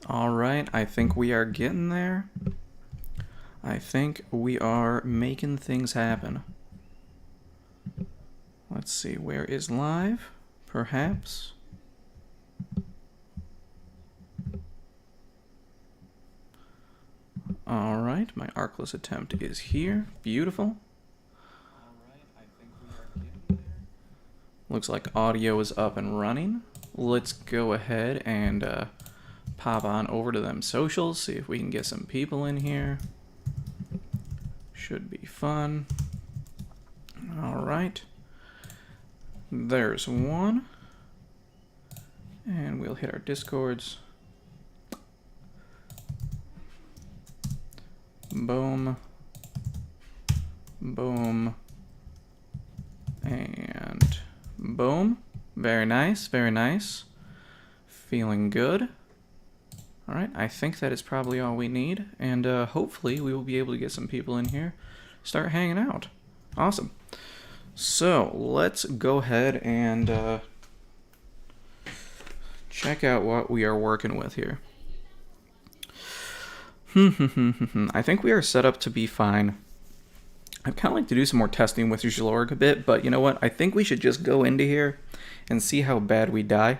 Alright, I think we are getting there. I think we are making things happen. Let's see, where is live? Perhaps. Alright, my Ark-less attempt is here. Beautiful. Looks like audio is up and running. Let's go ahead and pop on over to them socials, see if we can get some people in here. Should be fun. Alright. There's one. And we'll hit our Discords. Boom. Boom. And boom. Very nice, very nice. Feeling good. Alright, I think that is probably all we need. And hopefully we will be able to get some people in here. Start hanging out. Awesome. So, let's go ahead and check out what we are working with here. I think we are set up to be fine. I'd kind of like to do some more testing with Zhlorg a bit, but you know what? I think we should just go into here and see how bad we die.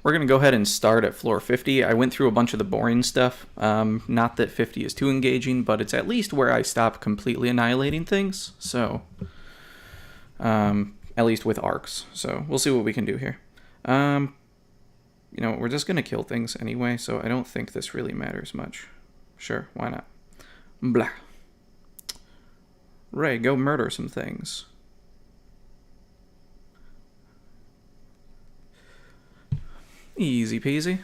We're going to go ahead and start at floor 50. I went through a bunch of the boring stuff. Not that 50 is too engaging, but it's at least where I stop completely annihilating things. So, at least with arcs. So, we'll see what we can do here. You know, we're just going to kill things anyway, so I don't think this really matters much. Sure, why not? Blah. Ray, go murder some things. Easy peasy.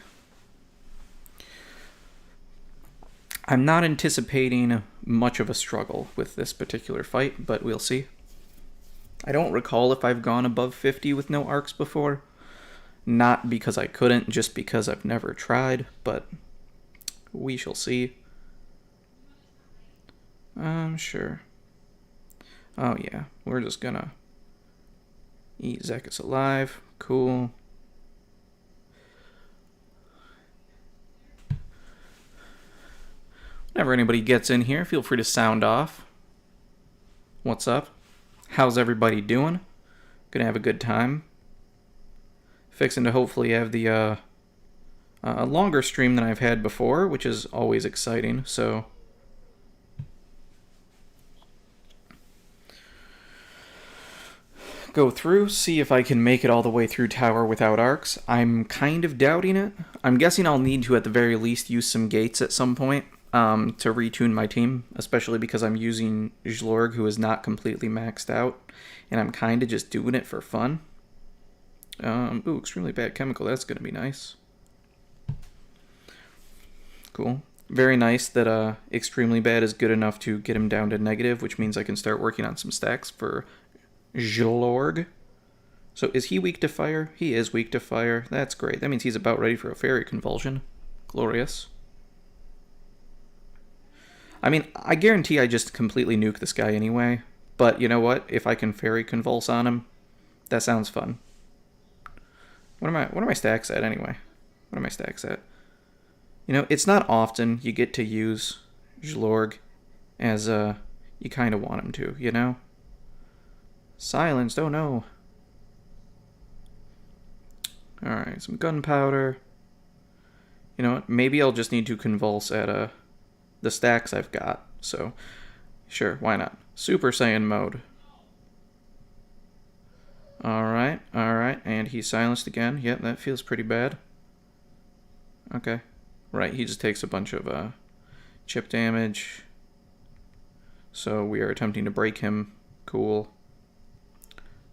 I'm not anticipating much of a struggle with this particular fight, but we'll see. I don't recall if I've gone above 50 with no arcs before. Not because I couldn't, just because I've never tried, but we shall see. Sure. Oh yeah, we're just gonna eat Zekis alive. Cool. Whenever anybody gets in here, feel free to sound off. What's up? How's everybody doing? Gonna have a good time. Fixing to hopefully have the a longer stream than I've had before, which is always exciting. So go through, see if I can make it all the way through tower without arcs. I'm kind of doubting it. I'm guessing I'll need to at the very least use some gates at some point to retune my team, especially because I'm using Zhlorg, who is not completely maxed out, and I'm kind of just doing it for fun. Ooh, extremely bad chemical. That's going to be nice. Cool. Very nice that extremely bad is good enough to get him down to negative, which means I can start working on some stacks for Zhlorg. So is he weak to fire? He is weak to fire. That's great. That means he's about ready for a fairy convulsion. Glorious. I mean, I guarantee I just completely nuke this guy anyway. But you know what? If I can fairy convulse on him, that sounds fun. What are my stacks at anyway? What are my stacks at? You know, it's not often you get to use Zhlorg as you kind of want him to, you know? Silenced, oh no. Alright, some gunpowder. You know what, maybe I'll just need to convulse at the stacks I've got. So, sure, why not? Super Saiyan mode. Alright, and he's silenced again. Yep, that feels pretty bad. Okay. Right, he just takes a bunch of chip damage. So we are attempting to break him. Cool.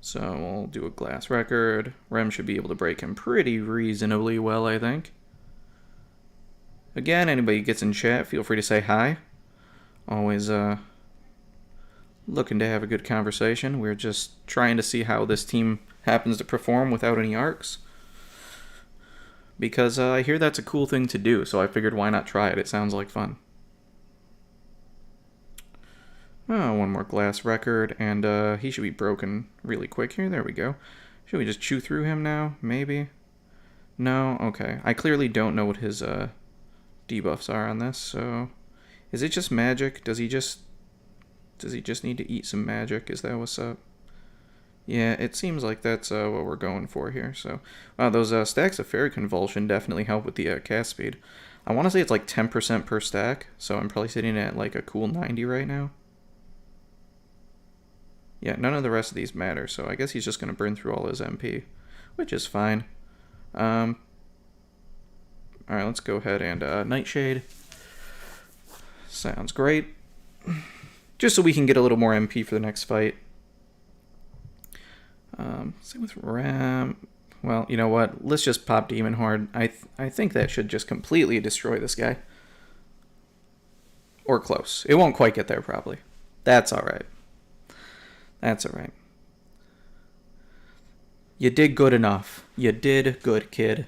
So we'll do a glass record. Rem should be able to break him pretty reasonably well, I think. Again, anybody who gets in chat, feel free to say hi. Always looking to have a good conversation. We're just trying to see how this team happens to perform without any arcs. Because I hear that's a cool thing to do, so I figured why not try it? It sounds like fun. Oh, one more glass record, and he should be broken really quick here. There we go. Should we just chew through him now? Maybe. No? Okay. I clearly don't know what his debuffs are on this, so... Is it just magic? Does he just need to eat some magic? Is that what's up? Yeah, it seems like that's what we're going for here. So, wow, those stacks of Fairy Convulsion definitely help with the cast speed. I want to say it's like 10% per stack, so I'm probably sitting at like a cool 90 right now. Yeah, none of the rest of these matter, so I guess he's just going to burn through all his MP, which is fine. Alright, let's go ahead and Nightshade. Sounds great. Just so we can get a little more MP for the next fight. Same with Ram. Well, you know what? Let's just pop Demon Horde. I think that should just completely destroy this guy. Or close. It won't quite get there, probably. That's alright. That's alright. You did good enough. You did good, kid.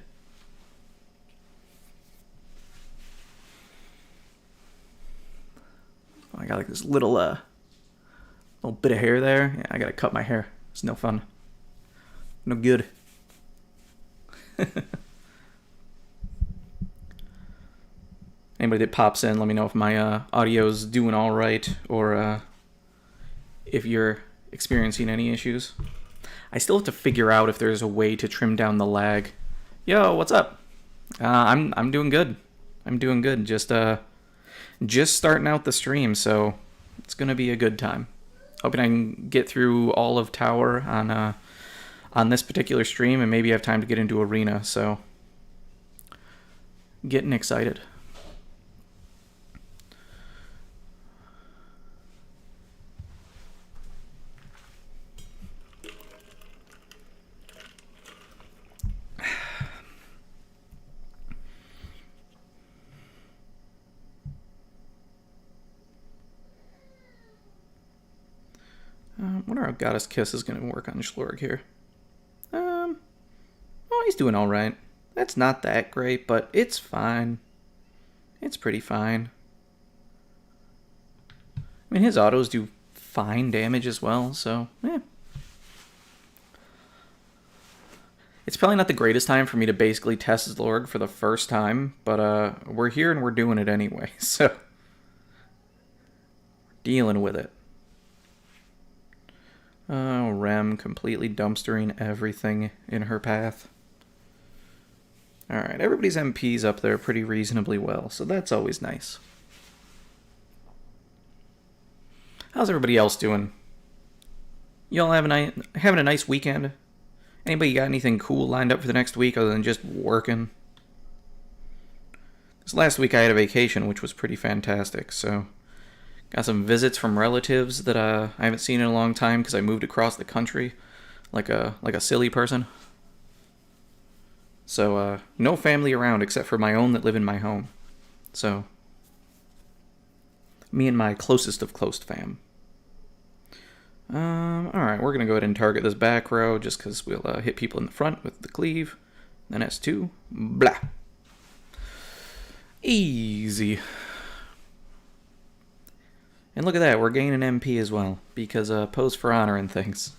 I got like this little bit of hair there. Yeah, I gotta cut my hair. It's no fun. No good. Anybody that pops in, let me know if my audio's doing all right, or if you're experiencing any issues. I still have to figure out if there's a way to trim down the lag. Yo, what's up? I'm doing good. I'm doing good. Just starting out the stream, so it's gonna be a good time. Hoping I can get through all of Tower on this particular stream, and maybe have time to get into Arena, so getting excited. Wonder how Goddess Kiss is going to work on Schlorg here. Oh, he's doing alright. That's not that great, but it's fine. It's pretty fine. I mean, his autos do fine damage as well, so, yeah. It's probably not the greatest time for me to basically test Schlorg for the first time, but we're here and we're doing it anyway, so... Dealing with it. Oh, Rem completely dumpstering everything in her path. Alright, everybody's MP's up there pretty reasonably well, so that's always nice. How's everybody else doing? Y'all having a nice weekend? Anybody got anything cool lined up for the next week other than just working? This last week I had a vacation, which was pretty fantastic, so... Got some visits from relatives that I haven't seen in a long time because I moved across the country like a silly person. So, no family around except for my own that live in my home. So, me and my closest of close fam. Alright, we're going to go ahead and target this back row just because we'll hit people in the front with the cleave. Then S2. Blah. Easy. And look at that, we're gaining MP as well, because Pose for Honor and things.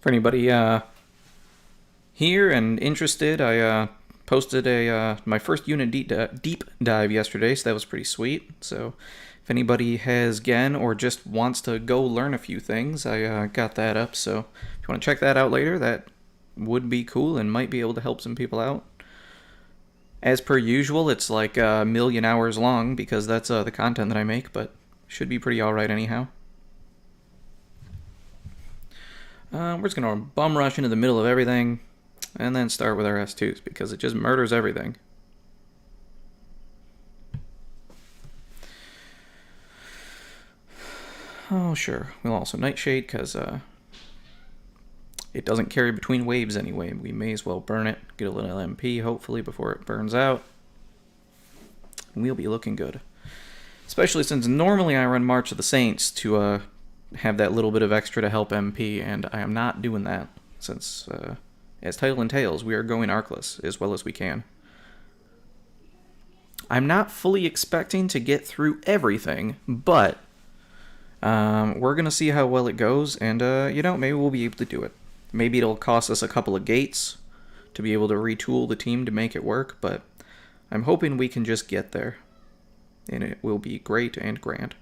For anybody here and interested, I posted my first unit deep dive yesterday, so that was pretty sweet. So if anybody has Gen or just wants to go learn a few things, I got that up. So if you want to check that out later, that would be cool and might be able to help some people out. As per usual, it's like a million hours long because that's the content that I make, but should be pretty alright anyhow. We're just going to bum rush into the middle of everything and then start with our S2s because it just murders everything. Oh, sure. We'll also Nightshade because it doesn't carry between waves anyway. We may as well burn it, get a little MP, hopefully, before it burns out. We'll be looking good. Especially since normally I run March of the Saints to have that little bit of extra to help MP, and I am not doing that, since, as title entails, we are going Ark-less as well as we can. I'm not fully expecting to get through everything, but We're going to see how well it goes, and, maybe we'll be able to do it. Maybe it'll cost us a couple of gates to be able to retool the team to make it work, but I'm hoping we can just get there, and it will be great and grand.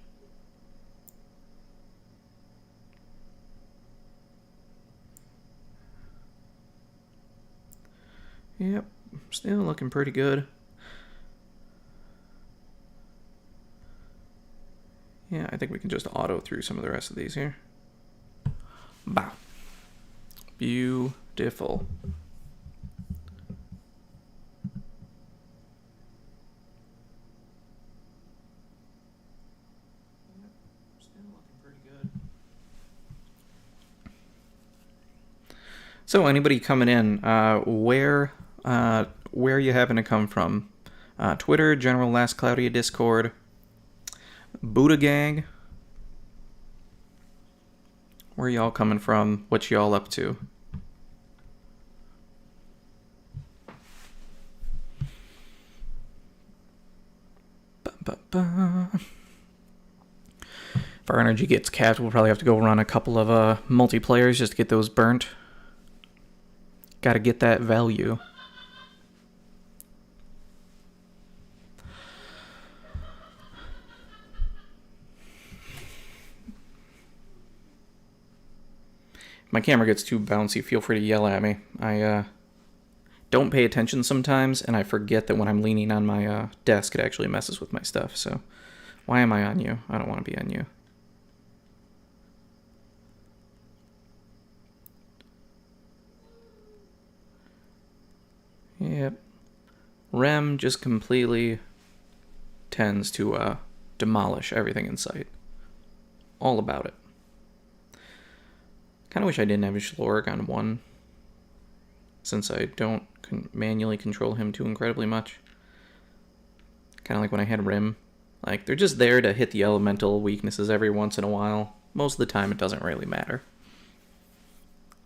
Yep, still looking pretty good. Yeah, I think we can just auto through some of the rest of these here. Bow. Beautiful. Still looking pretty good. So, anybody coming in, where you happen to come from? Twitter, General Last Cloudia, Discord, Buddha Gang. Where y'all coming from? What y'all up to? If our energy gets capped, we'll probably have to go run a couple of multiplayers just to get those burnt. Gotta get that value. If my camera gets too bouncy, feel free to yell at me. I don't pay attention sometimes, and I forget that when I'm leaning on my desk, it actually messes with my stuff. So why am I on you? I don't want to be on you. Yep. Rem just completely tends to demolish everything in sight. All about it. Kind of wish I didn't have Shlorg on 1, since I don't manually control him too incredibly much. Kind of like when I had Rim. Like, they're just there to hit the elemental weaknesses every once in a while. Most of the time, it doesn't really matter.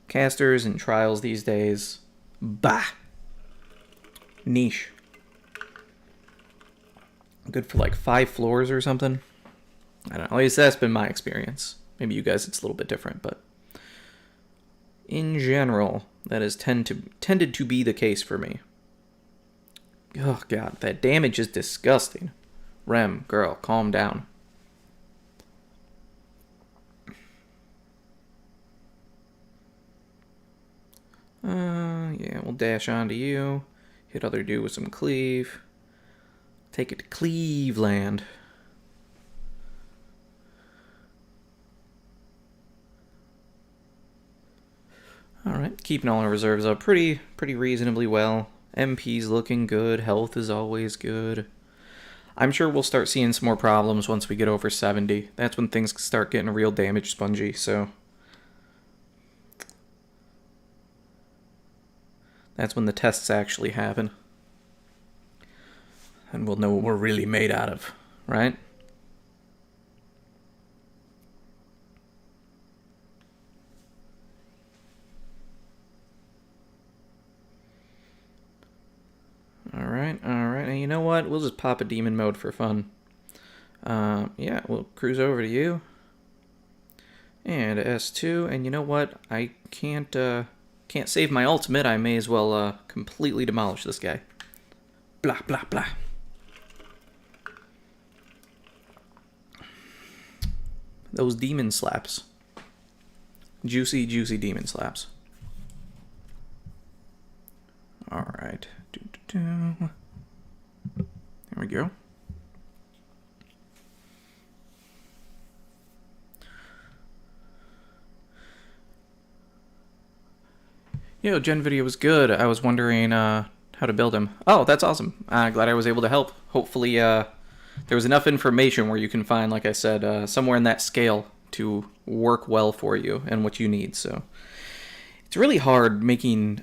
Casters and trials these days, bah! Niche. Good for like 5 floors or something. I don't know. At least that's been my experience. Maybe you guys, it's a little bit different, but in general, that has tended to be the case for me. Oh god, that damage is disgusting. Rem, girl, calm down. Yeah, we'll dash onto you. Hit other dude with some cleave. Take it to Cleveland. Alright, keeping all our reserves up pretty reasonably well. MP's looking good, health is always good. I'm sure we'll start seeing some more problems once we get over 70. That's when things start getting real damage spongy, so that's when the tests actually happen. And we'll know what we're really made out of, right? Alright. And you know what? We'll just pop a demon mode for fun. Yeah, we'll cruise over to you. And S2, and you know what? I can't save my ultimate. I may as well completely demolish this guy. Blah, blah, blah. Those demon slaps. Juicy, juicy demon slaps. Alright. There we go. Yo, Gen video was good. I was wondering how to build him. Oh, that's awesome. Glad I was able to help. Hopefully there was enough information where you can find, like I said, somewhere in that scale to work well for you and what you need. So it's really hard making,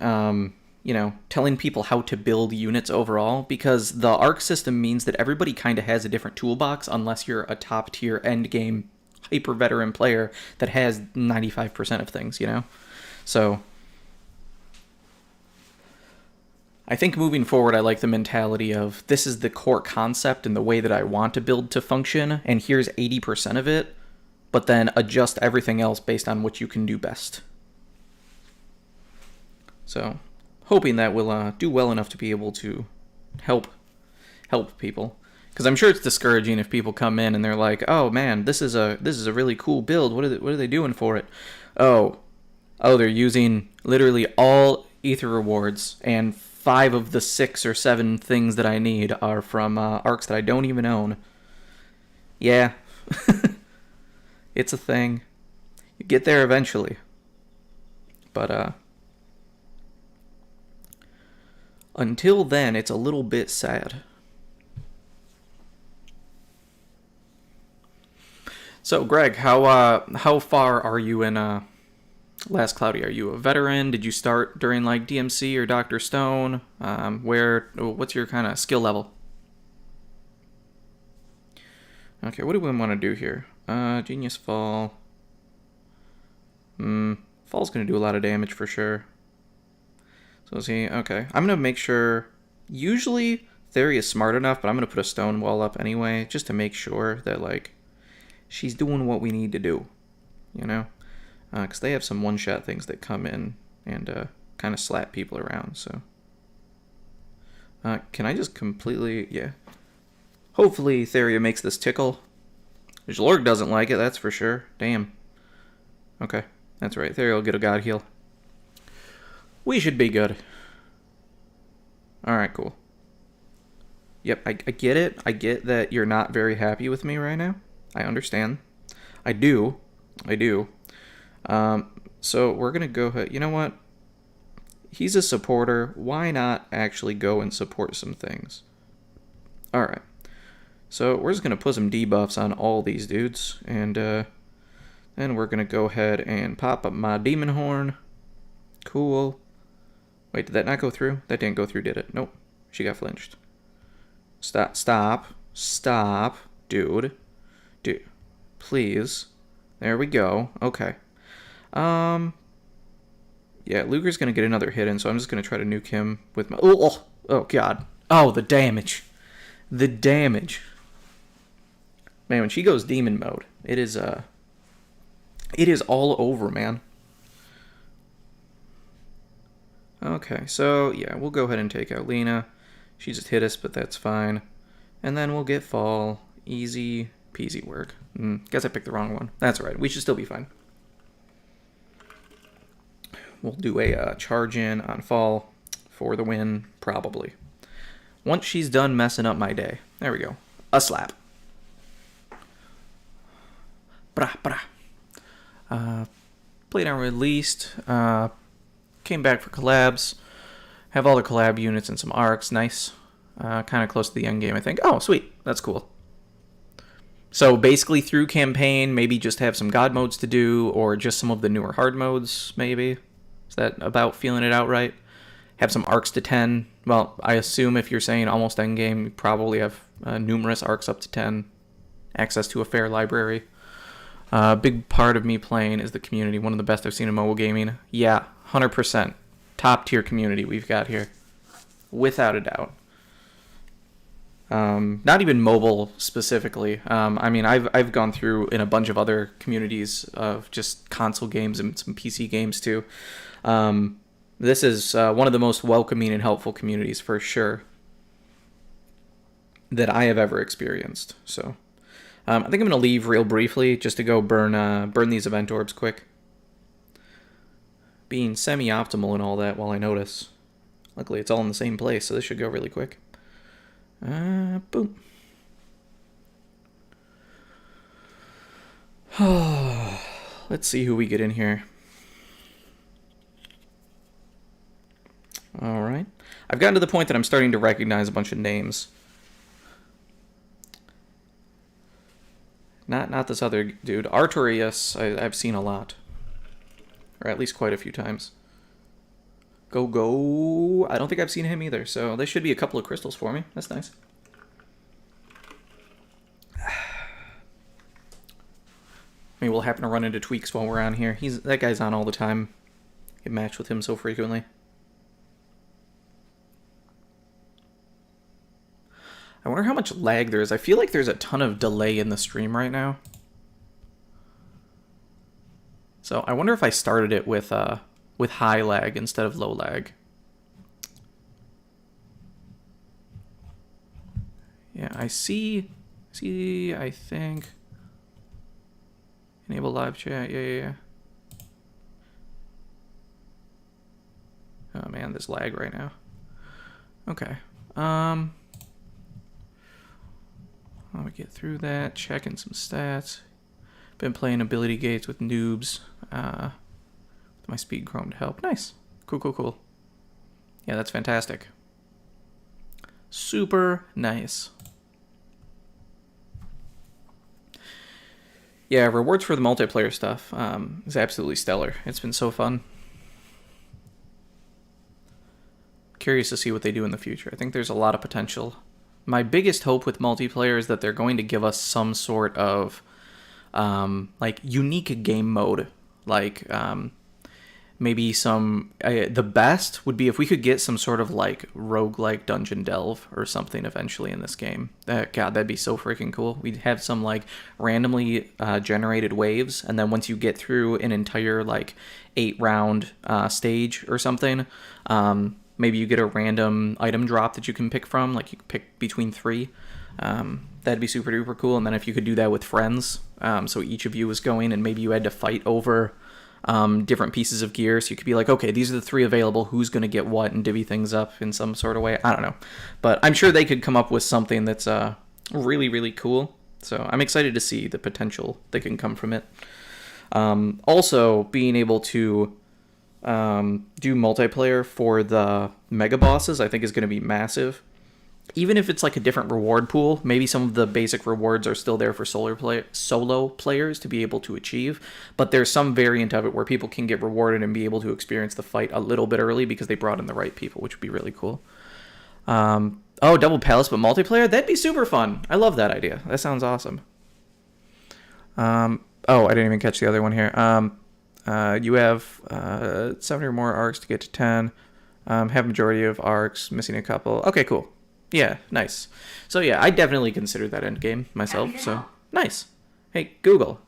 telling people how to build units overall, because the Ark system means that everybody kind of has a different toolbox unless you're a top tier end game hyper veteran player that has 95% of things, So I think moving forward, I like the mentality of this is the core concept and the way that I want to build to function, and here's 80% of it. but then adjust everything else based on what you can do best. So, hoping that we'll do well enough to be able to help people. Because I'm sure it's discouraging if people come in and they're like, "Oh man, this is a really cool build. What are they doing for it?" Oh, they're using literally all ether rewards, and 5 of the 6 or 7 things that I need are from arcs that I don't even own. Yeah, it's a thing. You get there eventually, but until then, it's a little bit sad. So, Greg, how far are you in Last Cloudy? Are you a veteran? Did you start during like DMC or Dr. Stone? What's your kind of skill level? Okay, what do we want to do here? Genius Fall. Fall's gonna do a lot of damage for sure. So see, okay. I'm gonna make sure. Usually, Theory is smart enough, but I'm gonna put a stone wall up anyway, just to make sure that like she's doing what we need to do, you know? Because they have some one-shot things that come in and kind of slap people around, so. Can I just completely, yeah. Hopefully Theria makes this tickle. Jlorg doesn't like it, that's for sure. Damn. Okay, that's right. Theria will get a God Heal. We should be good. Alright, cool. Yep, I get it. I get that you're not very happy with me right now. I understand. I do. So we're going to go ahead. You know what? He's a supporter. Why not actually go and support some things? Alright. So we're just going to put some debuffs on all these dudes. And then we're going to go ahead and pop up my Demon Horn. Cool. Wait, did that not go through? That didn't go through, did it? Nope. She got flinched. Stop. Dude. Please. There we go. Okay. Yeah, Luger's gonna get another hit in, so I'm just gonna try to nuke him with my... Oh, God. Oh, the damage. Man, when she goes demon mode, it is all over, man. Okay, so, yeah, we'll go ahead and take out Lena. She just hit us, but that's fine. And then we'll get Fall. Easy peasy work. Guess I picked the wrong one. That's alright. We should still be fine. We'll do a charge in on Fall for the win, probably. Once she's done messing up my day. There we go. A slap. Brah. Played on released. Came back for collabs. Have all the collab units and some arcs. Nice. Kind of close to the end game, I think. Oh, sweet. That's cool. So basically through campaign, maybe just have some god modes to do, or just some of the newer hard modes, maybe. Is that about feeling it out right? Have some arcs to 10. Well, I assume if you're saying almost end game, you probably have numerous arcs up to 10. Access to a fair library. Big part of me playing is the community. One of the best I've seen in mobile gaming. Yeah, 100%. Top tier community we've got here. Without a doubt. Not even mobile specifically. I mean, I've gone through in a bunch of other communities of just console games and some PC games too. This is one of the most welcoming and helpful communities for sure that I have ever experienced. So, I think I'm gonna leave real briefly just to go burn these event orbs quick. Being semi-optimal and all that while I notice. Luckily, it's all in the same place, so this should go really quick. Boom. Let's see who we get in here. Alright. I've gotten to the point that I'm starting to recognize a bunch of names. Not this other dude. Artorias, I've seen a lot. Or at least quite a few times. Go. I don't think I've seen him either, so there should be a couple of crystals for me. That's nice. Maybe we'll happen to run into Tweaks while we're on here. That guy's on all the time. Get matched with him so frequently. I wonder how much lag there is. I feel like there's a ton of delay in the stream right now. So I wonder if I started it with high lag instead of low lag. Yeah, I see, I think. Enable live chat, yeah. Oh man, there's lag right now. Okay. I'll get through that, checking some stats. Been playing ability gates with noobs. My speed chrome to help. Nice. Cool. Yeah, that's fantastic. Super nice. Yeah, rewards for the multiplayer stuff is absolutely stellar. It's been so fun. Curious to see what they do in the future. I think there's a lot of potential. My biggest hope with multiplayer is that they're going to give us some sort of like unique game mode. Like maybe some the best would be if we could get some sort of like roguelike dungeon delve or something eventually in this game. God, that'd be so freaking cool. We'd have some like randomly generated waves, and then once you get through an entire like 8-round stage or something, maybe you get a random item drop that you can pick from. Like you can pick between 3. That'd be super duper cool. And then if you could do that with friends, so each of you was going and maybe you had to fight over different pieces of gear, so you could be like, okay, these are the 3 available, who's going to get what, and divvy things up in some sort of way. I don't know, but I'm sure they could come up with something that's really cool. So I'm excited to see the potential that can come from it. Also being able to do multiplayer for the mega bosses, I think is going to be massive. Even if it's like a different reward pool, maybe some of the basic rewards are still there for solo players to be able to achieve, but there's some variant of it where people can get rewarded and be able to experience the fight a little bit early because they brought in the right people, which would be really cool. Oh, Double Palace, but multiplayer? That'd be super fun. I love that idea. That sounds awesome. Oh, I didn't even catch the other one here. You have 7 or more arcs to get to 10. Have majority of arcs, missing a couple. Okay, cool. Yeah, nice. So yeah, I definitely consider that end game myself. So nice. Hey, Google,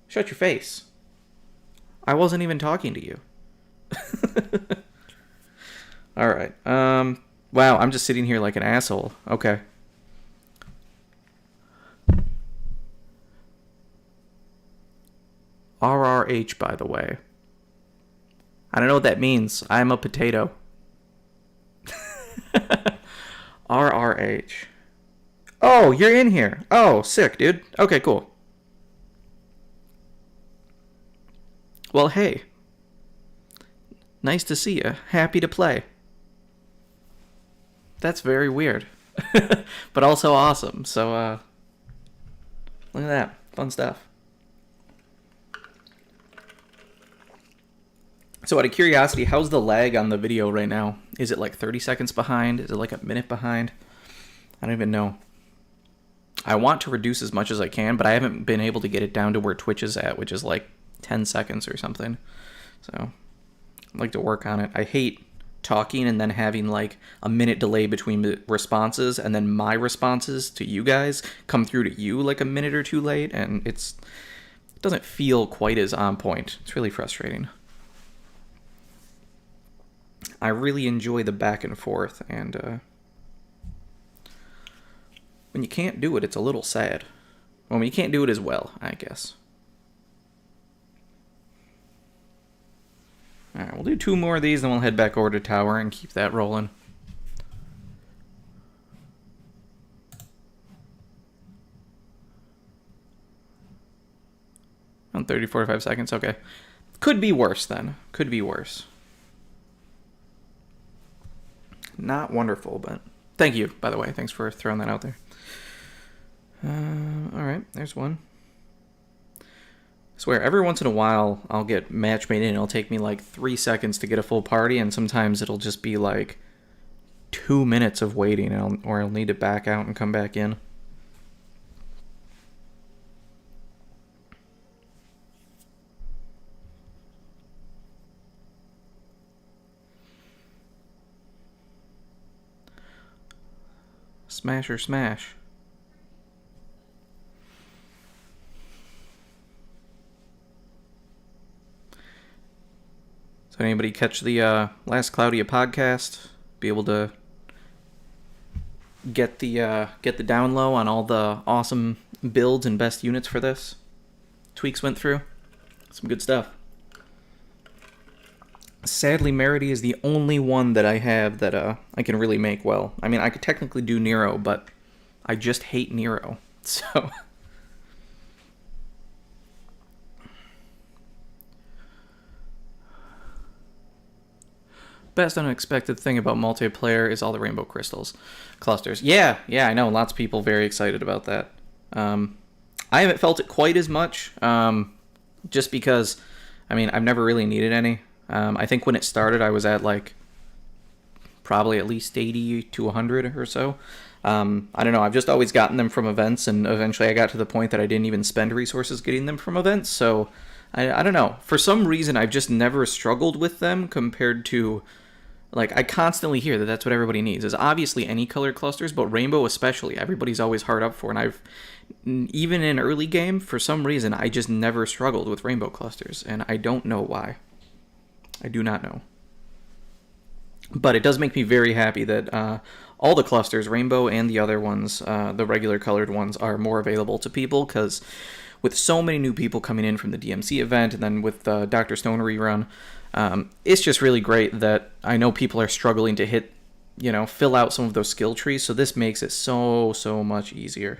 shut your face. I wasn't even talking to you. All right. Wow, I'm just sitting here like an asshole. Okay. RRH, by the way. I don't know what that means. I'm a potato. RRH. Oh, you're in here. Oh, sick, dude. Okay, cool. Well, hey. Nice to see you. Happy to play. That's very weird. But also awesome. So, look at that. Fun stuff. So out of curiosity, how's the lag on the video right now? Is it like 30 seconds behind? Is it like a minute behind? I don't even know. I want to reduce as much as I can, but I haven't been able to get it down to where Twitch is at, which is like 10 seconds or something. So I'd like to work on it. I hate talking and then having like a minute delay between responses, and then my responses to you guys come through to you like a minute or 2 late, and it doesn't feel quite as on point. It's really frustrating. I really enjoy the back and forth, and when you can't do it, it's a little sad. Well, when you can't do it as well, I guess. Alright, we'll do 2 more of these, then we'll head back over to tower and keep that rolling. On 30, 45 seconds, okay. Could be worse, then. Could be worse. Not wonderful, but thank you, by the way. Thanks for throwing that out there. Alright, there's one. I swear, every once in a while, I'll get match made in. It'll take me like 3 seconds to get a full party, and sometimes it'll just be like 2 minutes of waiting, or I'll need to back out and come back in. Smash or smash. If anybody catch the last Cloudia podcast, be able to get the down low on all the awesome builds and best units for this. Tweaks went through. Some good stuff. Sadly, Merity is the only one that I have that I can really make well. I mean, I could technically do Nero, but I just hate Nero. So... Best unexpected thing about multiplayer is all the rainbow crystals clusters. Yeah, I know. Lots of people very excited about that. I haven't felt it quite as much, just because, I mean, I've never really needed any. I think when it started, I was at, like, probably at least 80 to 100 or so. I don't know. I've just always gotten them from events, and eventually I got to the point that I didn't even spend resources getting them from events, so I don't know. For some reason, I've just never struggled with them compared to... Like, I constantly hear that that's what everybody needs. Is obviously any colored clusters, but rainbow especially. Everybody's always hard up for, and I've... Even in early game, for some reason, I just never struggled with rainbow clusters, and I don't know why. I do not know. But it does make me very happy that all the clusters, rainbow and the other ones, the regular colored ones, are more available to people, because with so many new people coming in from the DMC event, and then with the Dr. Stone rerun... it's just really great that I know people are struggling to hit, fill out some of those skill trees, so this makes it so much easier,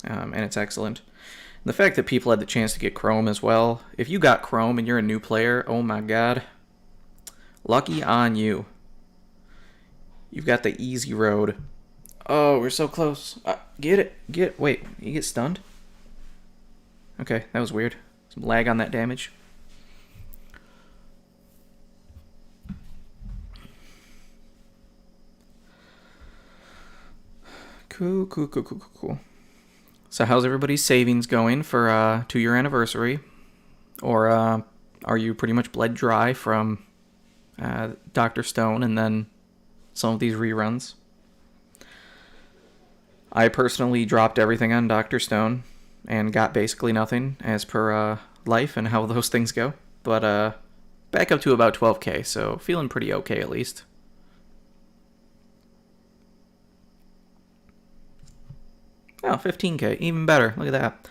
and it's excellent. And the fact that people had the chance to get Chrome as well, if you got Chrome and you're a new player, oh my god, lucky on you. You've got the easy road. Oh, we're so close. Get it. Wait, you get stunned? Okay, that was weird. Some lag on that damage. Cool. So how's everybody's savings going for 2-year anniversary? Or are you pretty much bled dry from Dr. Stone and then some of these reruns? I personally dropped everything on Dr. Stone and got basically nothing as per life and how those things go. But back up to about 12k, so feeling pretty okay at least. Oh, 15k, even better. Look at that.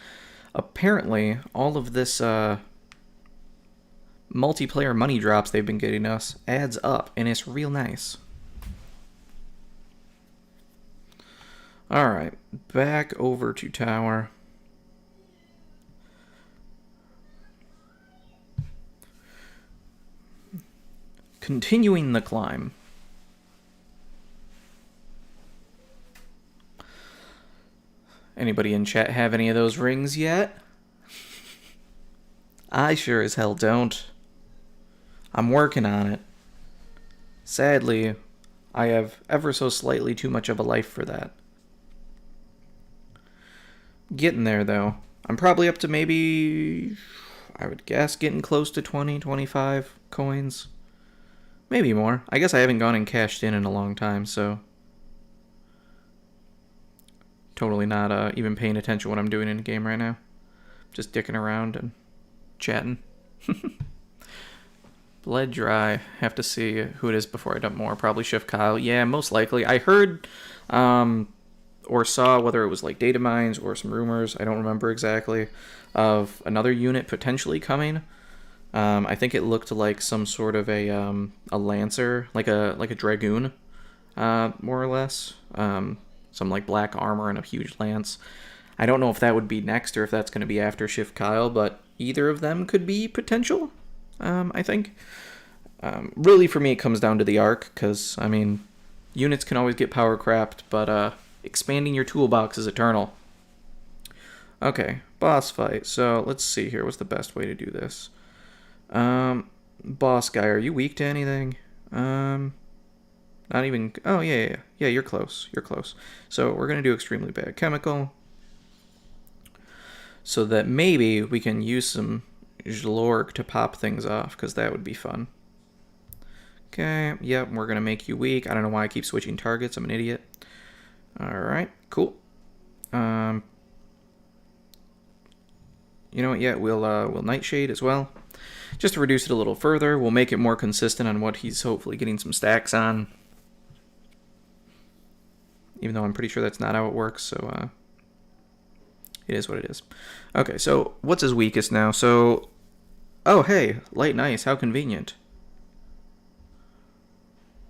Apparently, all of this multiplayer money drops they've been getting us adds up, and it's real nice. Alright, back over to tower. Continuing the climb. Anybody in chat have any of those rings yet? I sure as hell don't. I'm working on it. Sadly, I have ever so slightly too much of a life for that. Getting there, though. I'm probably up to maybe, I would guess, getting close to 20, 25 coins. Maybe more. I guess I haven't gone and cashed in a long time, so... Totally not even paying attention to what I'm doing in the game right now. Just dicking around and chatting. Bled dry. Have to see who it is before I dump more. Probably Shift Kyle. Yeah, most likely. I heard or saw, whether it was like data mines or some rumors, I don't remember exactly, of another unit potentially coming. I think it looked like some sort of a Lancer, like a Dragoon, more or less. Some like black armor and a huge lance. I don't know if that would be next or if that's going to be after Shift Kyle, but either of them could be potential, I think. Really, for me, it comes down to the Ark, because, I mean, units can always get power crapped, but expanding your toolbox is eternal. Okay, boss fight. So, let's see here. What's the best way to do this? Boss guy, are you weak to anything? Not even... Oh, yeah, you're close. You're close. So we're going to do extremely bad chemical. So that maybe we can use some Jlorg to pop things off, because that would be fun. Okay, yep, we're going to make you weak. I don't know why I keep switching targets. I'm an idiot. Alright, cool. You know what? Yeah, we'll Nightshade as well, just to reduce it a little further. We'll make it more consistent on what he's hopefully getting some stacks on. Even though I'm pretty sure that's not how it works, so it is what it is. Okay, so what's his weakest now? So, oh hey, light and ice, how convenient.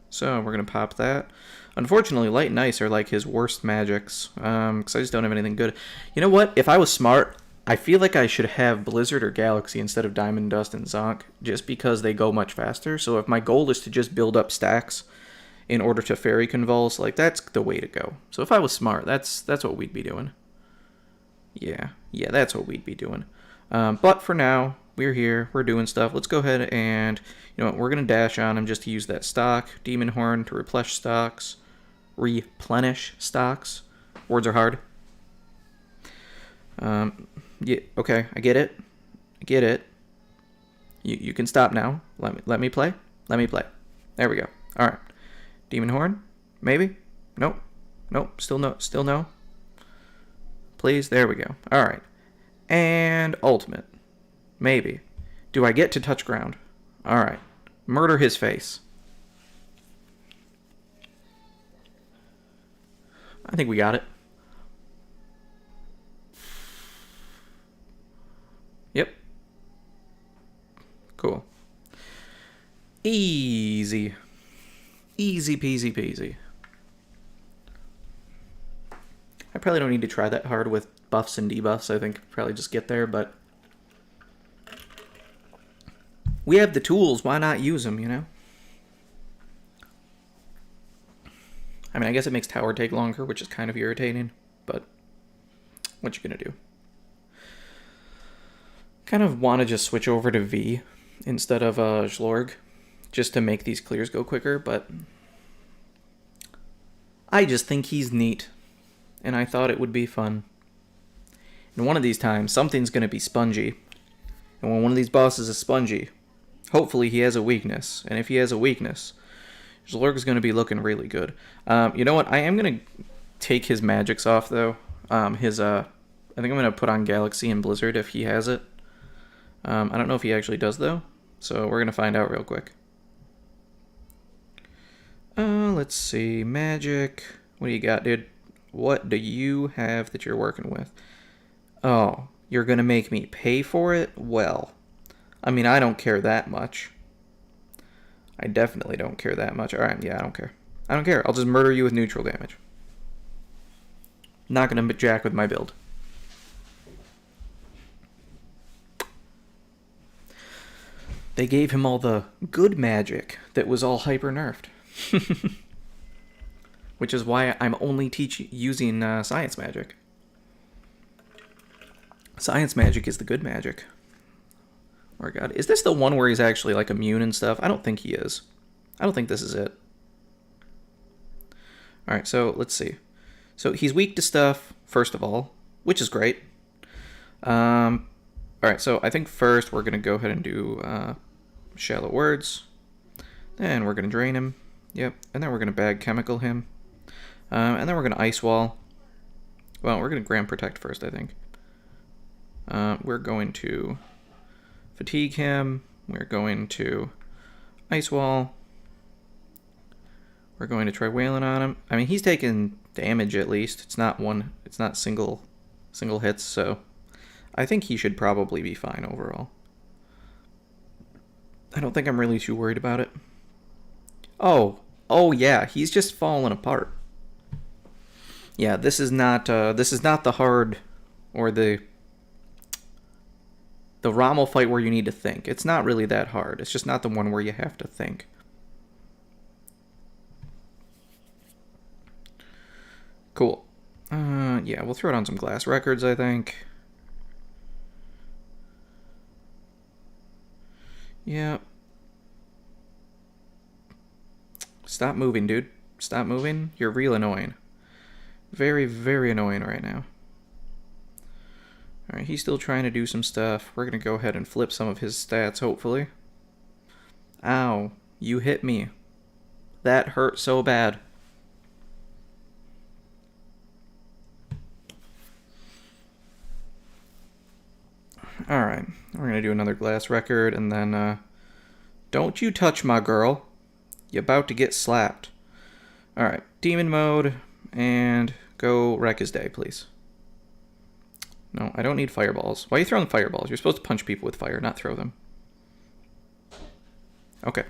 So we're gonna pop that. Unfortunately, light and ice are like his worst magics, because I just don't have anything good. You know what? If I was smart, I feel like I should have Blizzard or Galaxy instead of Diamond Dust and Zonk, just because they go much faster. So if my goal is to just build up stacks in order to Fairy Convulse, like, that's the way to go. So if I was smart, that's what we'd be doing. Yeah, that's what we'd be doing. But for now, we're here, we're doing stuff. Let's go ahead and, you know what, we're going to dash on him just to use that stock. Demon Horn to replenish stocks. Words are hard. Yeah, okay, I get it. You can stop now. Let me play. There we go. All right. Demon Horn? Maybe? Nope. Still no. Please, there we go. All right. And ultimate. Maybe. Do I get to touch ground? All right. Murder his face. I think we got it. Yep. Cool. Easy. Easy peasy peasy. I probably don't need to try that hard with buffs and debuffs. I think probably just get there, but we have the tools. Why not use them, you know? I mean, I guess it makes tower take longer, which is kind of irritating, but what you gonna do? Kind of want to just switch over to V instead of Zlorg, just to make these clears go quicker, but I just think he's neat, and I thought it would be fun. And one of these times, something's going to be spongy, and when one of these bosses is spongy, hopefully he has a weakness, and if he has a weakness, Zlorg is going to be looking really good. You know what? I am going to take his magics off, though. I think I'm going to put on Galaxy and Blizzard if he has it. I don't know if he actually does, though, so we're going to find out real quick. Let's see. Magic. What do you got, dude? What do you have that you're working with? Oh, you're going to make me pay for it? Well, I mean, I don't care that much. I definitely don't care that much. Alright, yeah, I don't care. I'll just murder you with neutral damage. Not going to jack with my build. They gave him all the good magic that was all hyper nerfed. Which is why I'm only using science magic. Science magic is the good magic. Oh god, is this the one where he's actually like immune and stuff? I don't think he is. I don't think this is it. Alright, so let's see. So he's weak to stuff, first of all, which is great. Alright, so I think first we're going to go ahead and do Shallow Words. Then we're going to drain him. Yep, and then we're going to bag chemical him. And then we're going to Ice Wall. Well, we're going to Grand Protect first, I think. We're going to Fatigue him. We're going to Ice Wall. We're going to try Wailing on him. I mean, he's taking damage at least. It's not single hits, so I think he should probably be fine overall. I don't think I'm really too worried about it. Oh yeah, he's just falling apart. Yeah, this is not the hard or the Rommel fight where you need to think. It's not really that hard. It's just not the one where you have to think. Cool. Yeah, we'll throw down some glass records, I think. Yeah. Stop moving, dude. Stop moving. You're real annoying. Very, very annoying right now. Alright, he's still trying to do some stuff. We're going to go ahead and flip some of his stats, hopefully. Ow. You hit me. That hurt so bad. Alright, we're gonna do another glass record, and then, don't you touch my girl. You're about to get slapped. Alright, demon mode, and go wreck his day, please. No, I don't need fireballs. Why are you throwing fireballs? You're supposed to punch people with fire, not throw them. Okay.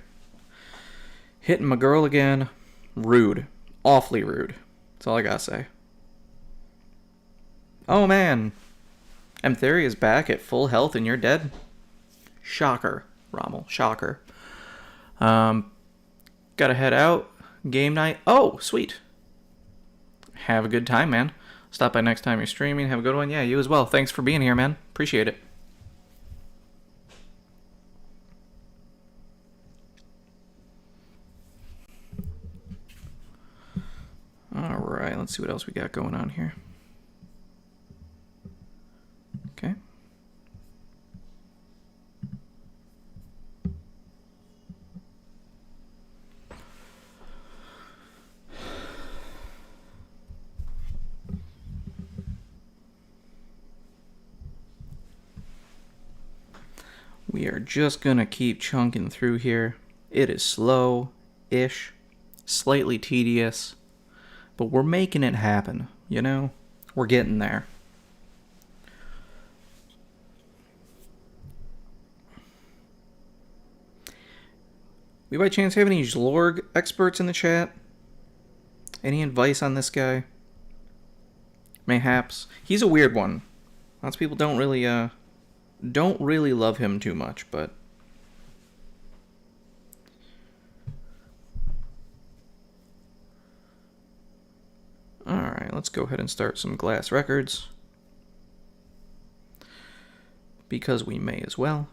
Hitting my girl again. Rude. Awfully rude. That's all I gotta say. Oh man. Emtheria is back at full health and you're dead? Shocker, Rommel. Shocker. Gotta head out. Game night. Oh, sweet. Have a good time, man. Stop by next time you're streaming. Have a good one. Yeah, you as well. Thanks for being here, man. Appreciate it. Alright, let's see what else we got going on here. Okay. We are just gonna keep chunking through here. It is slow-ish, slightly tedious, but we're making it happen, you know? We're getting there. We by chance have any Zlorg experts in the chat? Any advice on this guy? Mayhaps. He's a weird one. Lots of people don't really love him too much, but alright, let's go ahead and start some glass records. Because we may as well.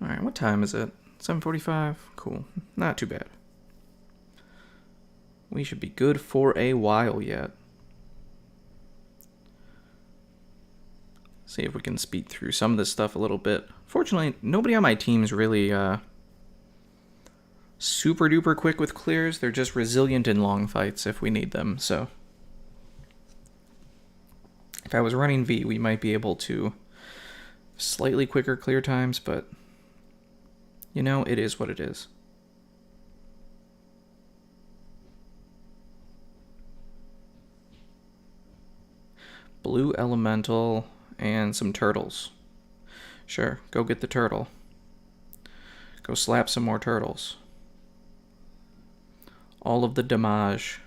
Alright, what time is it? 7:45? Cool. Not too bad. We should be good for a while yet. See if we can speed through some of this stuff a little bit. Fortunately, nobody on my team is really super duper quick with clears. They're just resilient in long fights if we need them, so. If I was running V, we might be able to slightly quicker clear times, but you know, it is what it is. Blue elemental and some turtles. Sure, go get the turtle. Go slap some more turtles. All of the damage.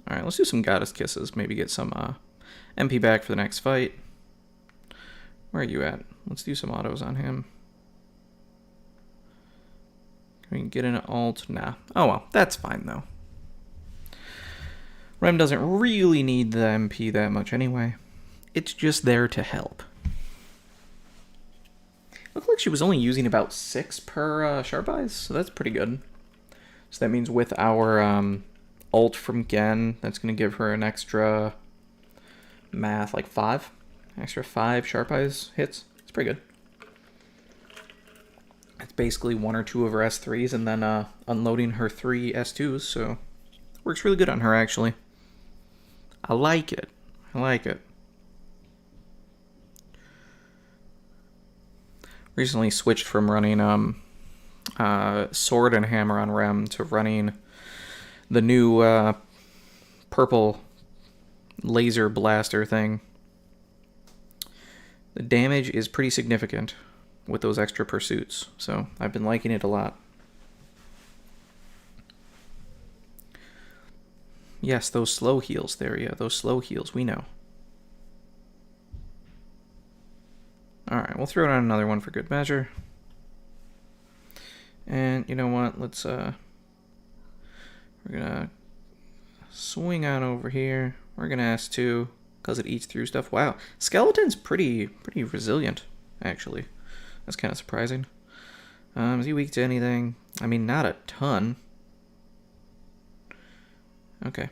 Alright, let's do some goddess kisses. Maybe get some MP back for the next fight. Where are you at? Let's do some autos on him. Can we get an alt? Nah. Oh well, that's fine though. Rem doesn't really need the MP that much anyway. It's just there to help. Looked like she was only using about 6 per Sharp Eyes, so that's pretty good. So that means with our ult from Gen, that's going to give her an extra math, like 5. Extra 5 Sharp Eyes hits. It's pretty good. It's basically 1 or 2 of her S3s and then unloading her 3 S2s, so works really good on her actually. I like it. I like it. Recently switched from running sword and hammer on Rem to running the new purple laser blaster thing. The damage is pretty significant with those extra pursuits, so I've been liking it a lot. Yes, those slow heals there, yeah, those slow heals, we know. Alright, we'll throw down another one for good measure. And you know what, let's we're gonna swing on over here. We're gonna S2, because it eats through stuff. Wow, Skeleton's pretty resilient, actually. That's kind of surprising. Is he weak to anything? I mean, not a ton. Okay.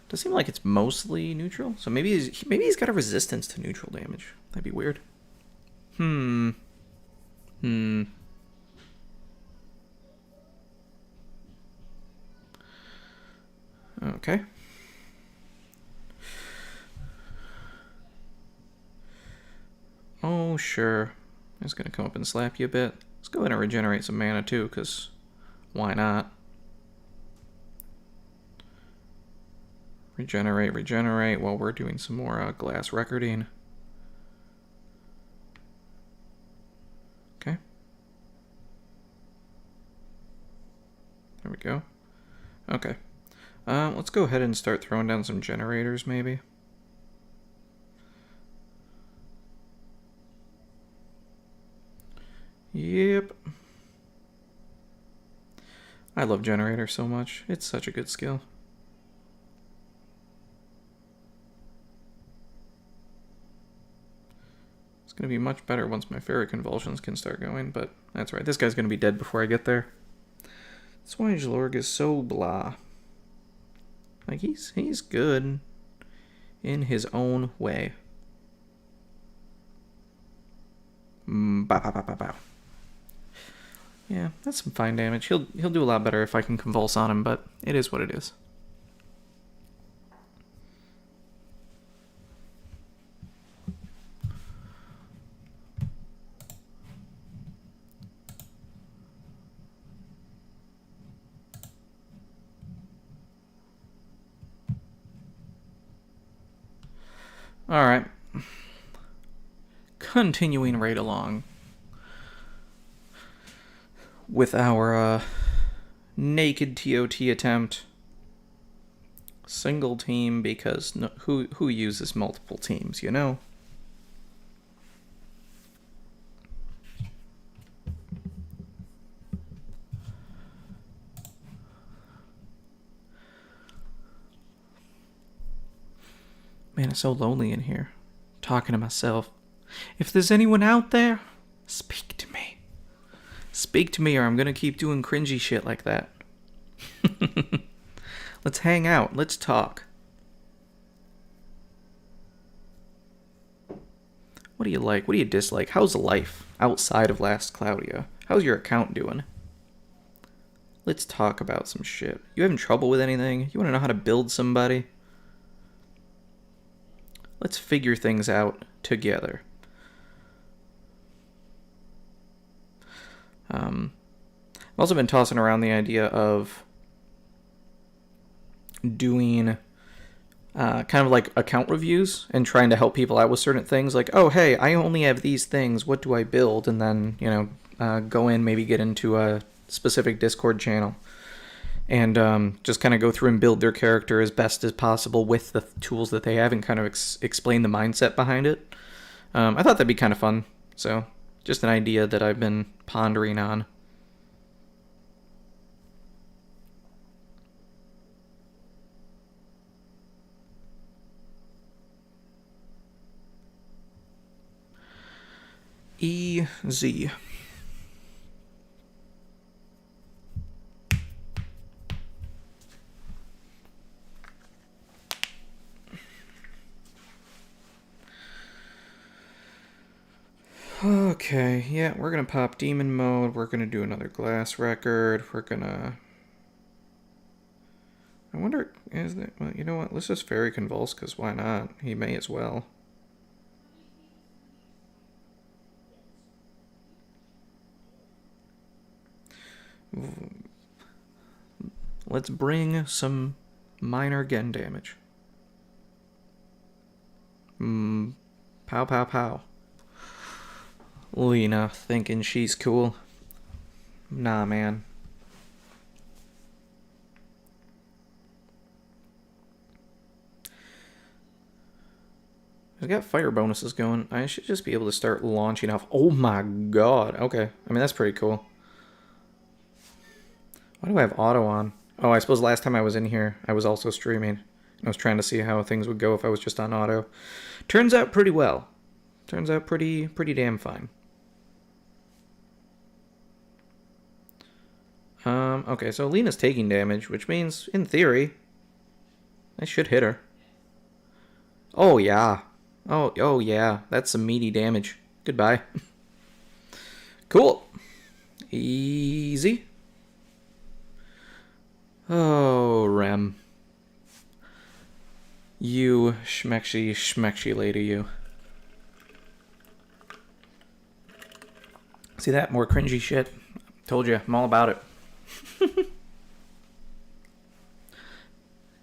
Does seem like it's mostly neutral. So maybe he's got a resistance to neutral damage. That'd be weird. Okay. Oh, sure. I'm just gonna come up and slap you a bit. Let's go ahead and regenerate some mana too, because why not? Regenerate while we're doing some more glass recording. Okay. There we go. Okay. Let's go ahead and start throwing down some generators, maybe. Yep. I love generators so much. It's such a good skill. It's going to be much better once my fairy convulsions can start going, but that's right. This guy's going to be dead before I get there. That's why Jlorg is so blah. Like, he's good in his own way. Bow, bow, bow, bow, bow. Yeah, that's some fine damage. He'll do a lot better if I can convulse on him, but it is what it is. Alright. Continuing right along with our naked ToT attempt. Single team, because who uses multiple teams, you know? Man, it's so lonely in here. Talking to myself. If there's anyone out there, speak to me. Speak to me, or I'm gonna keep doing cringy shit like that. Let's hang out. Let's talk. What do you like? What do you dislike? How's life outside of Last Claudia? How's your account doing? Let's talk about some shit. You having trouble with anything? You want to know how to build somebody? Let's figure things out together. I've also been tossing around the idea of doing kind of like account reviews and trying to help people out with certain things. Like, oh, hey, I only have these things. What do I build? And then, you know, go in, maybe get into a specific Discord channel and just kind of go through and build their character as best as possible with the tools that they have and kind of explain the mindset behind it. I thought that'd be kind of fun. So just an idea that I've been pondering on. EZ. Okay, yeah, we're gonna pop demon mode. We're gonna do another glass record. We're gonna... I wonder, is that... Well, you know what? Let's just fairy convulse, because why not? He may as well. Let's bring some minor Gen damage. Pow, pow, pow. Lena thinking she's cool. Nah, man. I've got fire bonuses going. I should just be able to start launching off. Oh my god. Okay. I mean, that's pretty cool. Why do I have auto on? Oh, I suppose last time I was in here, I was also streaming. I was trying to see how things would go if I was just on auto. Turns out pretty well. Turns out pretty damn fine. Okay, so Lena's taking damage, which means, in theory, I should hit her. Oh, yeah. Oh yeah. That's some meaty damage. Goodbye. Cool. Easy. Oh, Rem. You schmexy lady, you. See that? More cringy shit. Told you, I'm all about it.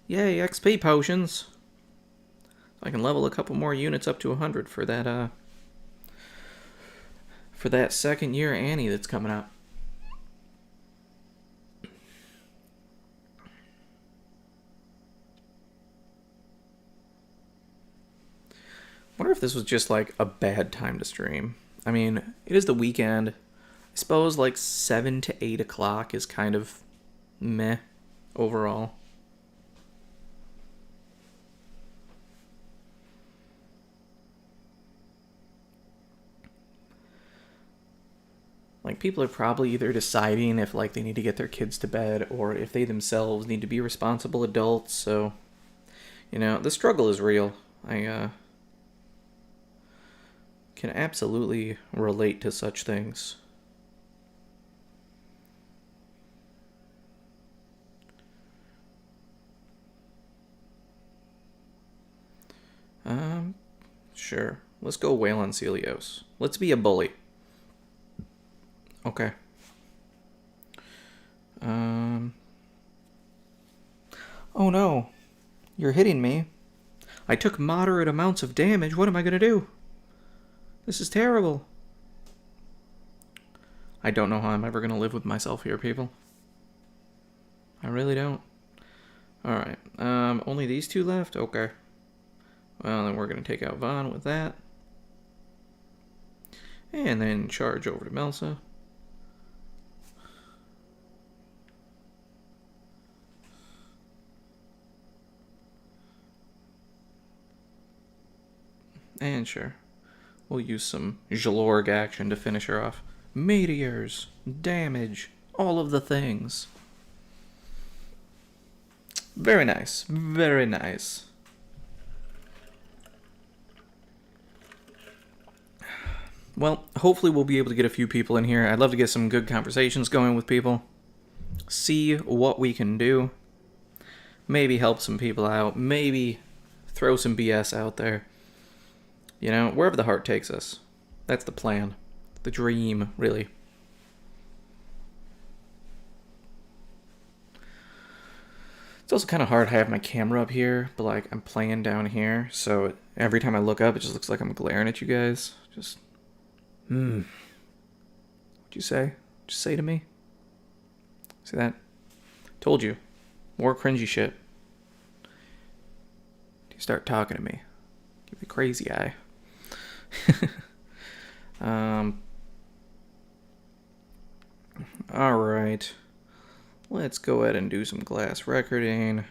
Yay, XP potions. I can level a couple more units up to 100 for that second year Annie that's coming out. Wonder if this was just like a bad time to stream. I mean, it is the weekend. I suppose like 7 to 8 o'clock is kind of meh overall. Like, people are probably either deciding if like they need to get their kids to bed or if they themselves need to be responsible adults. So, you know, the struggle is real. I can absolutely relate to such things. Sure. Let's go wail on Celios. Let's be a bully. Okay. Oh no. You're hitting me. I took moderate amounts of damage. What am I gonna do? This is terrible. I don't know how I'm ever gonna live with myself here, people. I really don't. Alright. Only these two left? Okay. Well, then we're gonna take out Vaughn with that. And then charge over to Melsa. And sure, we'll use some Jalorg action to finish her off. Meteors, damage, all of the things. Very nice, very nice. Well, hopefully we'll be able to get a few people in here. I'd love to get some good conversations going with people. See what we can do. Maybe help some people out. Maybe throw some BS out there. You know, wherever the heart takes us. That's the plan. The dream, really. It's also kind of hard. I have my camera up here, but like I'm playing down here, so every time I look up, it just looks like I'm glaring at you guys. Just, What'd you say? What'd you say to me? See that? Told you. More cringy shit. You start talking to me. Give me crazy eye. Alright. Let's go ahead and do some glass recording.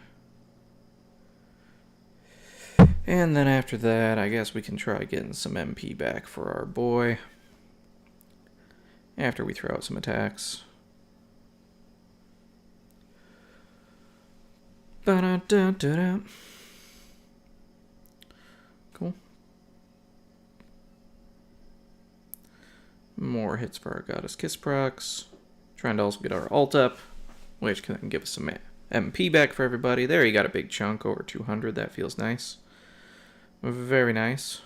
And then after that, I guess we can try getting some MP back for our boy. After we throw out some attacks. Ba-da-da-da-da. Cool. More hits for our Goddess Kiss procs. Trying to also get our ult up, which can give us some MP back for everybody. There, you got a big chunk, over 200. That feels nice. Very nice.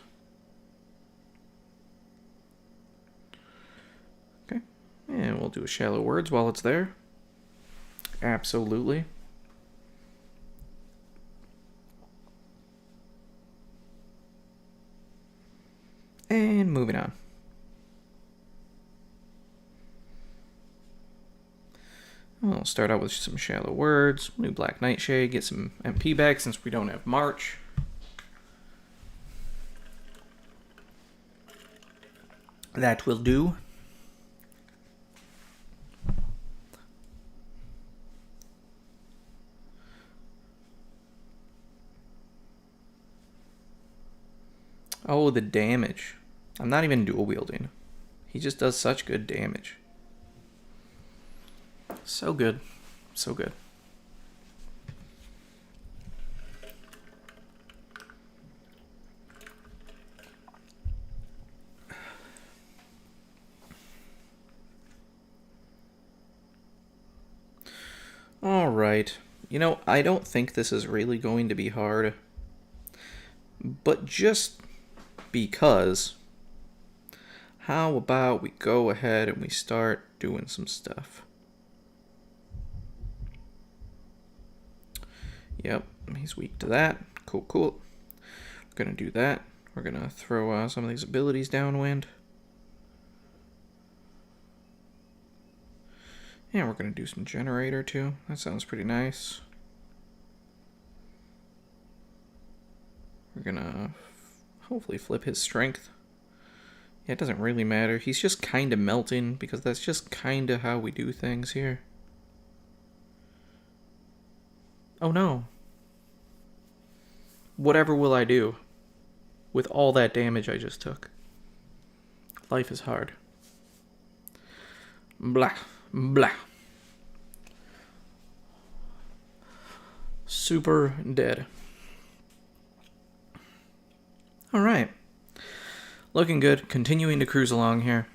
Okay. And we'll do a Shallow Words while it's there. Absolutely. And moving on. We'll start out with some Shallow Words, new Black Nightshade, get some MP back since we don't have March. That will do. Oh, the damage. I'm not even dual wielding. He just does such good damage. So good. So good. Alright. You know, I don't think this is really going to be hard. But just because, how about we go ahead and we start doing some stuff? Yep, he's weak to that. Cool, cool. We're going to do that. We're going to throw some of these abilities downwind. And we're going to do some generator too. That sounds pretty nice. We're going to hopefully flip his strength. Yeah, it doesn't really matter. He's just kind of melting because that's just kind of how we do things here. Oh no. Whatever will I do with all that damage I just took? Life is hard. Blah. Blah. Super dead. Alright. Looking good. Continuing to cruise along here.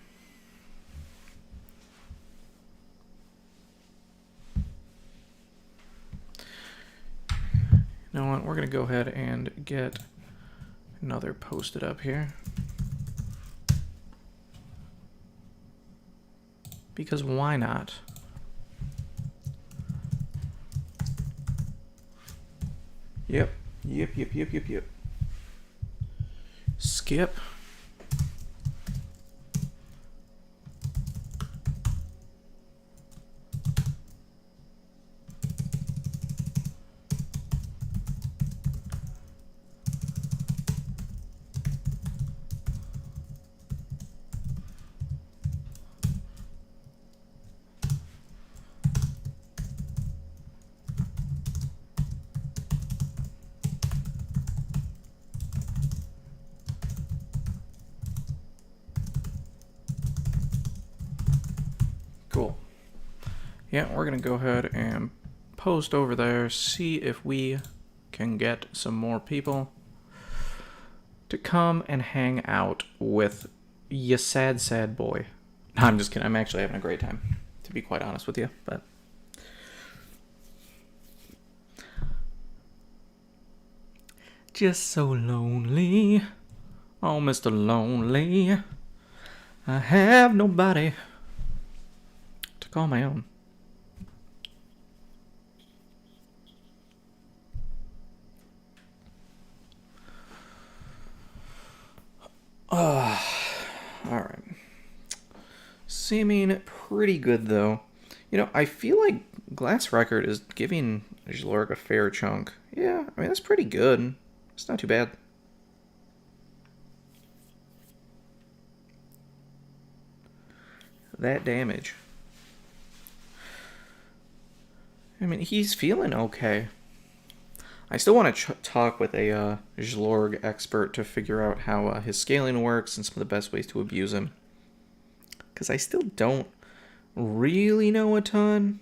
You know what? We're going to go ahead and get another posted up here. Because why not? Yep. Skip. Cool. Yeah, we're going to go ahead and post over there, see if we can get some more people to come and hang out with ya sad boy. No, I'm just kidding. I'm actually having a great time, to be quite honest with you. But just so lonely. Oh, Mr. Lonely. I have nobody to call my own. Alright. Seeming pretty good, though. You know, I feel like Glass Record is giving Zlorg a fair chunk. Yeah, I mean, that's pretty good. It's not too bad. That damage. I mean, he's feeling okay. I still want to talk with a Zlorg expert to figure out how his scaling works and some of the best ways to abuse him. Because I still don't really know a ton.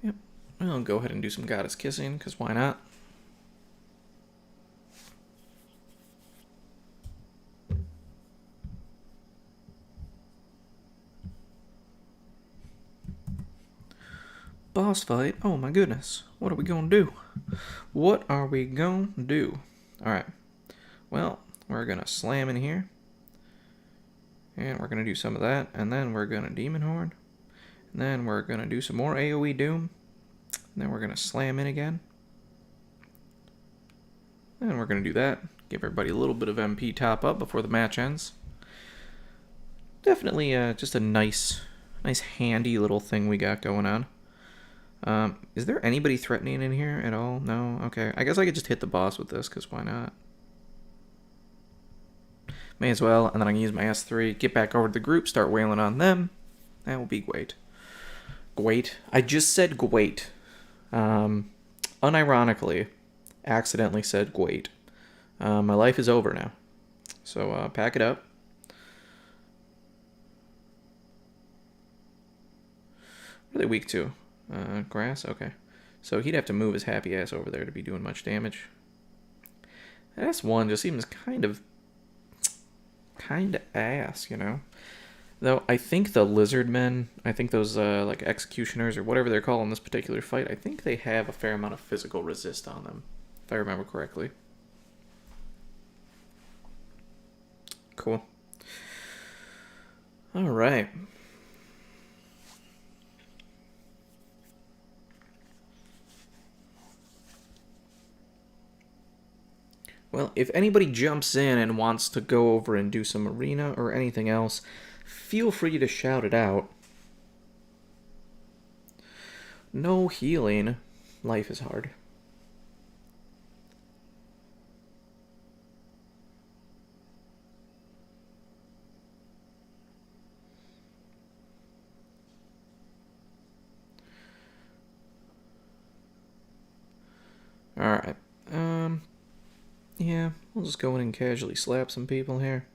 Yep. I'll go ahead and do some Goddess Kissing, because why not? Boss fight? Oh my goodness. What are we gonna do? What are we gonna do? Alright. Well, we're gonna slam in here. And we're gonna do some of that. And then we're gonna Demon Horn. And then we're gonna do some more AoE Doom. And then we're gonna slam in again. And we're gonna do that. Give everybody a little bit of MP top up before the match ends. Definitely just a nice handy little thing we got going on. Is there anybody threatening in here at all? No? Okay. I guess I could just hit the boss with this, because why not? May as well, and then I can use my S3, get back over to the group, start wailing on them. That will be great. Great. I just said great. Unironically, accidentally said great. My life is over now. So, pack it up. What are they weak to? Grass? Okay. So he'd have to move his happy ass over there to be doing much damage. S1 just seems kind of ass, you know? Though I think the lizard men, I think those like executioners or whatever they're called in this particular fight, I think they have a fair amount of physical resist on them, if I remember correctly. Cool. All right. Well, if anybody jumps in and wants to go over and do some arena or anything else, feel free to shout it out. No healing. Life is hard. Alright. Yeah, we'll just go in and casually slap some people here.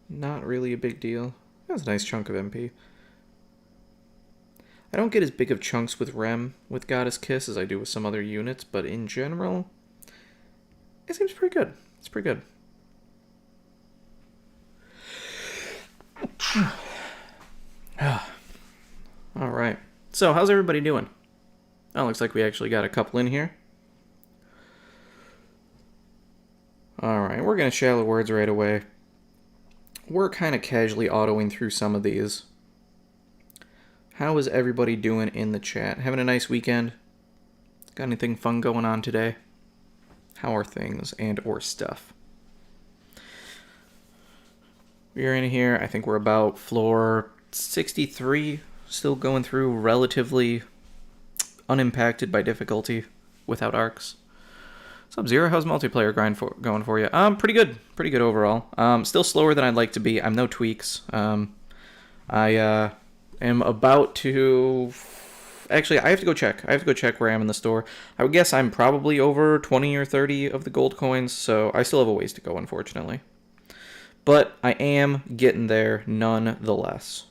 Not really a big deal. That's a nice chunk of MP. I don't get as big of chunks with Rem with Goddess Kiss as I do with some other units, but in general, it seems pretty good. It's pretty good. Alright. So, how's everybody doing? Oh, looks like we actually got a couple in here. Alright, we're going to shallow words right away. We're kind of casually autoing through some of these. How is everybody doing in the chat? Having a nice weekend? Got anything fun going on today? How are things and or stuff? We're in here. I think we're about floor 63. Still going through relatively unimpacted by difficulty without arcs. Sub-Zero, how's multiplayer grind going for you? Pretty good. Pretty good overall. Still slower than I'd like to be. I'm no tweaks. I am about to... Actually, I have to go check. I have to go check where I am in the store. I would guess I'm probably over 20 or 30 of the gold coins, so I still have a ways to go, unfortunately. But I am getting there nonetheless.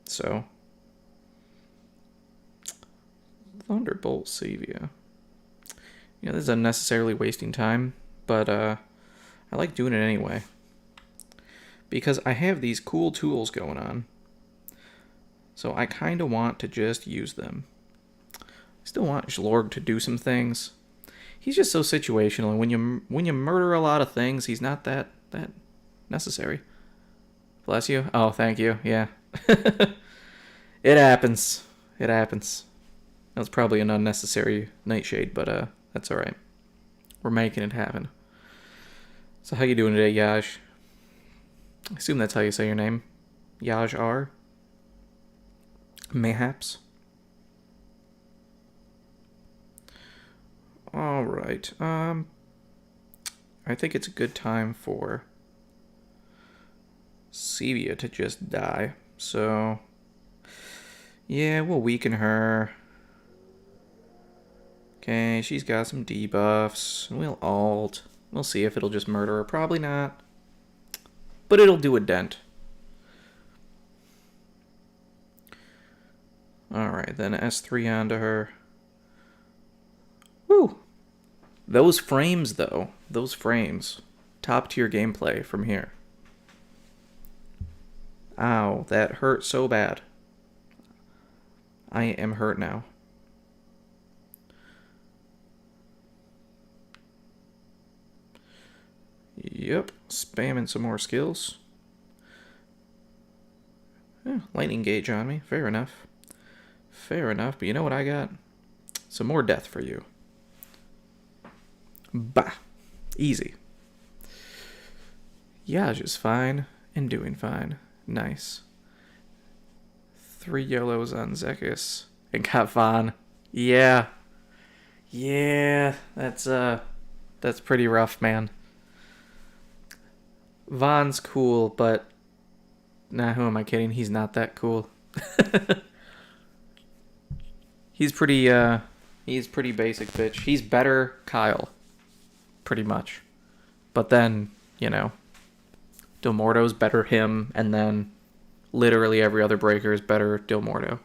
So... Thunderbolt Savia. Yeah, this is unnecessarily wasting time, but I like doing it anyway. Because I have these cool tools going on. So I kind of want to just use them. I still want Zlorg to do some things. He's just so situational, and when you murder a lot of things, he's not that necessary. Bless you. Oh, thank you. Yeah. It happens. It happens. That was probably an unnecessary nightshade, but that's alright. We're making it happen. So how you doing today, Yaj? I assume that's how you say your name. Yaj R? Mayhaps? Alright. I think it's a good time for Sevia to just die. So, yeah, we'll weaken her. Okay, she's got some debuffs. We'll alt. We'll see if it'll just murder her. Probably not. But it'll do a dent. Alright, then S3 onto her. Woo! Those frames, though. Those frames. Top tier gameplay from here. Ow, that hurt so bad. I am hurt now. Yep, spamming some more skills. Yeah, lightning gauge on me. Fair enough. Fair enough, but you know what I got? Some more death for you. Bah. Easy. Yaj is fine and doing fine. Nice. 3 yellows on Zekis. And got Von. Yeah. Yeah, that's pretty rough, man. Von's cool, but nah, who am I kidding? He's not that cool. He's pretty basic bitch. He's better Kyle. Pretty much. But then, you know, Dilmordo's better him, and then literally every other breaker is better Dilmordo.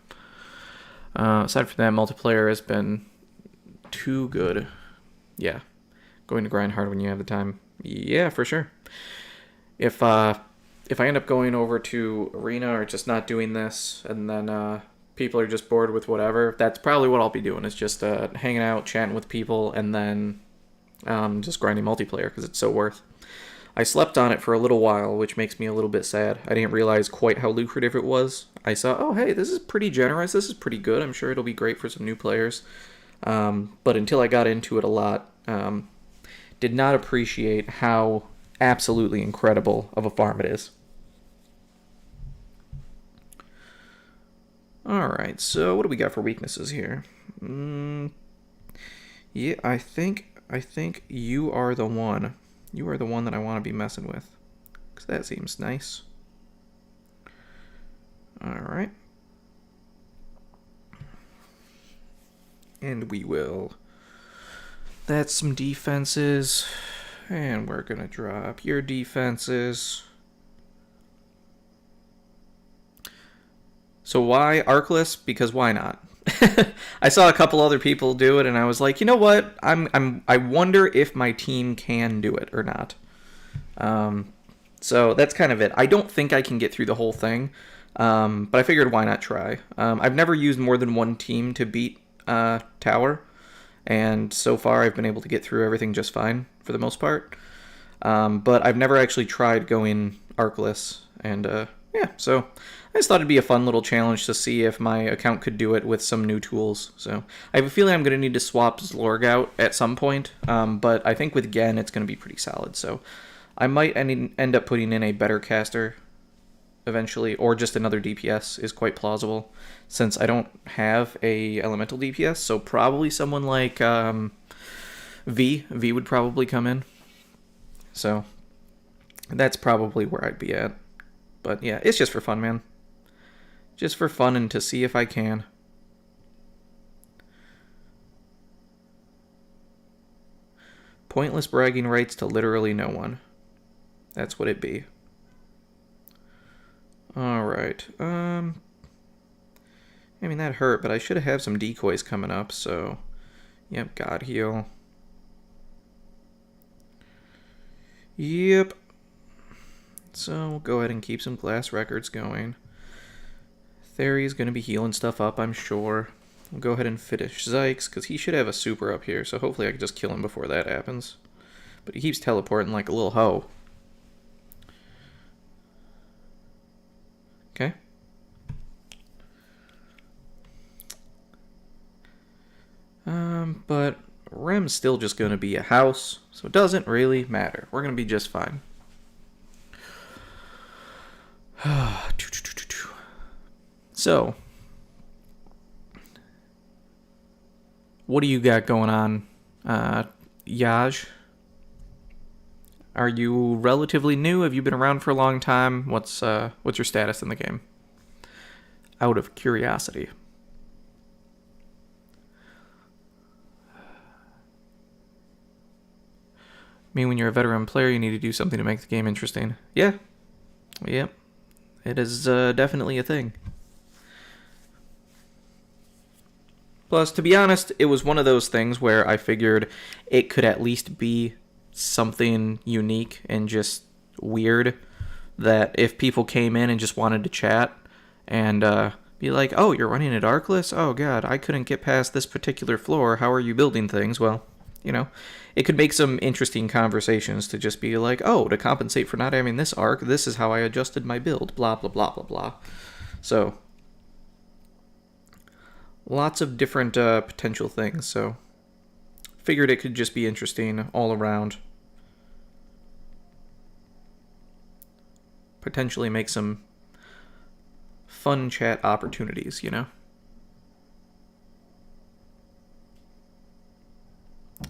Aside from that, multiplayer has been too good. Yeah. Going to grind hard when you have the time. Yeah, for sure. If if I end up going over to Arena or just not doing this, and then people are just bored with whatever, that's probably what I'll be doing, is just hanging out, chatting with people, and then just grinding multiplayer, because it's so worth. I slept on it for a little while, which makes me a little bit sad. I didn't realize quite how lucrative it was. I saw, oh, hey, this is pretty generous. This is pretty good. I'm sure it'll be great for some new players. But until I got into it a lot, did not appreciate how absolutely incredible of a farm it is. Alright, so what do we got for weaknesses here? Yeah, I think you are the one. You are the one that I want to be messing with. Because that seems nice. Alright. And we will. That's some defenses. And we're going to drop your defenses. So why Ark-less? Because why not? I saw a couple other people do it, and I was like, you know what? I wonder if my team can do it or not. So that's kind of it. I don't think I can get through the whole thing, but I figured why not try. I've never used more than one team to beat Tower, and so far I've been able to get through everything just fine for the most part. But I've never actually tried going Ark-less, and yeah, so I just thought it'd be a fun little challenge to see if my account could do it with some new tools. So I have a feeling I'm going to need to swap Zlorg out at some point, but I think with Gen it's going to be pretty solid. So I might end up putting in a better caster eventually, or just another DPS is quite plausible, since I don't have a elemental DPS. So probably someone like V would probably come in. So that's probably where I'd be at. But yeah, it's just for fun, man. Just for fun and to see if I can. Pointless bragging rights to literally no one. That's what it be. Alright. I mean, that hurt, but I should have some decoys coming up, so... Yep, God heal. Yep. So we'll go ahead and keep some glass records going. Theory's going to be healing stuff up, I'm sure. We'll go ahead and finish Zykes, because he should have a super up here, so hopefully I can just kill him before that happens. But he keeps teleporting like a little hoe. Okay. But Rem's still just going to be a house, so it doesn't really matter. We're going to be just fine. So, what do you got going on, Yaj? Are you relatively new? Have you been around for a long time? What's your status in the game? Out of curiosity. I mean, when you're a veteran player, you need to do something to make the game interesting. Yeah. Yep. It is definitely a thing. Plus, to be honest, it was one of those things where I figured it could at least be something unique and just weird, that if people came in and just wanted to chat and be like, oh, you're running at Ark-less? Oh, God, I couldn't get past this particular floor. How are you building things? Well, you know, it could make some interesting conversations to just be like, oh, to compensate for not having this arc, this is how I adjusted my build, blah, blah, blah, blah, blah. So, lots of different potential things, so figured it could just be interesting all around. Potentially make some fun chat opportunities, you know?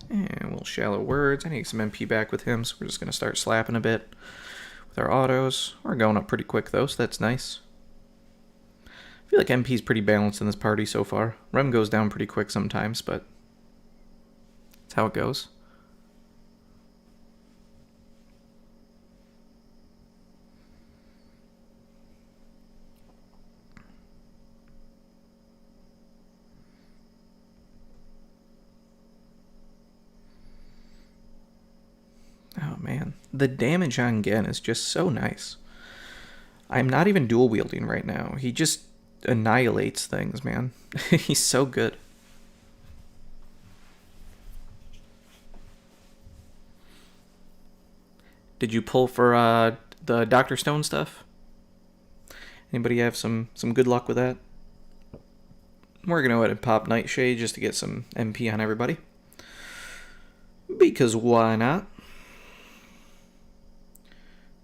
And we'll shallow words. I need some MP back with him, so we're just going to start slapping a bit with our autos. We're going up pretty quick, though, so that's nice. I feel like MP's pretty balanced in this party so far. Rem goes down pretty quick sometimes, but that's how it goes. Oh man, the damage on Gen is just so nice. I'm not even dual wielding right now. He just annihilates things, man. He's so good. Did you pull for the Dr. Stone stuff? Anybody have some good luck with that? We're going to go ahead and pop Nightshade just to get some MP on everybody. Because why not?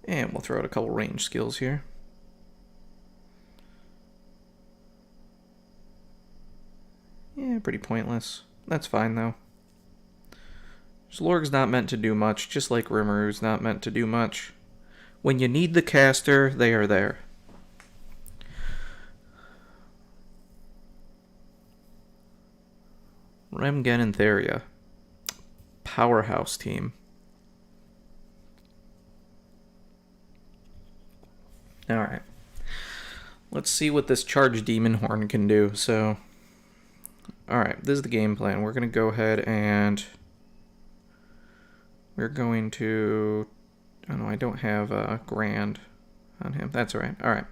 And we'll throw out a couple range skills here. Yeah, pretty pointless. That's fine, though. Zlorg's not meant to do much, just like Rimmeru's not meant to do much. When you need the caster, they are there. Remgen and Theria. Powerhouse team. Alright. Let's see what this charged demon horn can do. So, alright, this is the game plan. We're going to go ahead and we're going to... Oh no, I don't have Grand on him. That's alright. Alright.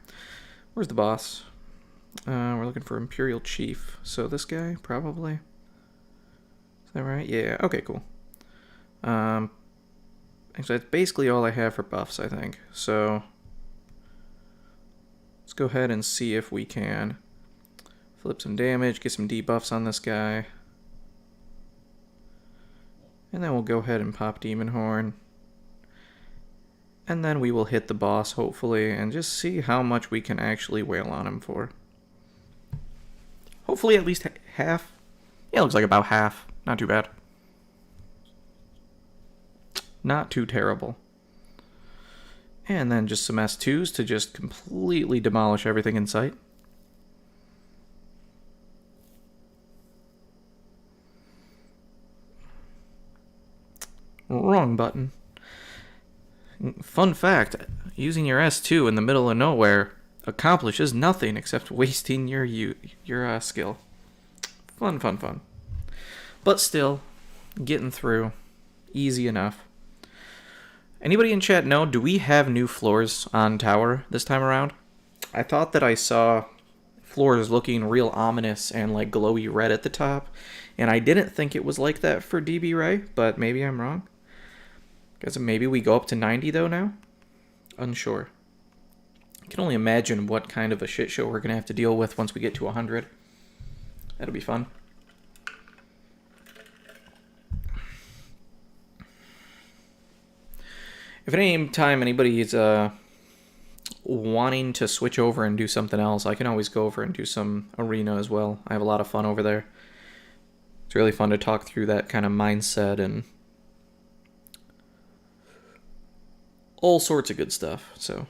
Where's the boss? We're looking for Imperial Chief. So this guy, probably. Is that right? Yeah. Okay, cool. Actually, that's basically all I have for buffs, I think. So, let's go ahead and see if we can flip some damage, get some debuffs on this guy. And then we'll go ahead and pop Demon Horn. And then we will hit the boss, hopefully, and just see how much we can actually wail on him for. Hopefully at least half. Yeah, it looks like about half. Not too bad. Not too terrible. And then just some S2s to just completely demolish everything in sight. Wrong button. Fun fact, using your S2 in the middle of nowhere accomplishes nothing except wasting your skill. Fun. But still, getting through. Easy enough. Anybody in chat know, do we have new floors on tower this time around? I thought that I saw floors looking real ominous and like glowy red at the top, and I didn't think it was like that for DB Ray, but maybe I'm wrong. Guess maybe we go up to 90 though now? Unsure. I can only imagine what kind of a shit show we're going to have to deal with once we get to 100. That'll be fun. If at any time anybody is wanting to switch over and do something else, I can always go over and do some arena as well. I have a lot of fun over there. It's really fun to talk through that kind of mindset and all sorts of good stuff. So,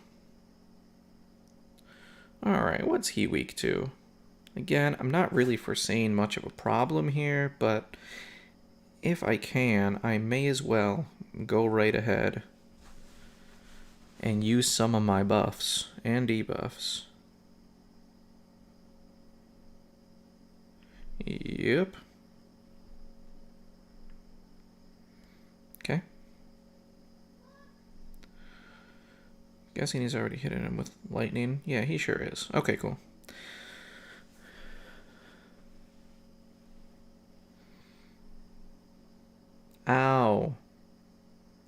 alright, what's he weak to? Again, I'm not really foreseeing much of a problem here, but if I can, I may as well go right ahead and use some of my buffs and debuffs. Yep. Okay. Guessing he's already hitting him with lightning. Yeah, he sure is. Okay, cool. Ow.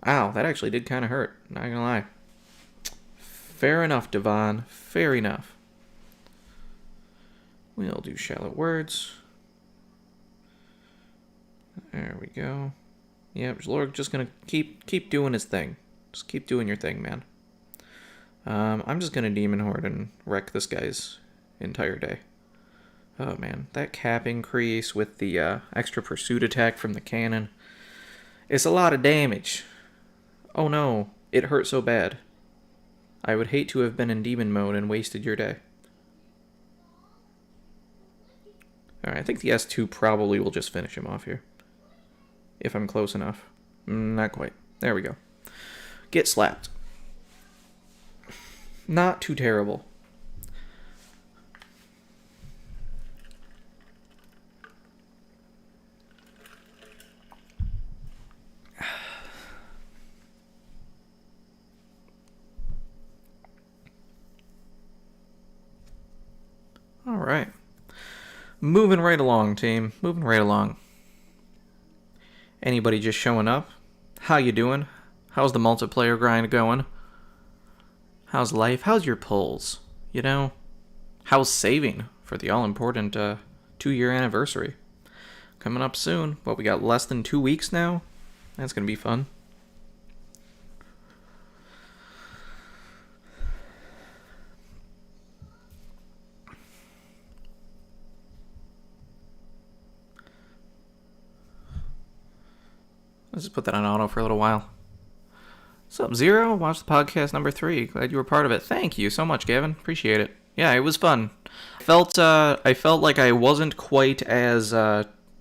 Ow, that actually did kind of hurt. Not gonna lie. Fair enough, Devon. Fair enough. We'll do shallow words. There we go. Yep, Zlorg just gonna keep doing his thing. Just keep doing your thing, man. I'm just gonna Demon Horde and wreck this guy's entire day. Oh man, that cap increase with the extra pursuit attack from the cannon. It's a lot of damage. Oh no, it hurt so bad. I would hate to have been in demon mode and wasted your day. Alright, I think the S2 probably will just finish him off here. If I'm close enough. Not quite. There we go. Get slapped. Not too terrible. moving right along, team. Moving right along. Anybody just showing up? How you doing? How's the multiplayer grind going? How's life? How's your polls? You know, how's saving for the all-important 2-year anniversary? Coming up soon. What, we got less than 2 weeks now? That's going to be fun. Let's just put that on auto for a little while. What's up, Zero? Watch the podcast number 3. Glad you were part of it. Thank you so much, Gavin. Appreciate it. Yeah, it was fun. I felt like I wasn't quite as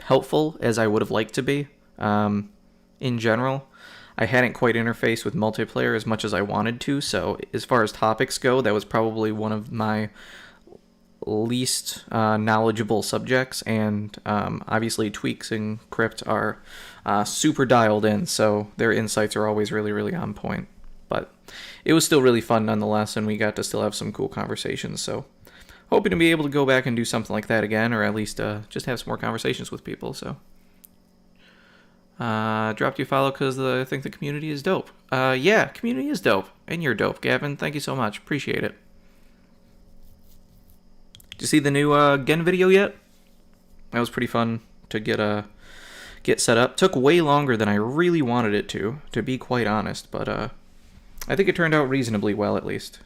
helpful as I would have liked to be. In general, I hadn't quite interfaced with multiplayer as much as I wanted to. So as far as topics go, that was probably one of my least knowledgeable subjects, and obviously Tweaks and Crypt are super dialed in, so their insights are always really, really on point. But it was still really fun nonetheless, and we got to still have some cool conversations, so hoping to be able to go back and do something like that again, or at least just have some more conversations with people. So dropped you a follow because I think the community is dope. Yeah, community is dope, and you're dope, Gavin. Thank you so much. Appreciate it. Did you see the new Gen video yet? That was pretty fun to get set up. Took way longer than I really wanted it to be quite honest, but I think it turned out reasonably well, at least.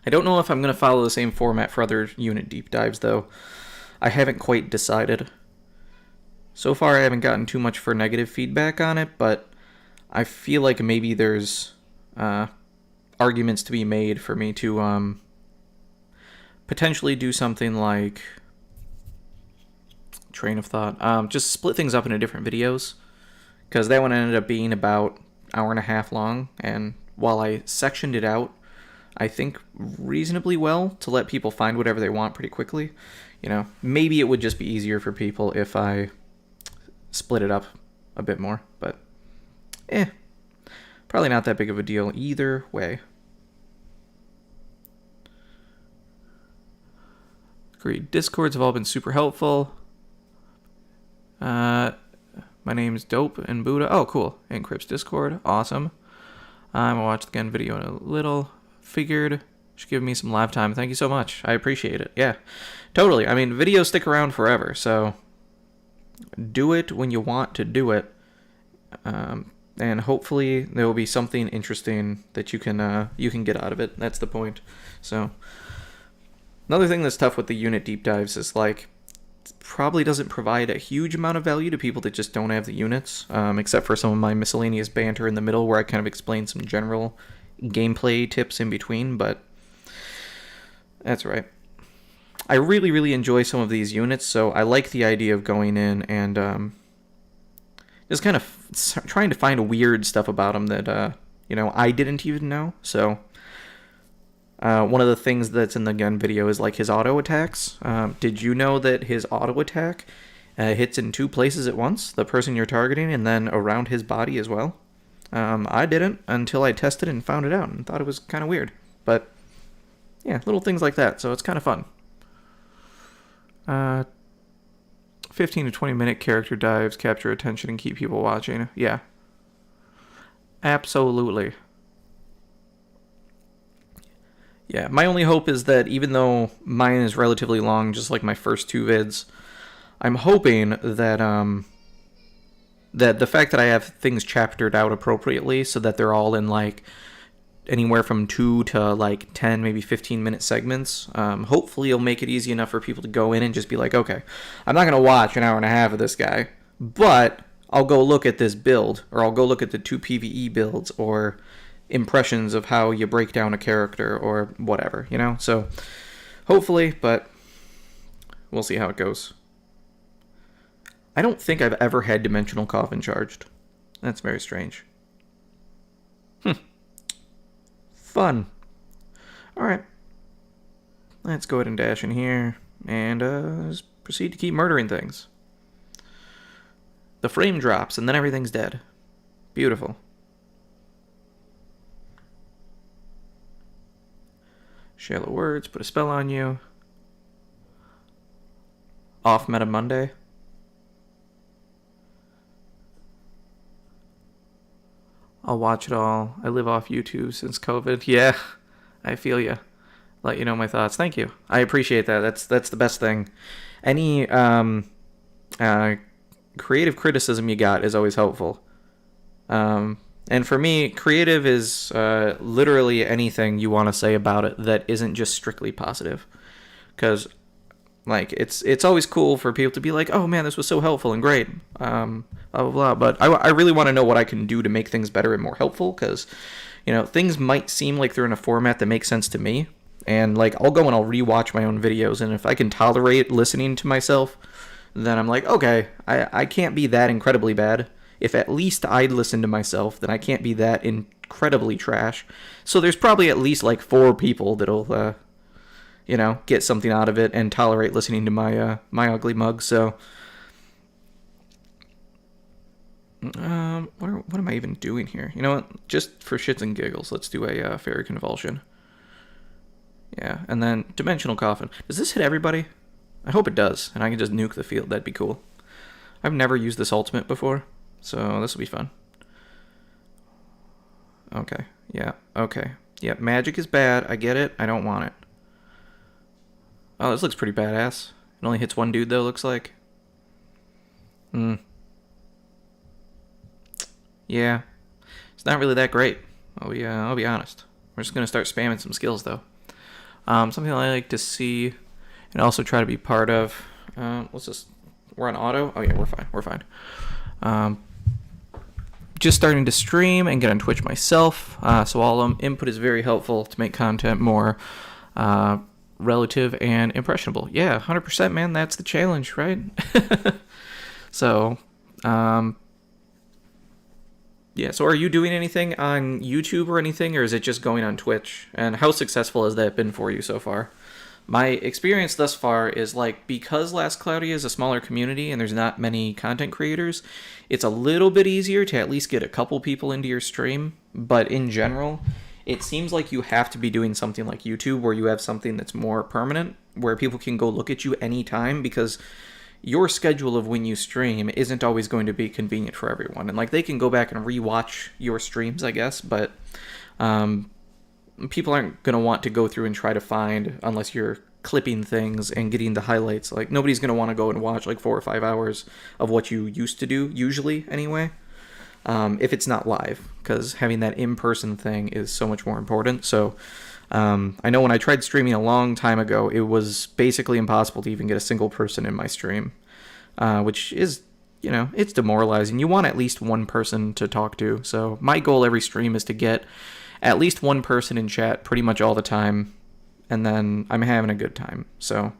I don't know if I'm going to follow the same format for other unit deep dives, though. I haven't quite decided. So far, I haven't gotten too much for negative feedback on it, but I feel like maybe there's arguments to be made for me to potentially do something like train of thought. Just split things up into different videos, because that one ended up being about an hour and a half long, and while I sectioned it out, I think reasonably well to let people find whatever they want pretty quickly. You know, maybe it would just be easier for people if I split it up a bit more, but probably not that big of a deal either way. Agreed. Discords have all been super helpful. My name's Dope and Buddha. Oh, cool. And Crips Discord. Awesome. I'm going to watch the Gun video in a little. Figured should give me some live time. Thank you so much. I appreciate it. Yeah, totally. I mean, videos stick around forever, so do it when you want to do it. And hopefully there will be something interesting that you can get out of it. That's the point. So another thing that's tough with the unit deep dives is like it probably doesn't provide a huge amount of value to people that just don't have the units, except for some of my miscellaneous banter in the middle where I kind of explain some general gameplay tips in between, but that's right. I really, really enjoy some of these units, so I like the idea of going in and just kind of trying to find weird stuff about them that I didn't even know. So one of the things that's in the gun video is like his auto attacks. Did you know that his auto attack hits in 2 places at once, the person you're targeting and then around his body as well? I didn't until I tested it and found it out and thought it was kind of weird. But yeah, little things like that, so it's kind of fun. 15 to 20 minute character dives capture attention and keep people watching. Yeah. Absolutely. Yeah, my only hope is that even though mine is relatively long, just like my first 2 vids, I'm hoping that that the fact that I have things chaptered out appropriately so that they're all in like anywhere from 2 to like 10, maybe 15-minute segments, hopefully it'll make it easy enough for people to go in and just be like, okay, I'm not going to watch an hour and a half of this guy, but I'll go look at this build, or I'll go look at the 2 PvE builds, or impressions of how you break down a character, or whatever, So hopefully, but we'll see how it goes. I don't think I've ever had Dimensional Coffin charged. That's very strange. Fun. Alright. Let's go ahead and dash in here and just proceed to keep murdering things. The frame drops and then everything's dead. Beautiful. Shallow words, put a spell on you. Off Meta Monday. I'll watch it all. I live off YouTube since COVID. Yeah, I feel you. Let you know my thoughts. Thank you. I appreciate that. That's the best thing. Any uh, creative criticism you got is always helpful. And for me, creative is literally anything you want to say about it that isn't just strictly positive. Because like it's always cool for people to be like, oh man, this was so helpful and great, blah blah blah. But I really want to know what I can do to make things better and more helpful. Because things might seem like they're in a format that makes sense to me, and like I'll go and I'll rewatch my own videos, and if I can tolerate listening to myself, then I'm like, okay, I can't be that incredibly bad. If at least I'd listen to myself, then I can't be that incredibly trash. So there's probably at least like 4 people that'll, get something out of it and tolerate listening to my ugly mug. So, what am I even doing here? You know what? Just for shits and giggles, let's do a fairy convulsion. Yeah, and then dimensional coffin. Does this hit everybody? I hope it does, and I can just nuke the field. That'd be cool. I've never used this ultimate before, so this will be fun. Okay, yeah, okay. Yeah, magic is bad. I get it. I don't want it. Oh, this looks pretty badass. It only hits one dude, though, looks like. Yeah. It's not really that great. I'll be honest. We're just going to start spamming some skills, though. Something I like to see and also try to be part of. We're on auto? Oh, yeah, we're fine. Just starting to stream and get on Twitch myself. So all input is very helpful to make content more relative and impressionable. Yeah, 100%, man. That's the challenge, right? So, yeah. So are you doing anything on YouTube or anything, or is it just going on Twitch? And how successful has that been for you so far? My experience thus far is like, because Last Cloudy is a smaller community and there's not many content creators, it's a little bit easier to at least get a couple people into your stream. But in general, it seems like you have to be doing something like YouTube, where you have something that's more permanent, where people can go look at you anytime, because your schedule of when you stream isn't always going to be convenient for everyone. And like, they can go back and rewatch your streams, I guess, but people aren't going to want to go through and try to find, unless you're clipping things and getting the highlights. Like, nobody's going to want to go and watch like 4 or 5 hours of what you used to do, usually anyway, if it's not live, because having that in-person thing is so much more important. So I know when I tried streaming a long time ago, it was basically impossible to even get a single person in my stream, which is, it's demoralizing. You want at least one person to talk to. So my goal every stream is to get at least one person in chat pretty much all the time, and then I'm having a good time. So, all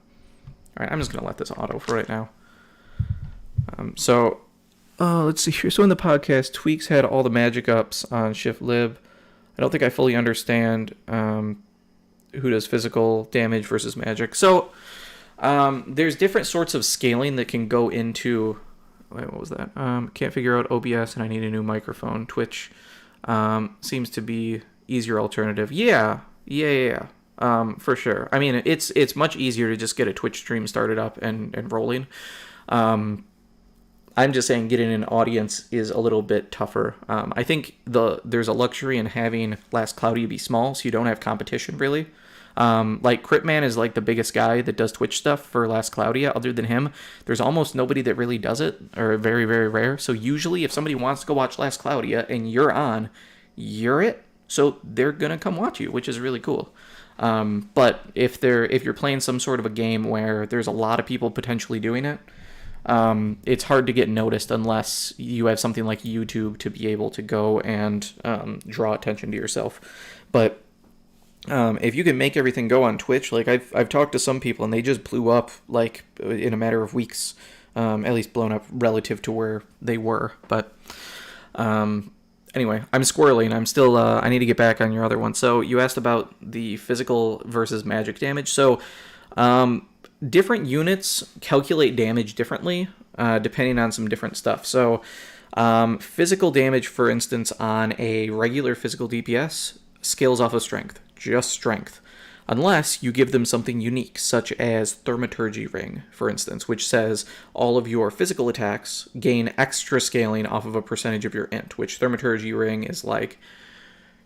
right, I'm just going to let this auto for right now. Let's see here. So in the podcast, Tweaks had all the magic ups on Shift Lib. I don't think I fully understand who does physical damage versus magic. So there's different sorts of scaling that can go into... Wait, what was that? Can't figure out OBS and I need a new microphone. Twitch seems to be easier alternative. Yeah. For sure. I mean, it's much easier to just get a Twitch stream started up and rolling. I'm just saying getting an audience is a little bit tougher. I think there's a luxury in having Last Cloudy be small, so you don't have competition, really. Like, Critman is like the biggest guy that does Twitch stuff for Last Cloudia. Other than him, there's almost nobody that really does it, or very, very rare. So usually if somebody wants to go watch Last Cloudia and you're on, you're it. So they're going to come watch you, which is really cool. But if you're playing some sort of a game where there's a lot of people potentially doing it, it's hard to get noticed unless you have something like YouTube to be able to go and draw attention to yourself. But if you can make everything go on Twitch, like I've talked to some people and they just blew up like in a matter of weeks, at least blown up relative to where they were. But anyway, I'm squirreling. I'm still I need to get back on your other one. So you asked about the physical versus magic damage. So different units calculate damage differently depending on some different stuff. So physical damage, for instance, on a regular physical DPS scales off of strength, just strength. unless you give them something unique, such as Thaumaturgy Ring, for instance, which says all of your physical attacks gain extra scaling off of a percentage of your int, which Thaumaturgy Ring is like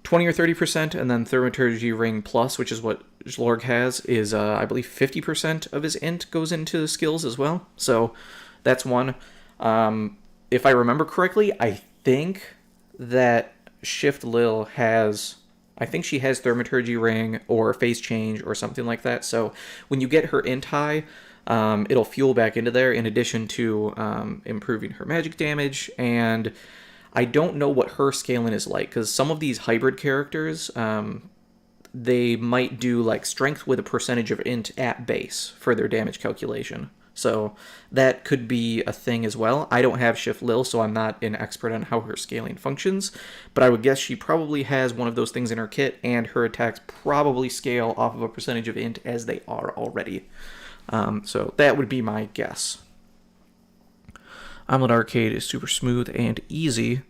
20 or 30%, and then Thaumaturgy Ring Plus, which is what Zlorg has, is I believe 50% of his int goes into skills as well. So that's one. If I remember correctly, I think that Shift Lil has... I think she has Thaumaturgy Ring or Phase Change or something like that. So when you get her int high, it'll fuel back into there in addition to improving her magic damage. And I don't know what her scaling is like, because some of these hybrid characters, they might do like strength with a percentage of int at base for their damage calculation. So that could be a thing as well. I don't have Shift Lil, so I'm not an expert on how her scaling functions, but I would guess she probably has one of those things in her kit, and her attacks probably scale off of a percentage of int as they are already. So that would be my guess. Omelet Arcade is super smooth and easy.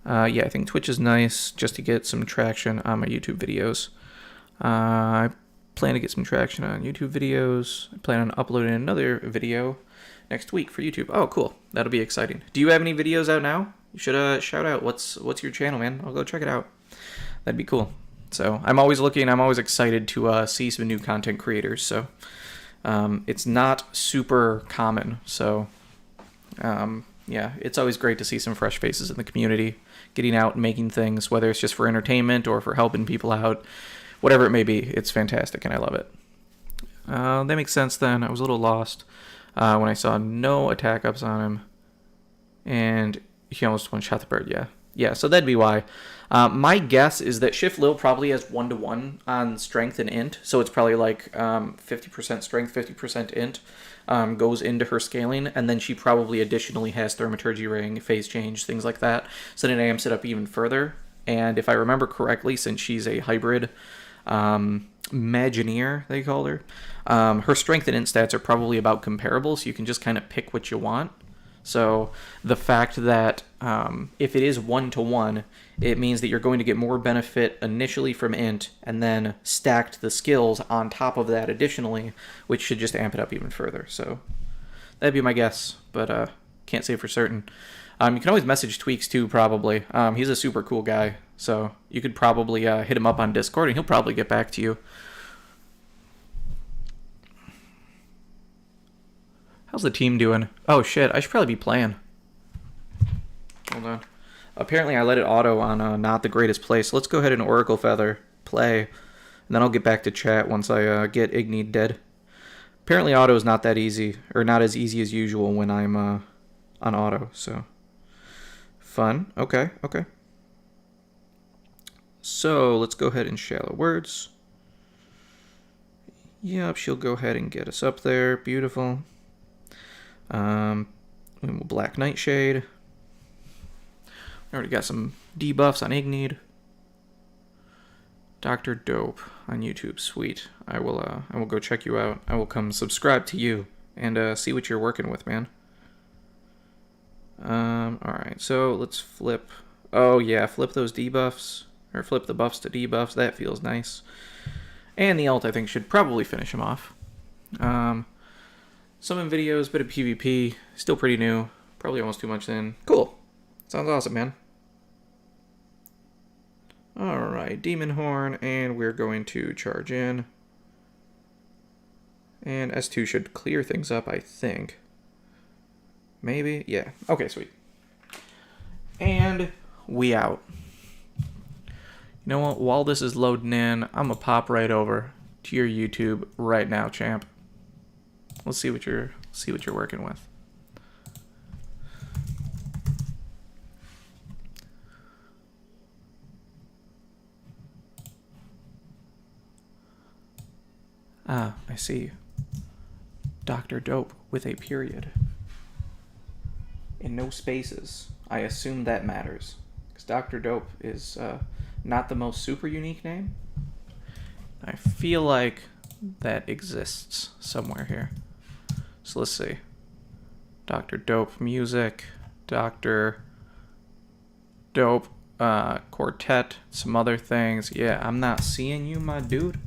Yeah, I think Twitch is nice just to get some traction on my YouTube videos. I plan to get some traction on YouTube videos. I plan on uploading another video next week for YouTube. Oh, cool. That'll be exciting. Do you have any videos out now? You should shout out. What's your channel, man? I'll go check it out. That'd be cool. So I'm always looking. I'm always excited to see some new content creators. So it's not super common. So yeah, it's always great to see some fresh faces in the community, getting out and making things, whether it's just for entertainment or for helping people out. Whatever it may be, it's fantastic, and I love it. That makes sense then. I was a little lost when I saw no attack ups on him, and he almost one-shot the bird, yeah. Yeah, so that'd be why. My guess is that Shift Lil probably has 1-to-1 on strength and int, so it's probably like 50% strength, 50% int goes into her scaling, and then she probably additionally has Thaumaturgy Ring, Phase Change, things like that, so then it amps it up even further. And if I remember correctly, since she's a hybrid Imagineer, they call her, her strength and int stats are probably about comparable, so you can just kind of pick what you want. So the fact that if it is 1-to-1, it means that you're going to get more benefit initially from int, and then stacked the skills on top of that additionally, which should just amp it up even further. So that'd be my guess, but can't say for certain. You can always message Tweaks too, probably. He's a super cool guy, so you could probably hit him up on Discord, and he'll probably get back to you. How's the team doing? Oh shit, I should probably be playing. Hold on. Apparently I let it auto on not the greatest place. Let's go ahead and Oracle Feather, play, and then I'll get back to chat once I get Igni dead. Apparently auto is not that easy, or not as easy as usual when I'm on auto, so... Fun. Okay, okay. So let's go ahead and Shallow Words. Yep, she'll go ahead and get us up there. Beautiful. Black Nightshade. We already got some debuffs on Igni. Dr. Dope on YouTube. Sweet. I will go check you out. I will come subscribe to you and see what you're working with, man. Alright, so let's flip. Oh yeah, flip those debuffs, or flip the buffs to debuffs. That feels nice. And the ult, I think, should probably finish him off. Summon videos, bit of PvP, still pretty new. Probably almost too much in. Cool. Sounds awesome, man. Alright, Demon Horn, and we're going to charge in. And S2 should clear things up, I think. Maybe? Yeah. Okay, sweet. And we out. You know what? While this is loading in, I'm gonna pop right over to your YouTube right now, champ. Let's see what you're working with. Ah, I see. Dr. Dope with a period. In no spaces. I assume that matters. Because Dr. Dope is not the most super unique name. I feel like that exists somewhere here. So let's see. Dr. Dope music. Dr. Dope quartet. Some other things. Yeah, I'm not seeing you, my dude.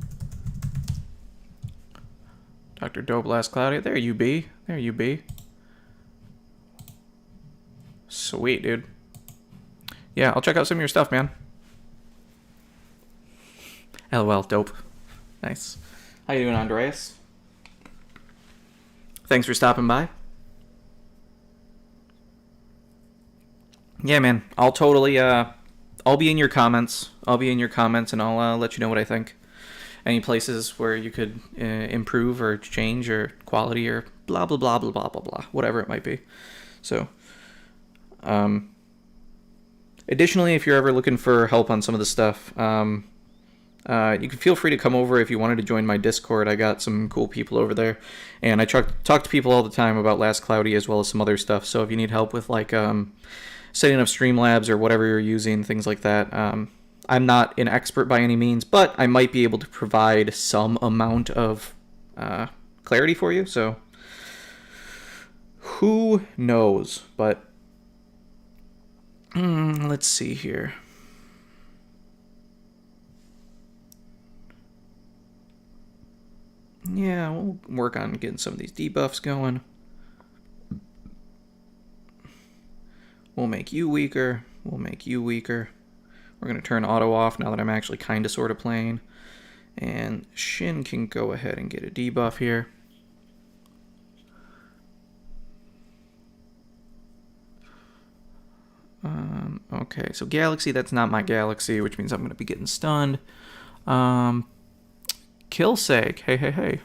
Dr. Doblast Cloudy. There you be. There you be. Sweet, dude. Yeah, I'll check out some of your stuff, man. LOL, dope. Nice. How you doing, Andreas? Thanks for stopping by. Yeah, man. I'll totally, I'll be in your comments. I'll be in your comments, and I'll let you know what I think. Any places where you could improve or change or quality or blah, blah, blah, blah, blah, blah, blah. Whatever it might be. So, additionally, if you're ever looking for help on some of the stuff, you can feel free to come over if you wanted to join my Discord. I got some cool people over there, and I talk to people all the time about Last Cloudy as well as some other stuff. So if you need help with like setting up Streamlabs or whatever you're using, things like that, I'm not an expert by any means, but I might be able to provide some amount of clarity for you. So who knows? But let's see here. Yeah, we'll work on getting some of these debuffs going. We'll make you weaker. We'll make you weaker. We're going to turn auto off now that I'm actually kind of sort of playing. And Shin can go ahead and get a debuff here. Okay, so Galaxy, that's not my Galaxy, which means I'm going to be getting stunned. Kill sake. Hey, hey, hey.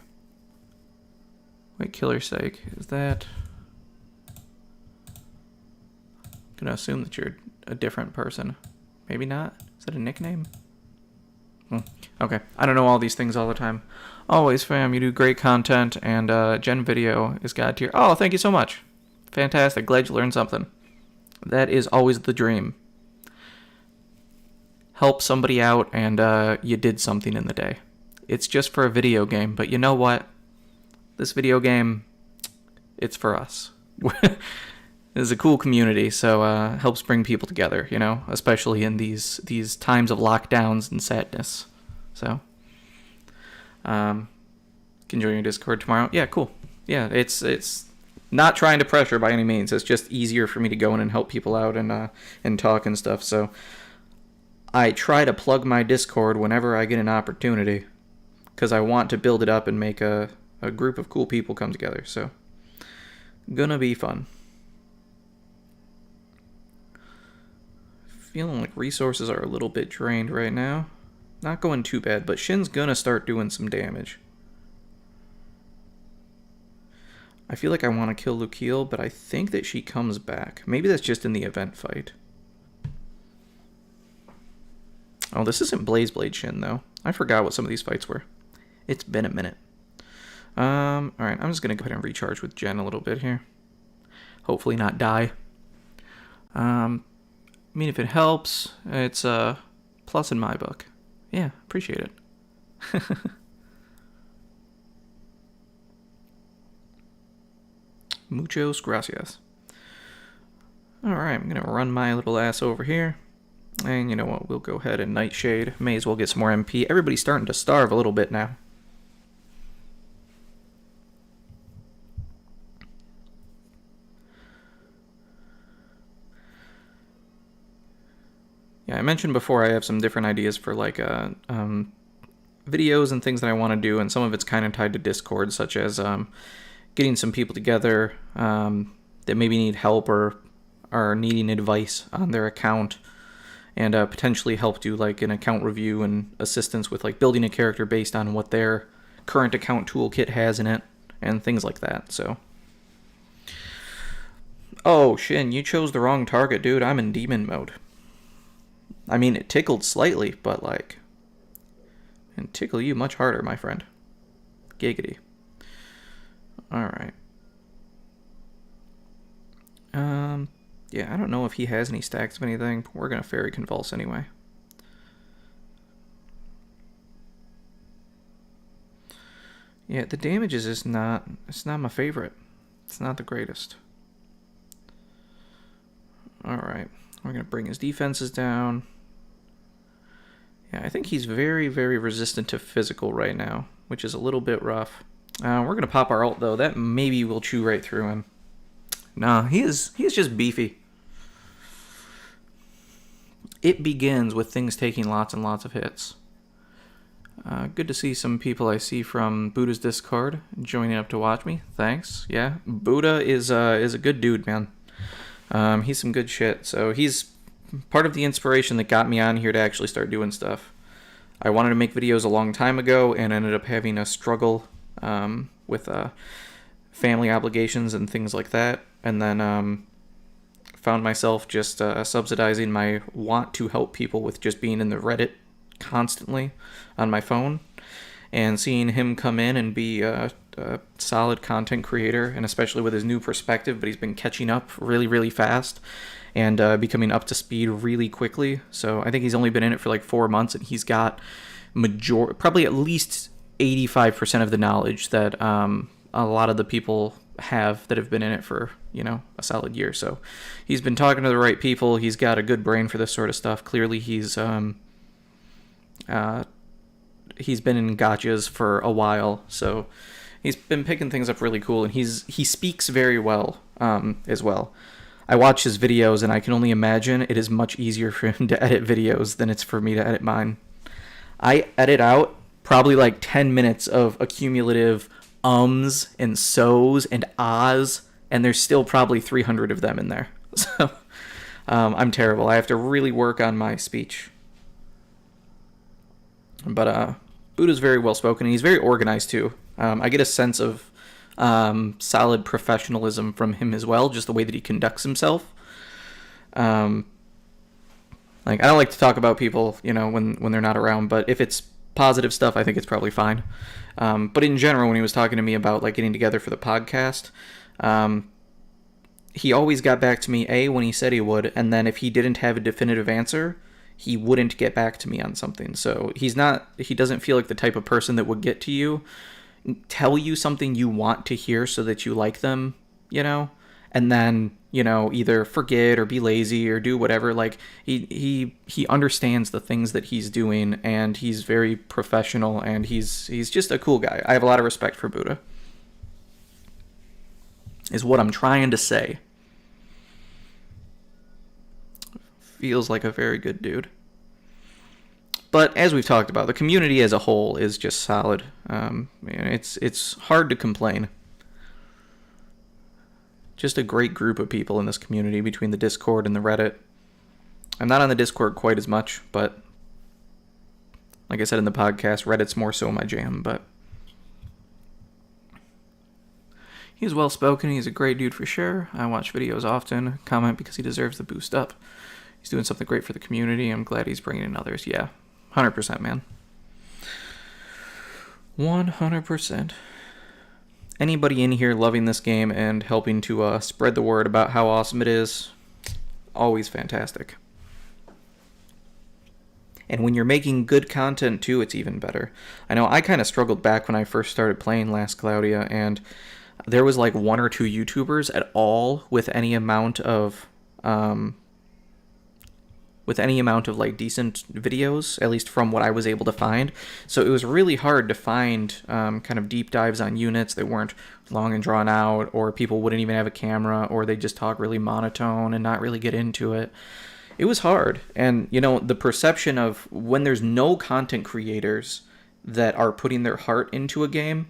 Wait, killer sake. Is that... I'm gonna assume that you're a different person. Maybe not? Is that a nickname? Okay. I don't know all these things all the time. Always, fam. You do great content, and Gen Video is God tier. Oh, thank you so much. Fantastic. Glad you learned something. That is always the dream. Help somebody out, and you did something in the day. It's just for a video game, but you know what? This video game, it's for us. It's a cool community, so helps bring people together, you know, especially in these times of lockdowns and sadness. So, can join your Discord tomorrow. Yeah, cool. Yeah, it's not trying to pressure by any means. It's just easier for me to go in and help people out and talk and stuff. So, I try to plug my Discord whenever I get an opportunity, because I want to build it up and make a group of cool people come together. So, gonna be fun. Feeling like resources are a little bit drained right now. Not going too bad, but Shin's gonna start doing some damage. I feel like I want to kill Lukiel, but I think that she comes back. Maybe that's just in the event fight. Oh, this isn't Blazeblade Shin, though. I forgot what some of these fights were. It's been a minute. Alright, I'm just gonna go ahead and recharge with Jen a little bit here. Hopefully not die. I mean, if it helps, it's a plus in my book. Yeah, appreciate it. Muchos gracias. Alright, I'm going to run my little ass over here. And you know what, we'll go ahead and Nightshade. May as well get some more MP. Everybody's starting to starve a little bit now. Yeah, I mentioned before I have some different ideas for like videos and things that I want to do, and some of it's kind of tied to Discord, such as getting some people together that maybe need help or are needing advice on their account, and potentially help do like an account review and assistance with like building a character based on what their current account toolkit has in it and things like that. So, oh Shin, you chose the wrong target, dude. I'm in demon mode. I mean, it tickled slightly, but like, and tickle you much harder, my friend. Giggity. Alright. Yeah, I don't know if he has any stacks of anything, but we're gonna Fairy Convulse anyway. Yeah, the damage is just not, it's not my favorite. It's not the greatest. Alright, we're gonna bring his defenses down. Yeah, I think he's very, very resistant to physical right now, which is a little bit rough. We're going to pop our ult, though. That maybe will chew right through him. Nah, he is just beefy. It begins with things taking lots and lots of hits. Good to see some people I see from Buddha's Discord joining up to watch me. Thanks. Yeah, Buddha is a good dude, man. He's some good shit. So he's part of the inspiration that got me on here to actually start doing stuff. I wanted to make videos a long time ago and ended up having a struggle with family obligations and things like that. And then found myself just subsidizing my want to help people with just being in the Reddit constantly on my phone. And seeing him come in and be a solid content creator, and especially with his new perspective, but he's been catching up really, really fast and becoming up to speed really quickly. So I think he's only been in it for like 4 months, and he's got probably at least 85% of the knowledge that a lot of the people have that have been in it for, a solid year. So he's been talking to the right people. He's got a good brain for this sort of stuff. Clearly he's been in gotchas for a while, so he's been picking things up really cool, and he speaks very well as well. I watch his videos, and I can only imagine it is much easier for him to edit videos than it's for me to edit mine. I edit out probably like 10 minutes of accumulative ums and so's and ahs, and there's still probably 300 of them in there. So I'm terrible. I have to really work on my speech. But Buddha's very well spoken, and he's very organized too. I get a sense of solid professionalism from him as well, just the way that he conducts himself. I don't like to talk about people, when they're not around, but if it's positive stuff, I think it's probably fine. But in general, when he was talking to me about like getting together for the podcast, he always got back to me, when he said he would, and then if he didn't have a definitive answer, he wouldn't get back to me on something. So he doesn't feel like the type of person that would get to you, tell you something you want to hear so that you like them, and then, either forget or be lazy or do whatever. Like he understands the things that he's doing, and he's very professional, and he's just a cool guy. I have a lot of respect for Buddha, is what I'm trying to say. Feels like a very good dude. But as we've talked about, the community as a whole is just solid. It's hard to complain. Just a great group of people in this community between the Discord and the Reddit. I'm not on the Discord quite as much, but like I said in the podcast, Reddit's more so my jam. But he's well spoken. He's a great dude for sure. I watch videos often, comment because he deserves the boost up. He's doing something great for the community. I'm glad he's bringing in others. Yeah, 100%, man. 100%. Anybody in here loving this game and helping to spread the word about how awesome it is, always fantastic. And when you're making good content too, it's even better. I know I kind of struggled back when I first started playing Last Claudia, and there was like 1 or 2 YouTubers at all with any amount of like decent videos, at least from what I was able to find. So it was really hard to find kind of deep dives on units that weren't long and drawn out, or people wouldn't even have a camera, or they just talk really monotone and not really get into it. It was hard. And, the perception of when there's no content creators that are putting their heart into a game,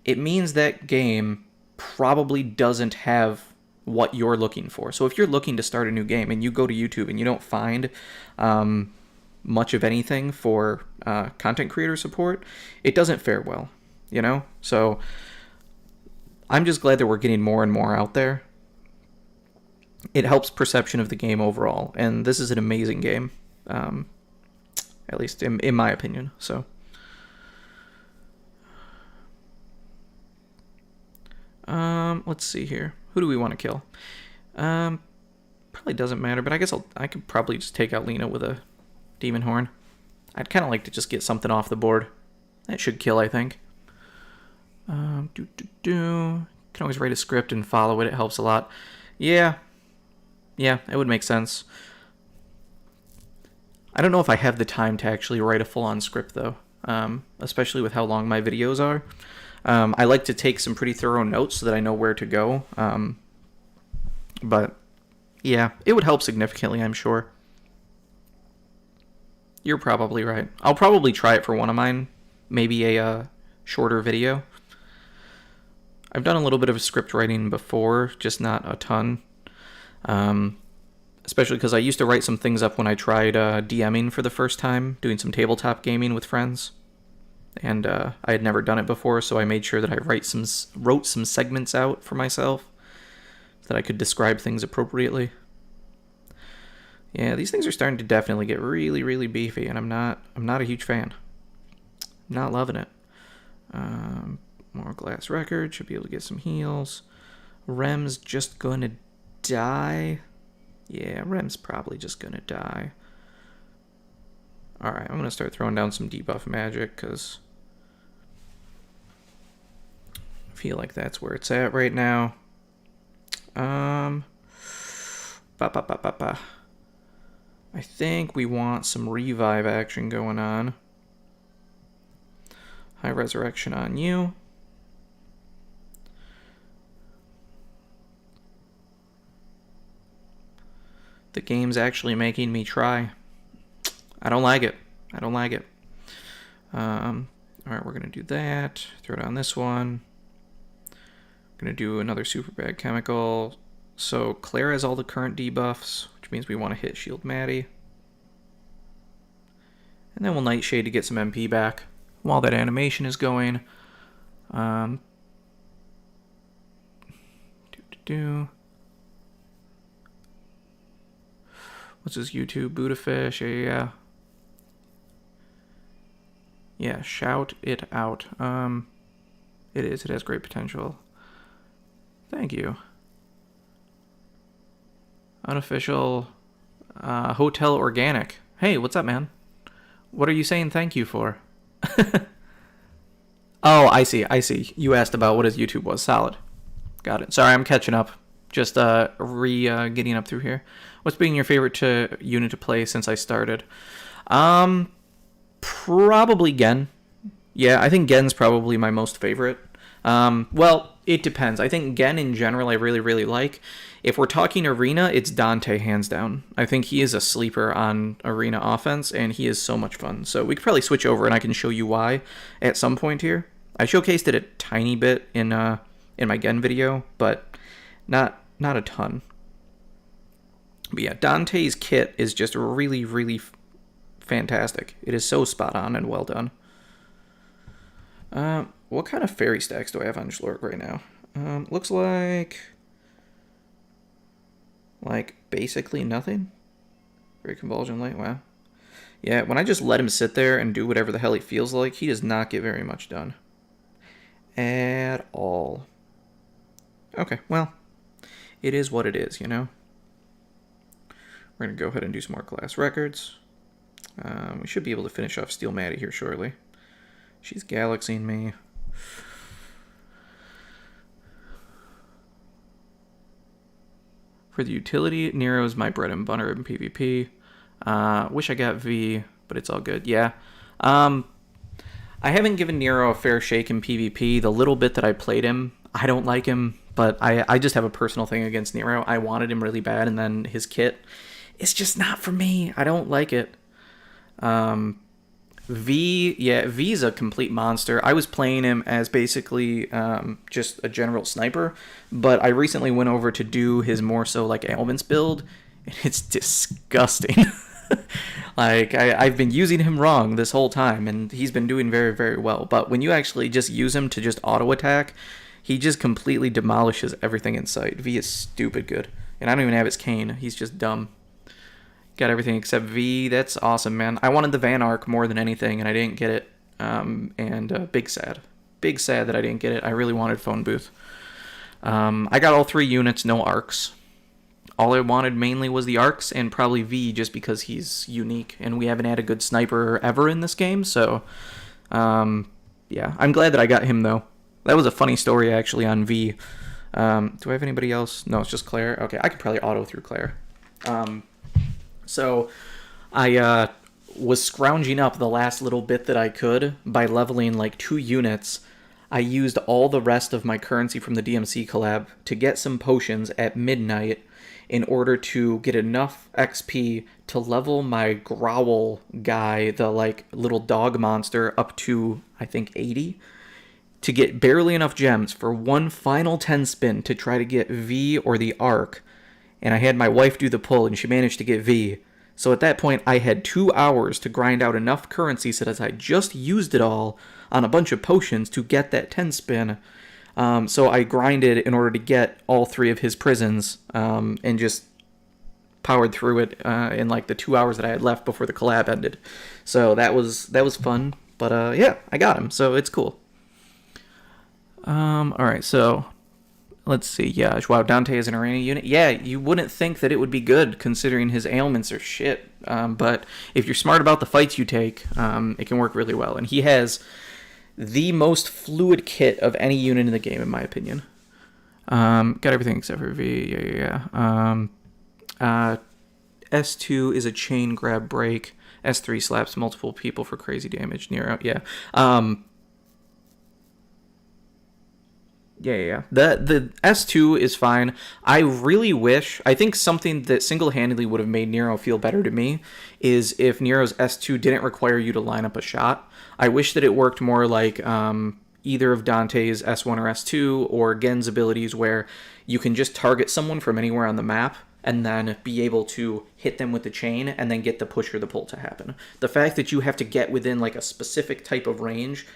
it means that game probably doesn't have what you're looking for. So if you're looking to start a new game and you go to YouTube and you don't find much of anything for content creator support, it doesn't fare well, So I'm just glad that we're getting more and more out there. It helps perception of the game overall, and this is an amazing game, at least in my opinion. So let's see here. Who do we want to kill? Probably doesn't matter, but I guess I could probably just take out Lena with a Demon Horn. I'd kind of like to just get something off the board. That should kill, I think. Can always write a script and follow it. It helps a lot. Yeah, it would make sense. I don't know if I have the time to actually write a full-on script, though, especially with how long my videos are. I like to take some pretty thorough notes so that I know where to go. But yeah, it would help significantly, I'm sure. You're probably right. I'll probably try it for one of mine, maybe a shorter video. I've done a little bit of script writing before, just not a ton. Especially because I used to write some things up when I tried DMing for the first time, doing some tabletop gaming with friends. And I had never done it before, so I made sure that I wrote some segments out for myself so that I could describe things appropriately. Yeah, these things are starting to definitely get really, really beefy, and I'm not a huge fan. Not loving it. More glass record, should be able to get some heals. Rem's just gonna die. Yeah, Rem's probably just gonna die. Alright, I'm gonna start throwing down some debuff magic, because I feel like that's where it's at right now. I think we want some revive action going on. High resurrection on you. The game's actually making me try. I don't like it. I don't like it. Alright, we're going to do that. Throw down this one. Going to do another super bad chemical. So Claire has all the current debuffs, which means we want to hit Shield Maddie. And then we'll Nightshade to get some MP back while that animation is going. What's his YouTube? Buddhafish, yeah. Yeah, shout it out. It has great potential. Thank you. Unofficial Hotel Organic. Hey, what's up, man? What are you saying thank you for? Oh, I see. You asked about what his YouTube was. Solid. Got it. Sorry, I'm catching up. Just getting up through here. What's been your favorite unit to play since I started? Probably Gen. Yeah, I think Gen's probably my most favorite. Well, it depends. I think Gen in general I really, really like. If we're talking arena, it's Dante hands down. I think he is a sleeper on arena offense, and he is so much fun. So we could probably switch over, and I can show you why at some point here. I showcased it a tiny bit in my Gen video, but not a ton. But yeah, Dante's kit is just really, really fantastic. It is so spot on and well done. What kind of fairy stacks do I have on Schlork right now? Looks like basically nothing. Great Convulsion Light, wow. Yeah, when I just let him sit there and do whatever the hell he feels like, he does not get very much done. At all. Okay, well, it is what it is, you know? We're going to go ahead and do some more glass records. We should be able to finish off Steel Maddie here shortly. She's galaxying me. For the utility, Nero's my bread and butter in PvP. Wish I got V, but it's all good. Yeah. I haven't given Nero a fair shake in PvP. The little bit that I played him, I don't like him, but I just have a personal thing against Nero. I wanted him really bad, and then his kit, it's just not for me. I don't like it. V's a complete monster. I was playing him as basically just a general sniper, but I recently went over to do his more so like ailments build, and it's disgusting. Like, I've been using him wrong this whole time, and he's been doing very, very well. But when you actually just use him to just auto-attack, he just completely demolishes everything in sight. V is stupid good. And I don't even have his cane. He's just dumb. Got everything except V. That's awesome, man. I wanted the Van Ark more than anything, and I didn't get it. Big sad. Big sad that I didn't get it. I really wanted Phone Booth. I got all 3 units, no Arcs. All I wanted mainly was the Arcs and probably V just because he's unique, and we haven't had a good sniper ever in this game, so yeah. I'm glad that I got him, though. That was a funny story, actually, on V. Do I have anybody else? No, it's just Claire. Okay, I could probably auto through Claire. So I was scrounging up the last little bit that I could by leveling like 2 units. I used all the rest of my currency from the DMC collab to get some potions at midnight in order to get enough XP to level my Growl guy, the like little dog monster, up to I think 80, to get barely enough gems for one final 10 spin to try to get V or the Ark. And I had my wife do the pull and she managed to get V. So at that point I had 2 hours to grind out enough currency so that I just used it all on a bunch of potions to get that 10 spin. So I grinded in order to get all 3 of his prisons, and just powered through it in like the 2 hours that I had left before the collab ended. So that was fun. But yeah, I got him, so it's cool. Alright, so let's see. Yeah, wow, Dante is an arena unit. Yeah, you wouldn't think that it would be good considering his ailments are shit. But if you're smart about the fights you take, it can work really well. And he has the most fluid kit of any unit in the game, in my opinion. Got everything except for V. Yeah. S2 is a chain grab break. S3 slaps multiple people for crazy damage. Nero, yeah. Yeah. The S2 is fine. I think something that single-handedly would have made Nero feel better to me is if Nero's S2 didn't require you to line up a shot. I wish that it worked more like either of Dante's S1 or S2 or Gen's abilities where you can just target someone from anywhere on the map and then be able to hit them with the chain and then get the push or the pull to happen. The fact that you have to get within like a specific type of range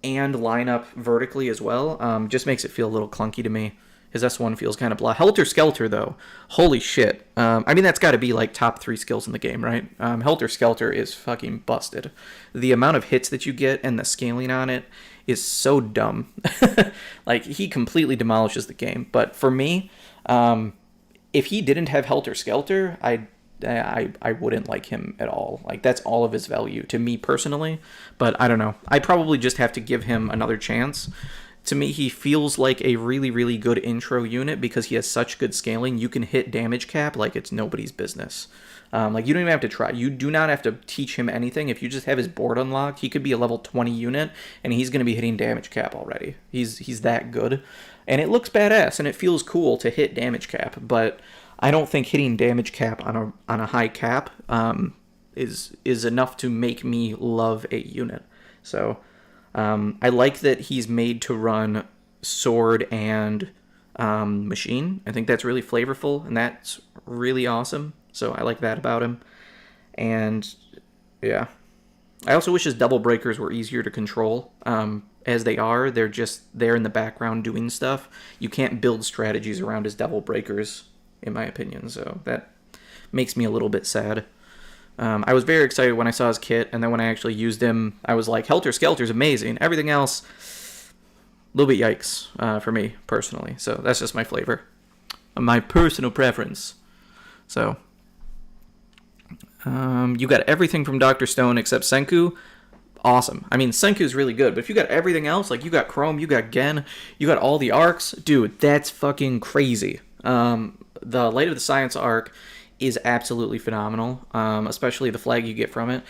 and line up vertically as well, just makes it feel a little clunky to me. His S1 feels kind of blah. Helter Skelter, though, holy shit. I mean, that's got to be like top 3 skills in the game, right? Helter Skelter is fucking busted. The amount of hits that you get and the scaling on it is so dumb. Like, he completely demolishes the game. But for me, if he didn't have Helter Skelter, I wouldn't like him at all. Like, that's all of his value to me personally. But I don't know. I probably just have to give him another chance. To me, he feels like a really, really good intro unit because he has such good scaling. You can hit damage cap like it's nobody's business. Like, you don't even have to try. You do not have to teach him anything. If you just have his board unlocked, he could be a level 20 unit, and he's going to be hitting damage cap already. He's that good. And it looks badass, and it feels cool to hit damage cap, but I don't think hitting damage cap on a high cap is enough to make me love a unit. So I like that he's made to run sword and machine. I think that's really flavorful, and that's really awesome. So I like that about him. And yeah, I also wish his double breakers were easier to control. As they are, they're just there in the background doing stuff. You can't build strategies around his double breakers, in my opinion. So that makes me a little bit sad. I was very excited when I saw his kit, and then when I actually used him, I was like, Helter Skelter's amazing. Everything else, a little bit yikes for me, personally. So that's just my flavor. My personal preference. So, you got everything from Dr. Stone except Senku. Awesome. I mean, Senku's really good, but if you got everything else, like you got Chrome, you got Gen, you got all the arcs, dude, that's fucking crazy. The Light of the Science arc is absolutely phenomenal, especially the flag you get from it.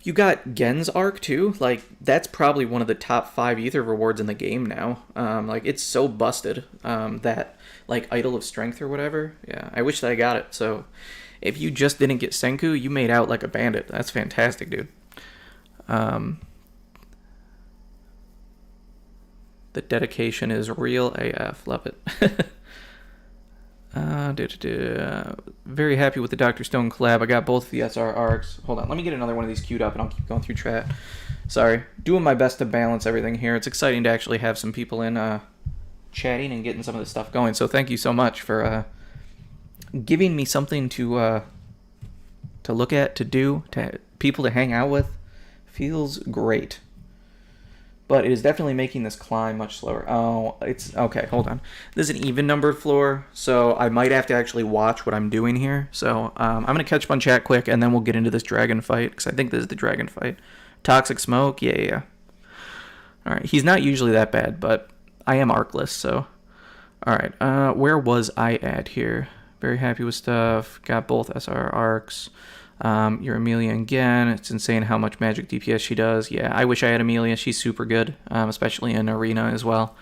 You got Gen's arc too. Like, that's probably one of the top 5 ether rewards in the game now. Like, it's so busted, that like Idol of Strength or whatever. Yeah, I wish that I got it. So if you just didn't get Senku, you made out like a bandit. That's fantastic, dude. The dedication is real AF. Love it. Very happy with the Dr. Stone collab. I got both the SR arcs. Hold on, let me get another one of these queued up and I'll keep going through chat. Sorry, doing my best to balance everything here. It's exciting to actually have some people in chatting and getting some of this stuff going. So thank you so much for giving me something to look at, to do, to people to hang out with. Feels great. But it is definitely making this climb much slower. Oh, it's... Okay, hold on. This is an even-numbered floor, so I might have to actually watch what I'm doing here. So I'm going to catch up on chat quick, and then we'll get into this dragon fight, because I think this is the dragon fight. Toxic Smoke? Yeah. Alright, he's not usually that bad, but I am Ark-less, so... Alright, where was I at here? Very happy with stuff. Got both SR arcs. Your Amelia again. It's insane how much magic DPS she does. Yeah, I wish I had Amelia. She's super good, especially in Arena as well.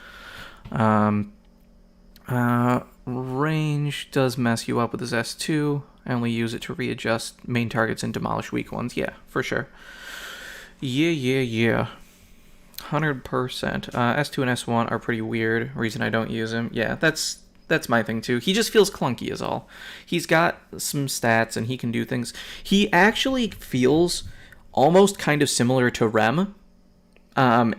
Range does mess you up with his S2. I only use it to readjust main targets and demolish weak ones. Yeah, for sure. Yeah. 100%. S2 and S1 are pretty weird. Reason I don't use him. Yeah, that's my thing too. He just feels clunky is all. He's got some stats and he can do things. He actually feels almost kind of similar to Rem,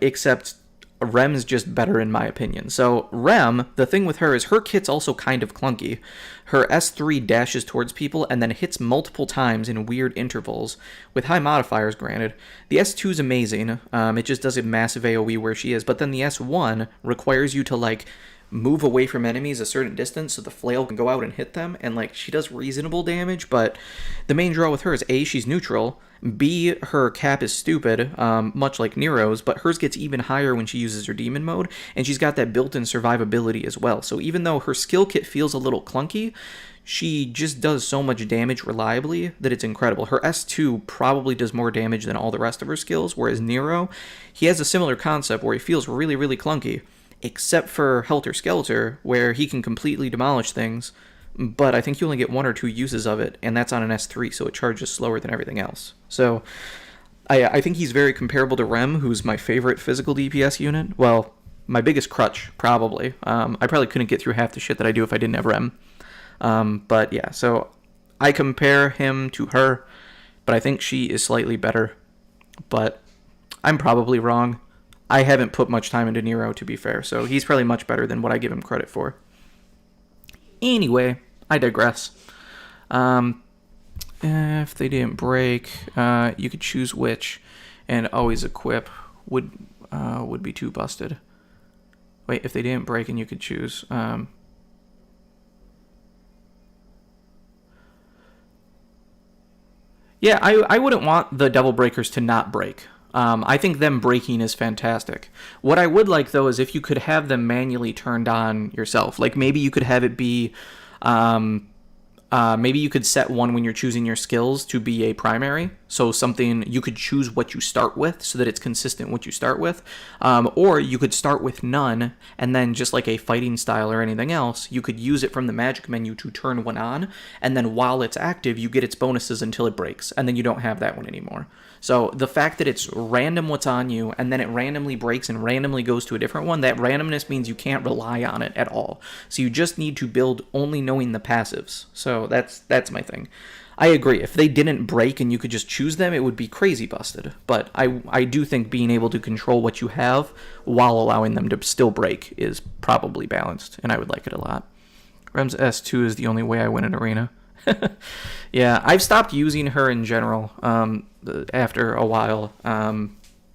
except Rem is just better in my opinion. So Rem, the thing with her is her kit's also kind of clunky. Her S3 dashes towards people and then hits multiple times in weird intervals, with high modifiers granted. The S2 is amazing. It just does a massive AoE where she is, but then the S1 requires you to like move away from enemies a certain distance so the flail can go out and hit them, and like she does reasonable damage, but the main draw with her is A, she's neutral, B, her cap is stupid, much like Nero's, but hers gets even higher when she uses her demon mode, and she's got that built-in survivability as well. So even though her skill kit feels a little clunky, she just does so much damage reliably that it's incredible. Her S2 probably does more damage than all the rest of her skills, whereas Nero, he has a similar concept where he feels really, really clunky, except for Helter Skelter, where he can completely demolish things, but I think you only get 1 or 2 uses of it, and that's on an S3, so it charges slower than everything else. So I think he's very comparable to Rem, who's my favorite physical DPS unit. Well, my biggest crutch, probably. I probably couldn't get through half the shit that I do if I didn't have Rem. But yeah, so I compare him to her, but I think she is slightly better. But I'm probably wrong. I haven't put much time into Nero, to be fair, so he's probably much better than what I give him credit for. Anyway, I digress. If they didn't break, you could choose which, and always equip would be too busted. Wait, if they didn't break and you could choose. Yeah, I wouldn't want the Devil Breakers to not break. I think them breaking is fantastic. What I would like, though, is if you could have them manually turned on yourself. Like, maybe you could have it be... maybe you could set one when you're choosing your skills to be a primary. So something, you could choose what you start with so that it's consistent what you start with. Or you could start with none, and then just like a fighting style or anything else, you could use it from the magic menu to turn one on, and then while it's active, you get its bonuses until it breaks, and then you don't have that one anymore. So the fact that it's random what's on you, and then it randomly breaks and randomly goes to a different one, that randomness means you can't rely on it at all. So you just need to build only knowing the passives. So that's my thing. I agree. If they didn't break and you could just choose them, it would be crazy busted. But I do think being able to control what you have while allowing them to still break is probably balanced, and I would like it a lot. Rem's S2 is the only way I win an arena. Yeah, I've stopped using her in general after a while,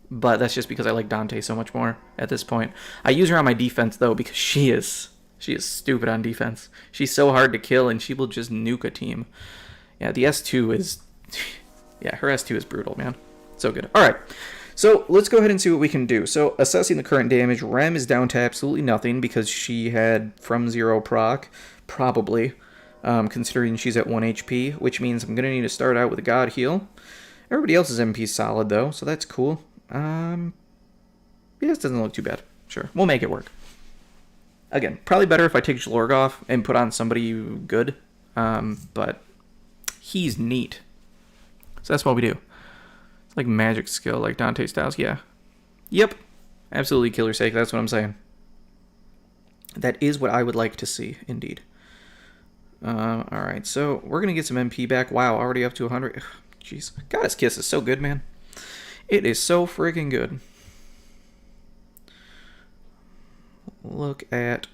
but that's just because I like Dante so much more at this point. I use her on my defense, though, because she is stupid on defense. She's so hard to kill, and she will just nuke a team. Yeah, the S2 is... Yeah, her S2 is brutal, man. So good. Alright, so let's go ahead and see what we can do. So, assessing the current damage, Rem is down to absolutely nothing because she had from 0 proc, probably, considering she's at 1 HP, which means I'm going to need to start out with a God Heal. Everybody else's MP is solid, though, so that's cool. Yeah, this doesn't look too bad. Sure, we'll make it work. Again, probably better if I take Jlorg off and put on somebody good, but he's neat. So that's what we do. It's like magic skill, like Dante styles, yeah. Yep, absolutely killer sake, that's what I'm saying. That is what I would like to see, indeed. Alright, so we're going to get some MP back. Wow, already up to 100. Jeez. Goddess Kiss is so good, man. It is so freaking good. Look at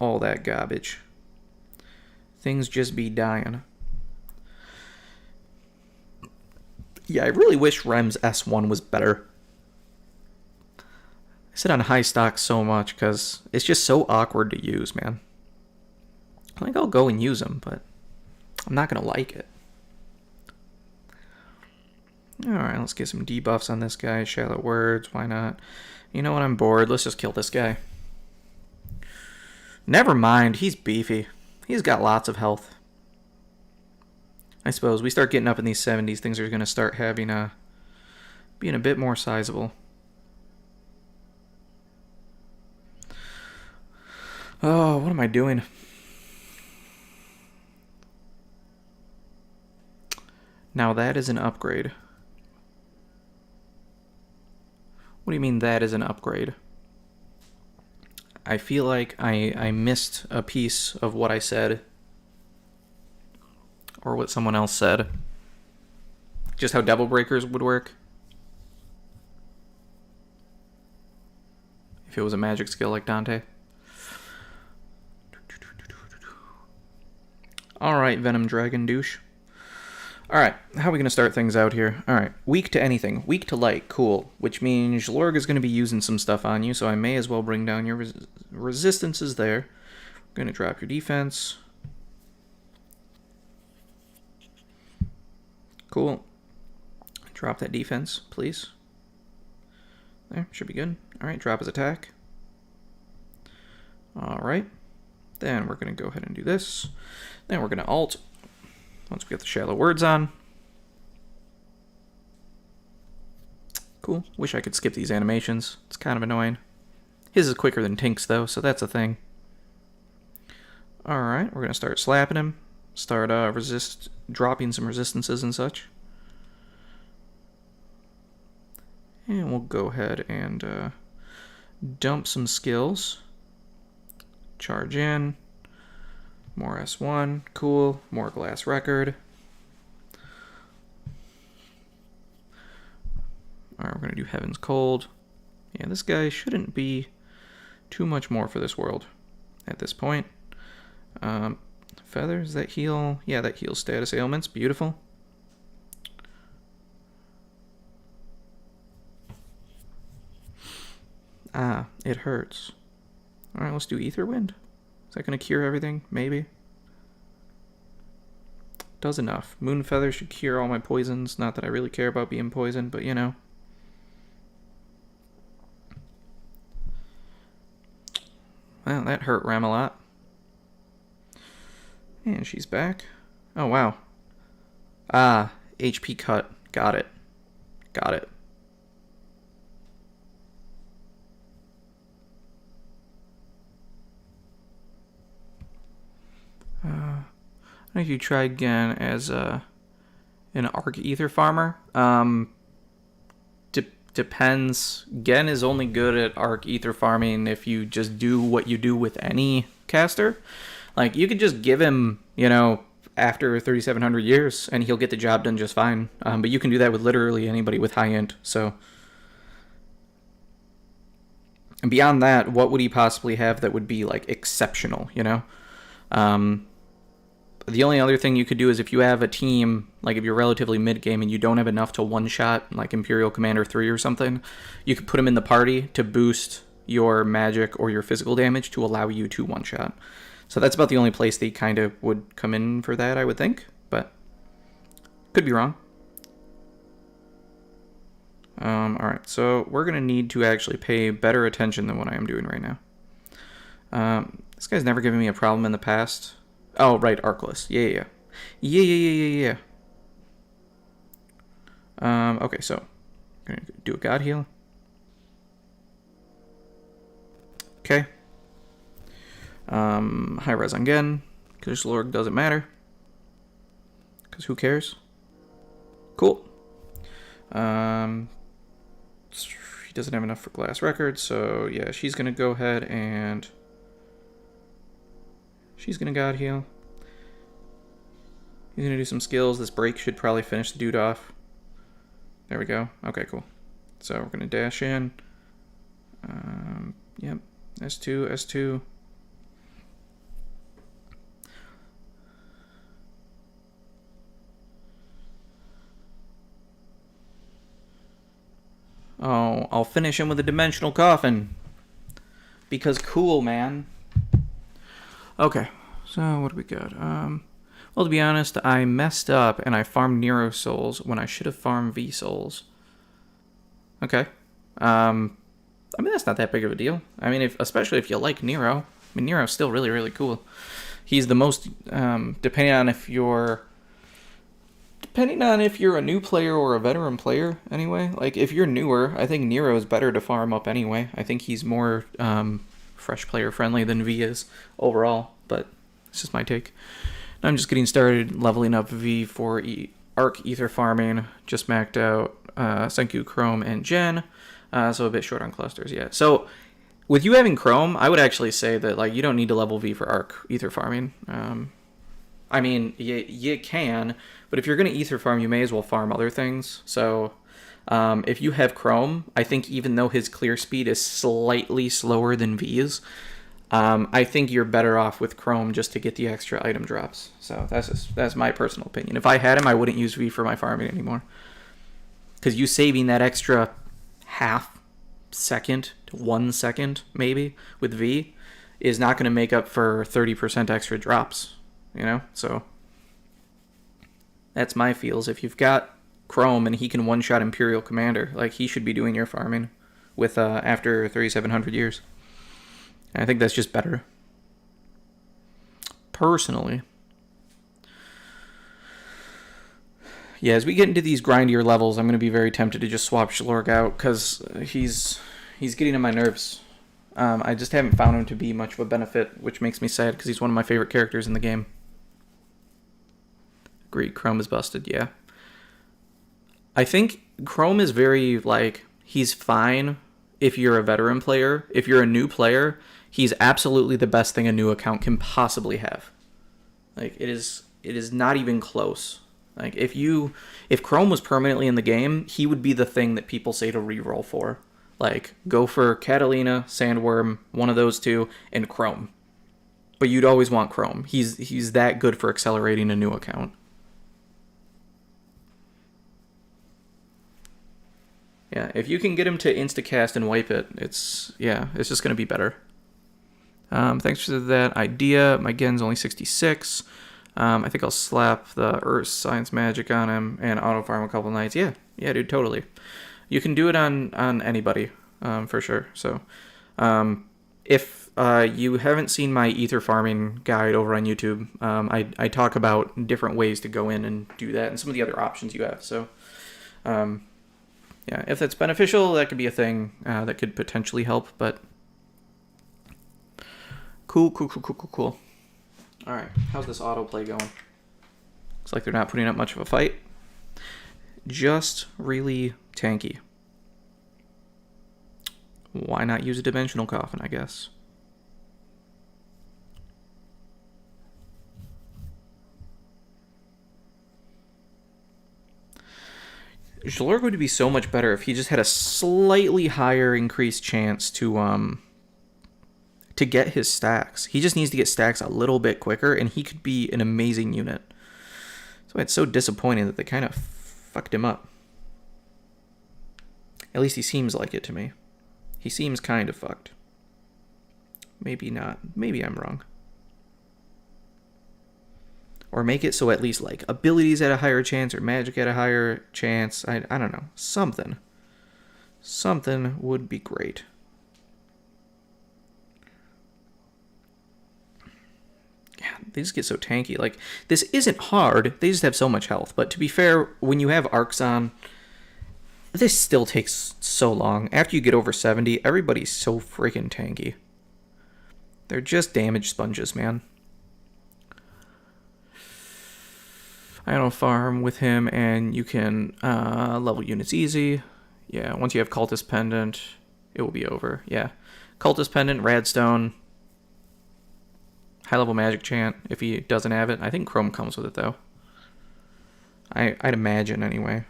all that garbage. Things just be dying. Yeah, I really wish Rem's S1 was better. I sit on high stock so much because it's just so awkward to use, man. I think I'll go and use them, but I'm not going to like it. Alright, let's get some debuffs on this guy. Shallow words, why not? You know what, I'm bored. Let's just kill this guy. Never mind, he's beefy. He's got lots of health. I suppose. We start getting up in these 70s, things are going to start having being a bit more sizable. Oh, what am I doing? Now that is an upgrade. What do you mean that is an upgrade? I feel like I missed a piece of what I said. Or what someone else said. Just how Devil Breakers would work. If it was a magic skill like Dante. Alright, Venom Dragon douche. Alright, how are we going to start things out here? Alright, weak to anything. Weak to light, cool. Which means Lorg is going to be using some stuff on you, so I may as well bring down your resistances there. I'm going to drop your defense. Cool. Drop that defense, please. There, should be good. Alright, drop his attack. Alright. Then we're going to go ahead and do this. Then we're going to alt. Once we get the shallow words on. Cool. Wish I could skip these animations. It's kind of annoying. His is quicker than Tink's, though, so that's a thing. Alright, we're going to start slapping him. Start dropping some resistances and such. And we'll go ahead and dump some skills. Charge in. More S1. Cool. More glass record. Alright, we're going to do Heaven's Cold. Yeah, this guy shouldn't be too much more for this world at this point. Feathers that heal. Yeah, that heals status ailments. Beautiful. Ah, it hurts. Alright, let's do Ether Wind. Is that going to cure everything? Maybe. Does enough. Moon Feather should cure all my poisons. Not that I really care about being poisoned, but you know. Well, that hurt Ram a lot. And she's back. Oh, wow. Ah, HP cut. Got it. Got it. I don't know if you try again as an Arc Ether farmer. Depends. Gen is only good at Arc Ether farming if you just do what you do with any caster. Like, you could just give him, you know, after 3,700 years, and he'll get the job done just fine. But you can do that with literally anybody with high int, so. And beyond that, what would he possibly have that would be, like, exceptional, you know? The only other thing you could do is if you have a team, like if you're relatively mid-game and you don't have enough to one-shot, like Imperial Commander 3 or something, you could put him in the party to boost your magic or your physical damage to allow you to one-shot. So that's about the only place they kind of would come in for that, I would think, but could be wrong. Alright, so we're going to need to actually pay better attention than what I am doing right now. This guy's never given me a problem in the past. Oh, right, Ark-less. Yeah. Okay, so I'm going to do a God Heal. Okay. High res on Gen, because Lorg doesn't matter. Because who cares? Cool. He doesn't have enough for glass record, so yeah, she's going to go ahead and she's going to God Heal. He's going to do some skills. This break should probably finish the dude off. There we go. Okay, cool. So we're going to dash in. Yep. S2, S2. Oh, I'll finish him with a Dimensional Coffin. Because cool, man. Okay, so what do we got? Well, to be honest, I messed up and I farmed Nero Souls when I should have farmed V Souls. Okay. I mean, that's not that big of a deal. I mean, especially if you like Nero. I mean, Nero's still really, really cool. He's the most, depending on if you're depending on if you're a new player or a veteran player, anyway. Like, if you're newer, I think Nero is better to farm up anyway. I think he's more fresh player friendly than V is overall, but it's just my take. I'm just getting started leveling up V for Arc Ether farming, just maxed out Senku, Chrome, and Gen, so a bit short on clusters yet. So, with you having Chrome, I would actually say that like you don't need to level V for Arc Ether farming. I mean, you can, but if you're going to Ether farm, you may as well farm other things. So, if you have Chrome, I think even though his clear speed is slightly slower than V's, I think you're better off with Chrome just to get the extra item drops. So that's my personal opinion. If I had him, I wouldn't use V for my farming anymore. Because you saving that extra half second to 1 second, maybe, with V, is not going to make up for 30% extra drops. You know? So that's my feels. If you've got Chrome and he can one-shot Imperial Commander, like, he should be doing your farming with after 3,700 years. I think that's just better. Personally. Yeah, as we get into these grindier levels, I'm going to be very tempted to just swap Shlorg out, because he's getting on my nerves. I just haven't found him to be much of a benefit, which makes me sad, because he's one of my favorite characters in the game. Agreed, Chrome is busted, yeah. I think Chrome is very, like, he's fine if you're a veteran player. If you're a new player, he's absolutely the best thing a new account can possibly have. Like, it is not even close. Like, if Chrome was permanently in the game, he would be the thing that people say to reroll for. Like, go for Catalina, Sandworm, one of those two, and Chrome. But you'd always want Chrome. He's that good for accelerating a new account. Yeah, if you can get him to instacast and wipe it, it's just going to be better. Thanks for that idea. My Gen's only 66. I think I'll slap the Earth Science Magic on him and auto farm a couple nights. Yeah, dude, totally. You can do it on anybody, for sure. So, if you haven't seen my Ether farming guide over on YouTube, I talk about different ways to go in and do that and some of the other options you have. So, yeah, if that's beneficial, that could be a thing that could potentially help, but cool. All right, how's this autoplay going? Looks like they're not putting up much of a fight. Just really tanky. Why not use a dimensional coffin, I guess? Shlorg would be so much better if he just had a slightly higher increased chance to get his stacks. He just needs to get stacks a little bit quicker, and he could be an amazing unit. So it's so disappointing that they kind of fucked him up. At least he seems like it to me. He seems kind of fucked. Maybe not. Maybe I'm wrong. Or make it so at least, like, abilities at a higher chance or magic at a higher chance. I don't know. Something. Something would be great. Yeah, they just get so tanky. Like, this isn't hard. They just have so much health. But to be fair, when you have arcs on, this still takes so long. After you get over 70, everybody's so freaking tanky. They're just damage sponges, man. I don't farm with him, and you can level units easy. Yeah, once you have Cultist Pendant, it will be over. Yeah, Cultist Pendant, Radstone, high level Magic Chant. If he doesn't have it, I think Chrome comes with it though. I'd imagine anyway.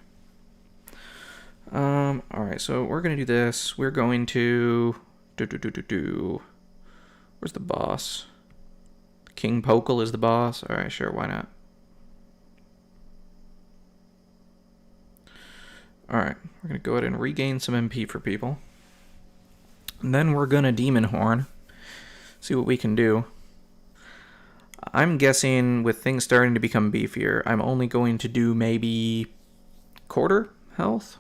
All right, so we're gonna do this. We're going to Where's the boss? King Pokal is the boss. All right, sure, why not? Alright, we're going to go ahead and regain some MP for people. And then we're going to Demon Horn. See what we can do. I'm guessing with things starting to become beefier, I'm only going to do maybe quarter health?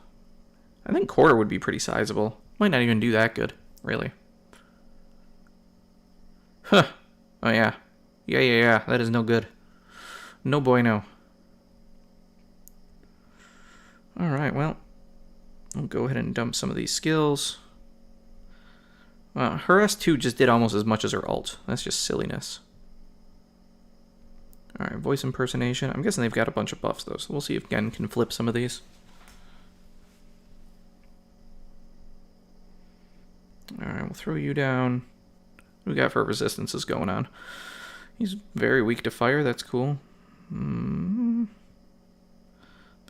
I think quarter would be pretty sizable. Might not even do that good, really. Huh. Oh yeah. Yeah. That is no good. No bueno. Alright, well, I'll go ahead and dump some of these skills. Her S2 just did almost as much as her ult. That's just silliness. Alright, voice impersonation. I'm guessing they've got a bunch of buffs, though, so we'll see if Gen can flip some of these. Alright, we'll throw you down. What do we got for resistances going on? He's very weak to fire, that's cool. They're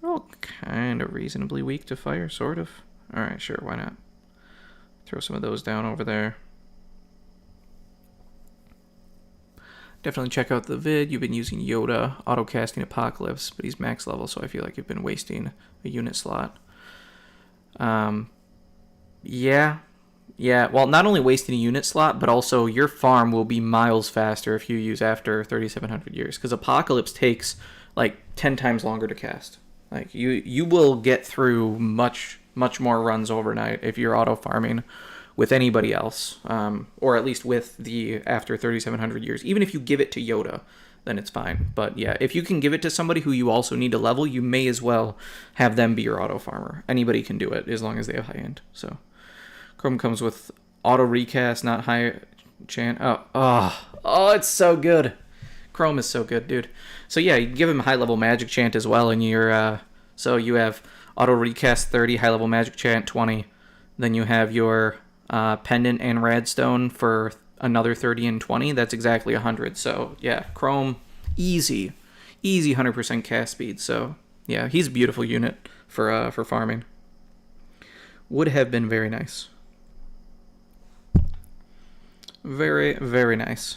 all kind of reasonably weak to fire, sort of. Alright, sure, why not? Throw some of those down over there. Definitely check out the vid. You've been using Yoda, auto-casting Apocalypse, but he's max level, so I feel like you've been wasting a unit slot. Yeah, well, not only wasting a unit slot, but also your farm will be miles faster if you use after 3,700 years, because Apocalypse takes, like, 10 times longer to cast. Like, you will get through much more runs overnight if you're auto-farming with anybody else, or at least with the after 3,700 years. Even if you give it to Yoda, then it's fine. But yeah, if you can give it to somebody who you also need to level, you may as well have them be your auto-farmer. Anybody can do it as long as they have high end. So Chrome comes with auto recast, not high chant. Oh, it's so good. Chrome is so good, dude. So yeah, you give him high level magic chant as well, and you're so you have auto recast 30, high level magic chant 20. Then you have your pendant and radstone for another 30 and 20. That's exactly 100. So yeah, Chrome, easy 100% cast speed. So yeah, he's a beautiful unit for farming. Would have been very nice. Very, very nice.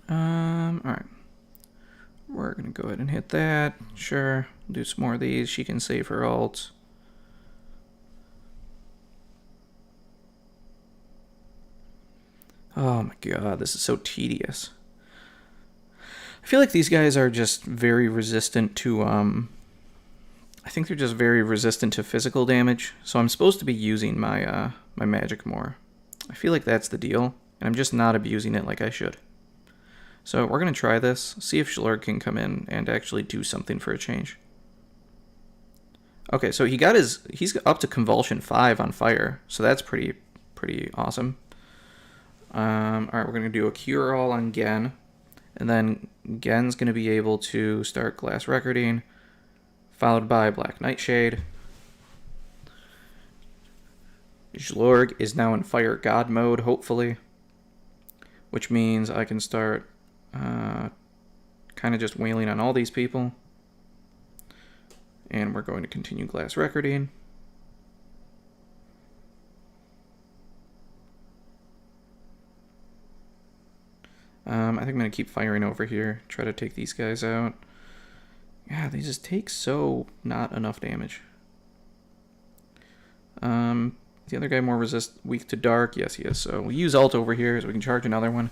Alright. We're gonna go ahead and hit that. Sure. Do some more of these. She can save her ults. Oh my god, this is so tedious. I feel like these guys are just very resistant to, I think they're just very resistant to physical damage, so I'm supposed to be using my, my magic more. I feel like that's the deal, and I'm just not abusing it like I should. So we're going to try this, see if Shlurg can come in and actually do something for a change. Okay, so he's up to Convulsion 5 on fire, so that's pretty awesome. Alright, we're going to do a Cure All on Gen, and then Gen's going to be able to start Glass Recording, followed by Black Nightshade. Shlurg is now in Fire God mode, hopefully, which means I can start kind of just wailing on all these people. And we're going to continue Glass Recording. I think I'm going to keep firing over here, try to take these guys out. Yeah, they just take so not enough damage. The other guy more weak to dark? Yes, he is. So we'll use ult over here so we can charge another one.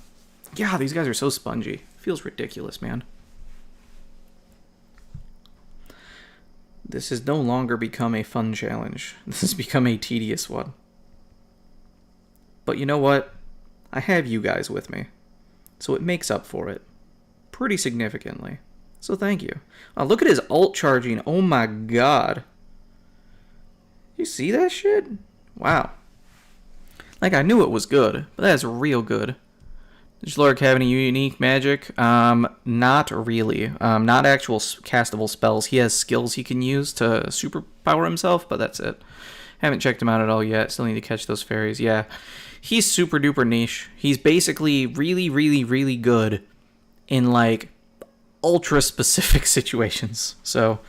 Yeah, these guys are so spongy. Feels ridiculous, man. This has no longer become a fun challenge. This has become a tedious one. But you know what? I have you guys with me. So it makes up for it. Pretty significantly. So thank you. Look at his ult charging. Oh my god. You see that shit? Wow. Like, I knew it was good, but that's real good. Does Shlurg have any unique magic? Not really. Not actual castable spells. He has skills he can use to superpower himself, but that's it. Haven't checked him out at all yet. Still need to catch those fairies. Yeah. He's super duper niche. He's basically really good in, like, ultra specific situations. So,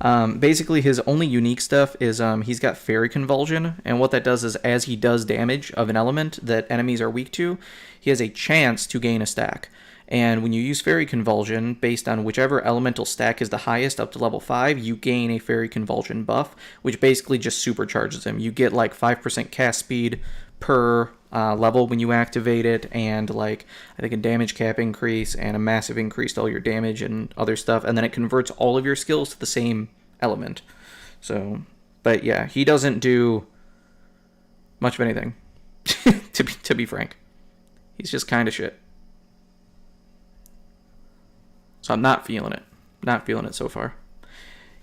basically his only unique stuff is he's got Fairy Convulsion, and what that does is as he does damage of an element that enemies are weak to, he has a chance to gain a stack. And when you use Fairy Convulsion, based on whichever elemental stack is the highest up to level 5, you gain a Fairy Convulsion buff, which basically just supercharges him. You get like 5% cast speed per level when you activate it, and like I think a damage cap increase and a massive increase to all your damage and other stuff, and then it converts all of your skills to the same element. So, but yeah, he doesn't do much of anything. to be frank, he's just kind of shit. So I'm not feeling it. Not feeling it so far.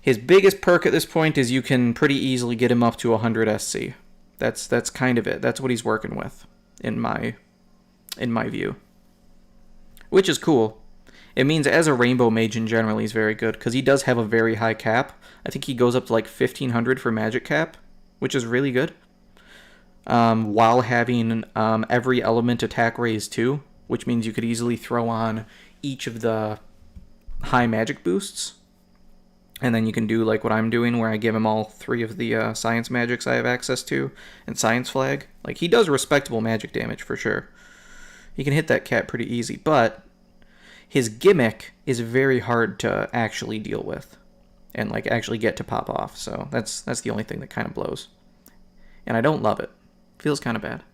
His biggest perk at this point is you can pretty easily get him up to 100 SC. That's kind of it. That's what he's working with in my view. Which is cool. It means as a rainbow mage in general, he's very good because he does have a very high cap. I think he goes up to like 1500 for magic cap, which is really good. While having every element attack raised too, which means you could easily throw on each of the high magic boosts. And then you can do like what I'm doing, where I give him all 3 of the science magics I have access to, and science flag. Like, he does respectable magic damage for sure. He can hit that cat pretty easy, but his gimmick is very hard to actually deal with, and like actually get to pop off. So that's the only thing that kind of blows, and I don't love it. Feels kind of bad.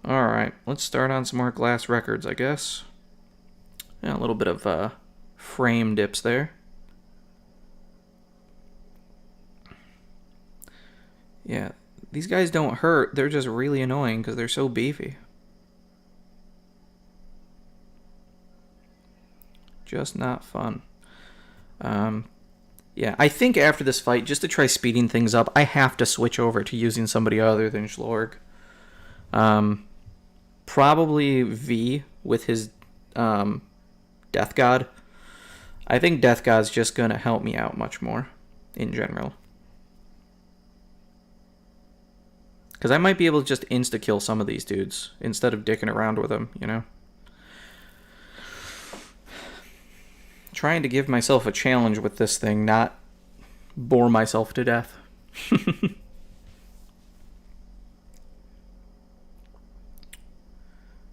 All right, let's start on some more glass records, I guess. Yeah, a little bit of frame dips there. Yeah, these guys don't hurt. They're just really annoying because they're so beefy. Just not fun. Yeah, I think after this fight, just to try speeding things up, I have to switch over to using somebody other than Schlorg. Probably V with his Death God. I think Death God's just going to help me out much more in general. Because I might be able to just insta-kill some of these dudes instead of dicking around with them, you know? Trying to give myself a challenge with this thing, not bore myself to death.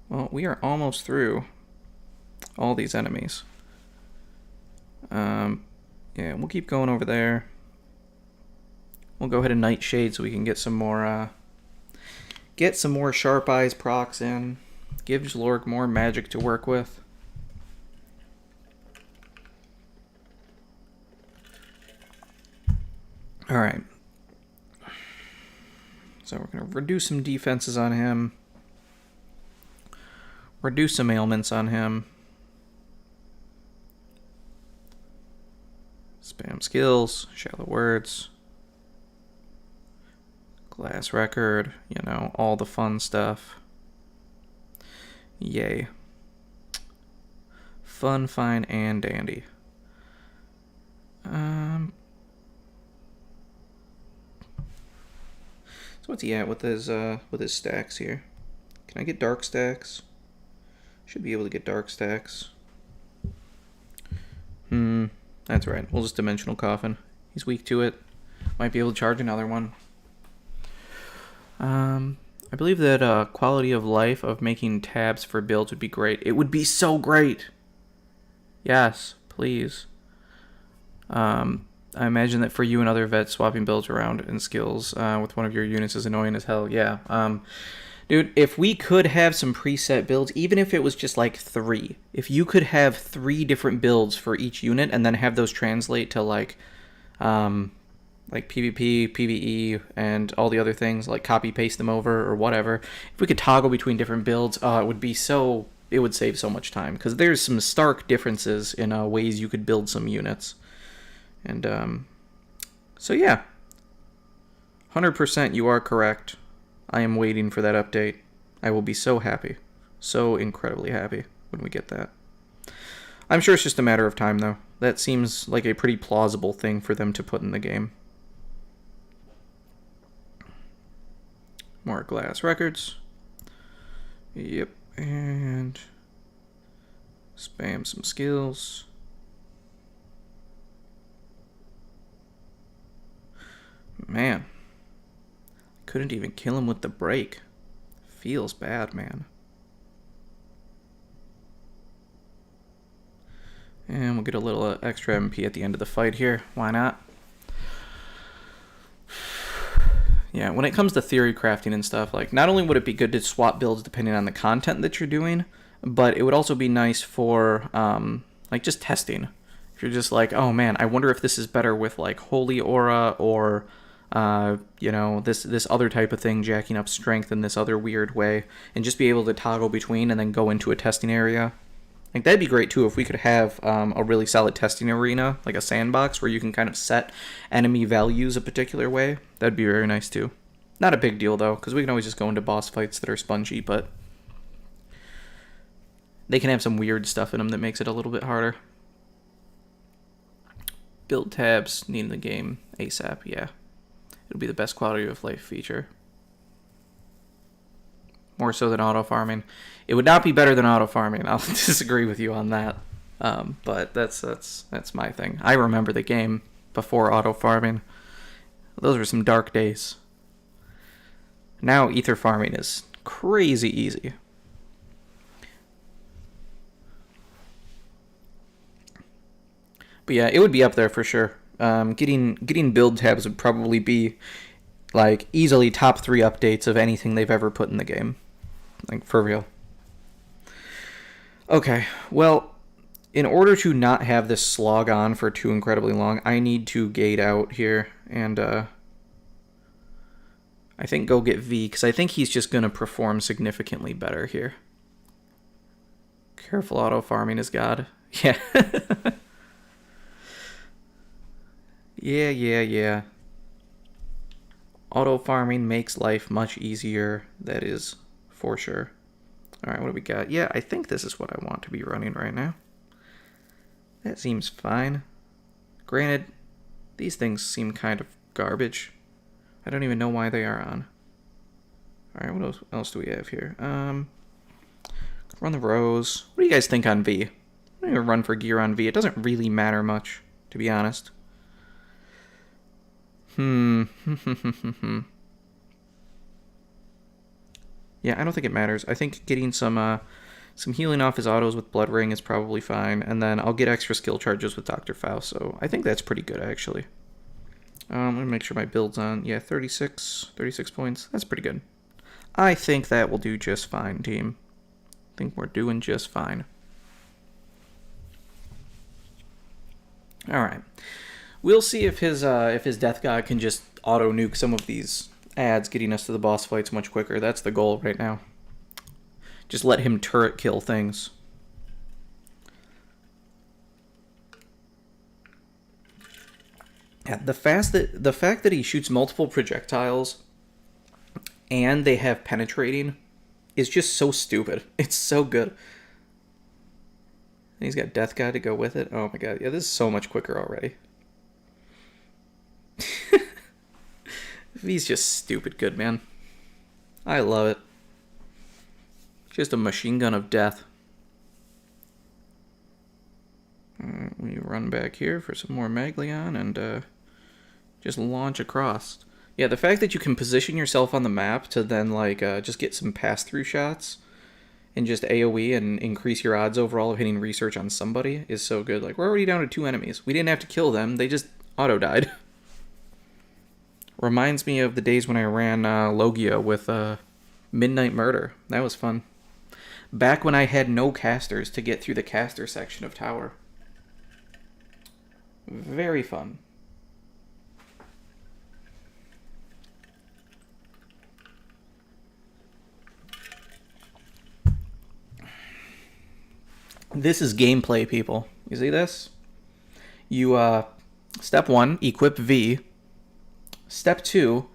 Well, we are almost through all these enemies. Yeah, we'll keep going over there. We'll go ahead and Nightshade so we can get some more Sharp Eyes procs in. Give Schlorg more magic to work with. Alright. So we're going to reduce some defenses on him. Reduce some ailments on him. Spam skills, shallow words, glass record, you know, all the fun stuff. Yay. Fun, fine, and dandy. So what's he at with his stacks here? Can I get dark stacks? Should be able to get dark stacks. That's right. We'll just Dimensional Coffin. He's weak to it. Might be able to charge another one. I believe that quality of life of making tabs for builds would be great. It would be so great. Yes, please. I imagine that for you and other vets, swapping builds around and skills with one of your units is annoying as hell. Yeah. Dude, if we could have some preset builds, even if it was just like 3, if you could have 3 different builds for each unit and then have those translate to like PvP, PvE, and all the other things, like copy paste them over or whatever. If we could toggle between different builds, it would save so much time because there's some stark differences in ways you could build some units. And so yeah, 100% you are correct. I am waiting for that update. I will be so happy. So incredibly happy when we get that. I'm sure it's just a matter of time, though. That seems like a pretty plausible thing for them to put in the game. More glass records. Yep. And spam some skills. Man. Couldn't even kill him with the break. Feels bad, man. And we'll get a little extra MP at the end of the fight here. Why not? Yeah, when it comes to theory crafting and stuff, like, not only would it be good to swap builds depending on the content that you're doing, but it would also be nice for, like, just testing. If you're just like, oh man, I wonder if this is better with, like, Holy Aura or You know, this other type of thing, jacking up strength in this other weird way, and just be able to toggle between and then go into a testing area. Like, that'd be great too if we could have a really solid testing arena, like a sandbox, where you can kind of set enemy values a particular way. That'd be very nice too. Not a big deal though, because we can always just go into boss fights that are spongy, but they can have some weird stuff in them that makes it a little bit harder. Build tabs need in the game ASAP, yeah. It'll be the best quality of life feature. More so than auto farming. It would not be better than auto farming. I'll disagree with you on that. But that's my thing. I remember the game before auto farming. Those were some dark days. Now ether farming is crazy easy. But yeah, it would be up there for sure. Getting build tabs would probably be like easily top 3 updates of anything they've ever put in the game. Like, for real. Okay, well, in order to not have this slog on for too incredibly long, I need to gate out here and I think go get V, because I think he's just going to perform significantly better here. Careful, auto farming is God. Yeah. Yeah. Auto farming makes life much easier. That is for sure. Alright, what do we got? Yeah, I think this is what I want to be running right now. That seems fine. Granted, these things seem kind of garbage. I don't even know why they are on. Alright, what else do we have here? Run the rows. What do you guys think on V? I don't even run for gear on V. It doesn't really matter much, to be honest. Yeah, I don't think it matters. I think getting some healing off his autos with Blood Ring is probably fine, and then I'll get extra skill charges with Dr. Faust, so I think that's pretty good, actually. Let me make sure my build's on. Yeah, 36 points. That's pretty good. I think that will do just fine, team. I think we're doing just fine. Alright. We'll see if his Death God can just auto-nuke some of these ads, getting us to the boss fights much quicker. That's the goal right now. Just let him turret kill things. Yeah, the fact that he shoots multiple projectiles and they have penetrating is just so stupid. It's so good. And he's got Death God to go with it. Oh my god. Yeah, this is so much quicker already. V's just stupid good, man. I love it. Just a machine gun of death. We run back here for some more Maglion and just launch across. Yeah, the fact that you can position yourself on the map to then like just get some pass-through shots and just AoE and increase your odds overall of hitting research on somebody is so good. Like, we're already down to 2 enemies. We didn't have to kill them. They just auto-died. Reminds me of the days when I ran Logia with Midnight Murder. That was fun. Back when I had no casters to get through the caster section of Tower. Very fun. This is gameplay, people. You see this? You, step 1, equip V. Step 2,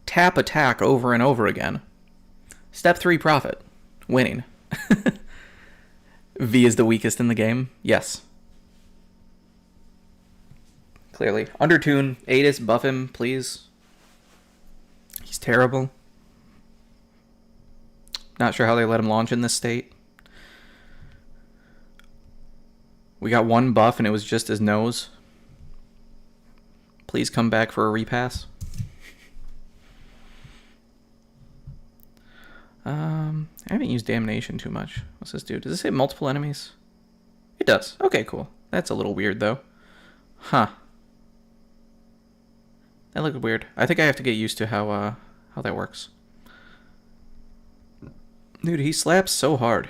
tap attack over and over again. Step 3, profit. Winning. V is the weakest in the game? Yes. Clearly. Undertune, Adis, buff him, please. He's terrible. Not sure how they let him launch in this state. We got 1 buff and it was just his nose. Please come back for a repass. I haven't used Damnation too much. What's this do? Does this hit multiple enemies? It does. Okay, cool. That's a little weird, though. Huh. That looked weird. I think I have to get used to how that works. Dude, he slaps so hard.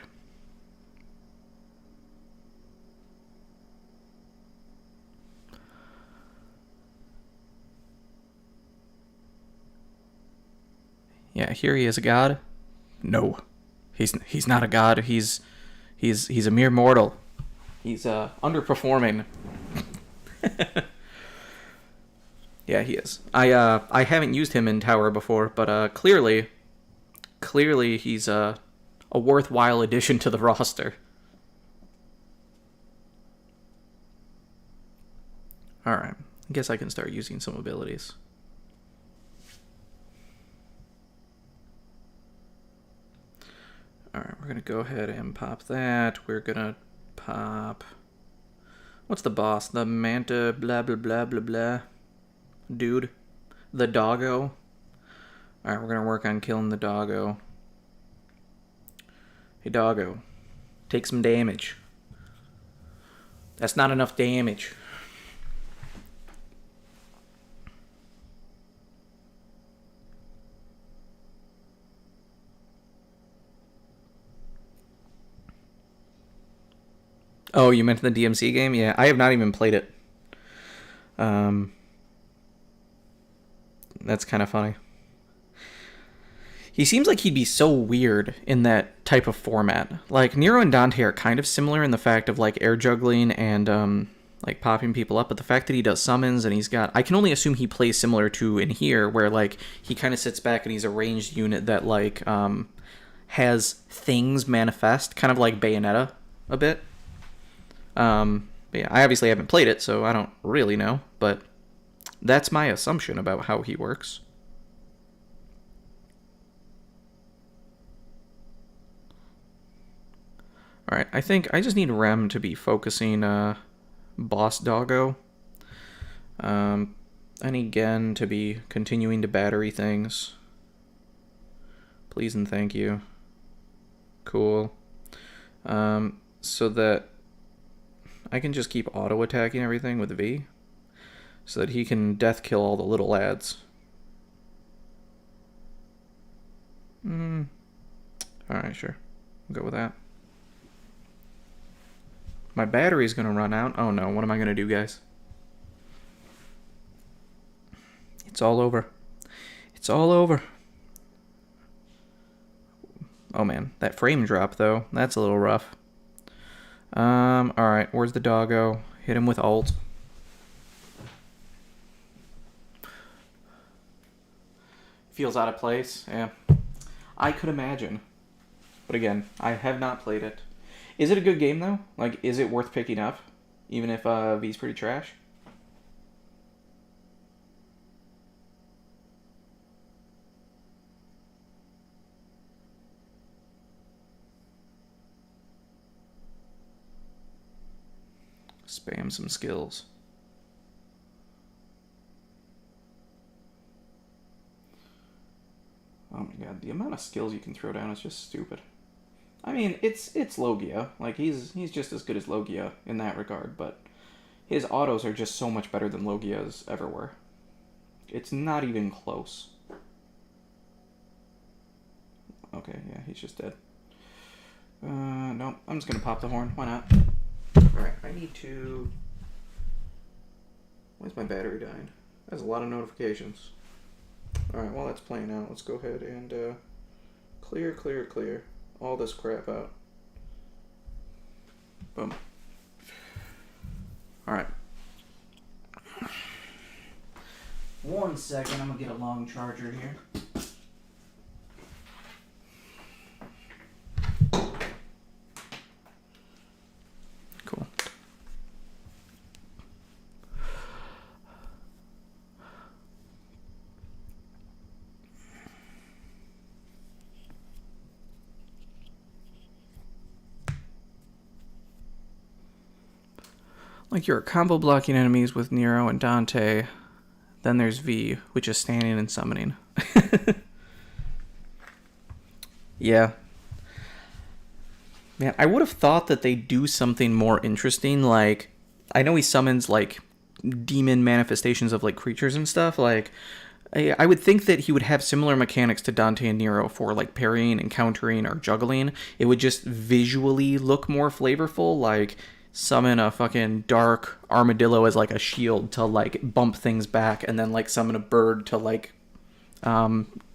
Yeah, here he is a god. No, he's not a god. He's a mere mortal. He's underperforming. Yeah, he is. I haven't used him in tower before, but clearly he's a worthwhile addition to the roster. All right, I guess I can start using some abilities. All right, we're gonna go ahead and pop that. We're gonna pop. What's the boss? The Manta blah blah blah blah blah dude. The doggo. Alright, we're gonna work on killing the doggo. Hey doggo. Take some damage. That's not enough damage. Oh, you meant the DMC game? Yeah, I have not even played it. That's kind of funny. He seems like he'd be so weird in that type of format. Like, Nero and Dante are kind of similar in the fact of, like, air juggling and, like, popping people up, but the fact that he does summons and he's got... I can only assume he plays similar to in here, where, like, he kind of sits back and he's a ranged unit that, like, has things manifest, kind of like Bayonetta a bit. But yeah, I obviously haven't played it, so I don't really know, but that's my assumption about how he works. Alright, I think I just need Rem to be focusing Boss Doggo. I need Gen to be continuing to battery things. Please and thank you. Cool. So that I can just keep auto-attacking everything with V. So that he can death kill all the little lads. Alright, sure. I'll go with that. My battery's gonna run out. Oh no, what am I gonna do, guys? It's all over. It's all over. Oh man, that frame drop though, that's a little rough. Alright, where's the doggo? Hit him with ult. Feels out of place, yeah. I could imagine. But again, I have not played it. Is it a good game, though? Like, is it worth picking up? Even if V's pretty trash? Spam some skills. Oh my god, the amount of skills you can throw down is just stupid. I mean, it's Logia. Like, he's just as good as Logia in that regard, but his autos are just so much better than Logia's ever were. It's not even close. Okay, yeah, he's just dead. No, I'm just gonna pop the horn. Why not? Alright, I need to... Why is my battery dying? That's a lot of notifications. Alright, while that's playing out, let's go ahead and clear all this crap out. Boom. Alright. 1 second, I'm gonna get a long charger here. Cool. Like, you're combo blocking enemies with Nero and Dante. Then there's V, which is standing and summoning. Yeah. Man, I would have thought that they'd do something more interesting. Like, I know he summons, like, demon manifestations of, like, creatures and stuff. Like, I would think that he would have similar mechanics to Dante and Nero for, like, parrying and countering or juggling. It would just visually look more flavorful. Like, summon a fucking dark armadillo as, like, a shield to, like, bump things back. And then, like, summon a bird to, like,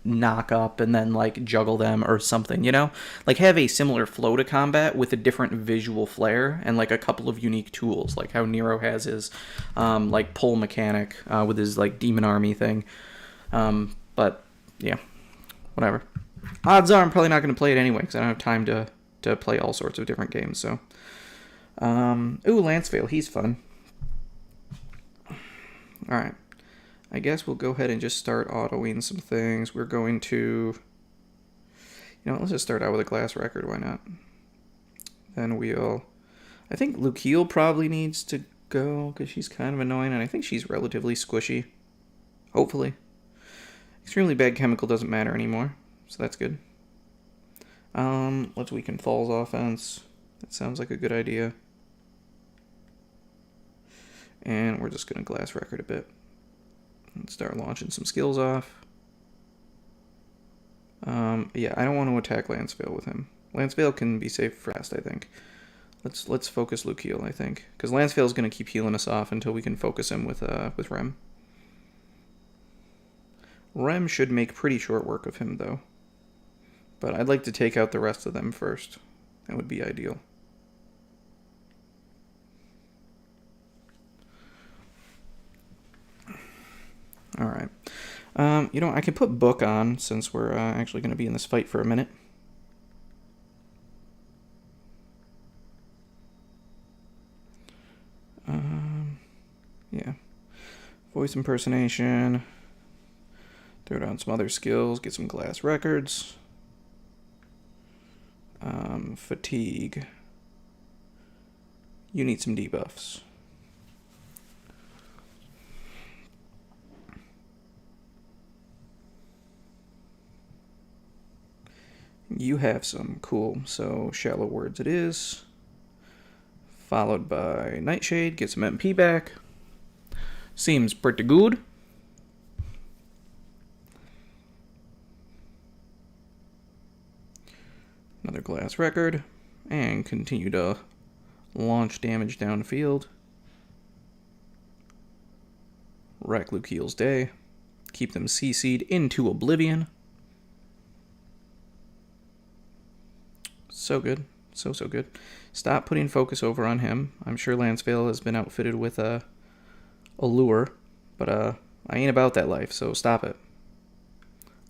knock up and then like juggle them or something, you know? Like have a similar flow to combat with a different visual flair and like a couple of unique tools, like how Nero has his like pull mechanic with his like demon army thing. But yeah, whatever. Odds are I'm probably not going to play it anyway because I don't have time to play all sorts of different games. So, ooh, Lancevale, he's fun. All right, I guess we'll go ahead and just start autoing some things. We're going to, let's just start out with a glass record. Why not? Then I think Lukiel probably needs to go because she's kind of annoying, and I think she's relatively squishy. Hopefully. Extremely bad chemical doesn't matter anymore, so that's good. Let's weaken Fall's offense. That sounds like a good idea. And we're just going to glass record a bit. And start launching some skills off. Yeah, I don't want to attack Lancevale with him. Lancevale can be safe fast, I think. Let's focus Lukiel, I think. Because Lancevale's going to keep healing us off until we can focus him with Rem. Rem should make pretty short work of him, though. But I'd like to take out the rest of them first. That would be ideal. Alright. I can put Book on since we're actually going to be in this fight for a minute. Yeah. Voice impersonation. Throw down some other skills. Get some glass records. Fatigue. You need some debuffs. You have some. Cool. So, Shallow Words it is. Followed by Nightshade. Get some MP back. Seems pretty good. Another glass record. And continue to launch damage downfield. Wreck Lukiel's day. Keep them CC'd into oblivion. So good. So good. Stop putting focus over on him. I'm sure Lancevale has been outfitted with a lure, but I ain't about that life, so stop it.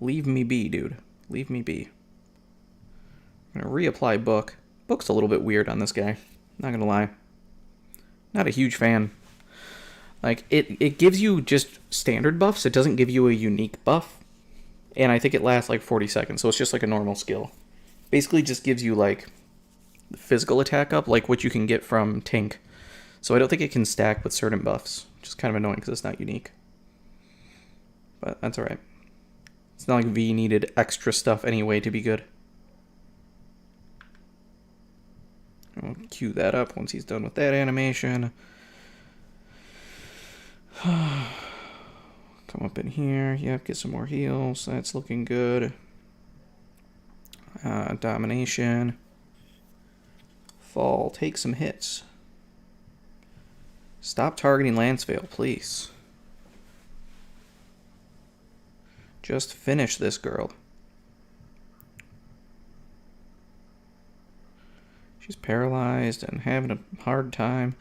Leave me be, dude. Leave me be. I'm going to reapply Book. Book's a little bit weird on this guy. Not going to lie. Not a huge fan. Like, it gives you just standard buffs. It doesn't give you a unique buff. And I think it lasts like 40 seconds, so it's just like a normal skill. Basically just gives you like physical attack up, like what you can get from Tink. So I don't think it can stack with certain buffs, which is kind of annoying because it's not unique. But that's alright. It's not like V needed extra stuff anyway to be good. I'll cue that up once he's done with that animation. Come up in here. Yep, get some more heals. That's looking good. Domination. Fall. Take some hits. Stop targeting Lancevale, please. Just finish this girl. She's paralyzed and having a hard time.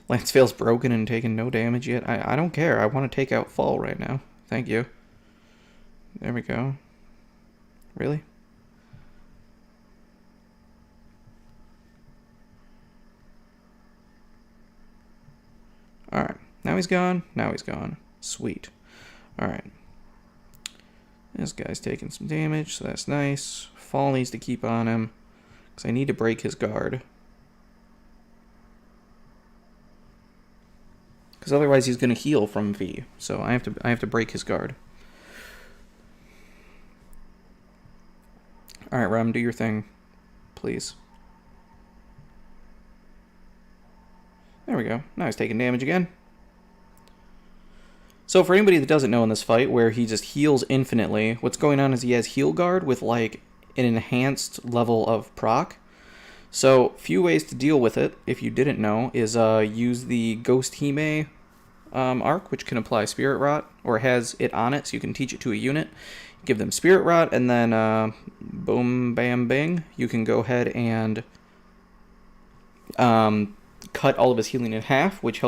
Lancevale's broken and taking no damage yet. I don't care. I want to take out Fall right now. Thank you. There we go. Really? Alright. Now he's gone. Now he's gone. Sweet. Alright. This guy's taking some damage, so that's nice. Fall needs to keep on him, because I need to break his guard. Because otherwise he's going to heal from V, so I have to break his guard. Alright, Rem, do your thing. Please. There we go. Now he's taking damage again. So for anybody that doesn't know in this fight, where he just heals infinitely, what's going on is he has heal guard with like an enhanced level of proc. So few ways to deal with it, if you didn't know, is use the Ghost Hime Ark, which can apply Spirit Rot, or has it on it, so you can teach it to a unit. Give them Spirit Rot, and then boom, bam, bing. You can go ahead and cut all of his healing in half, which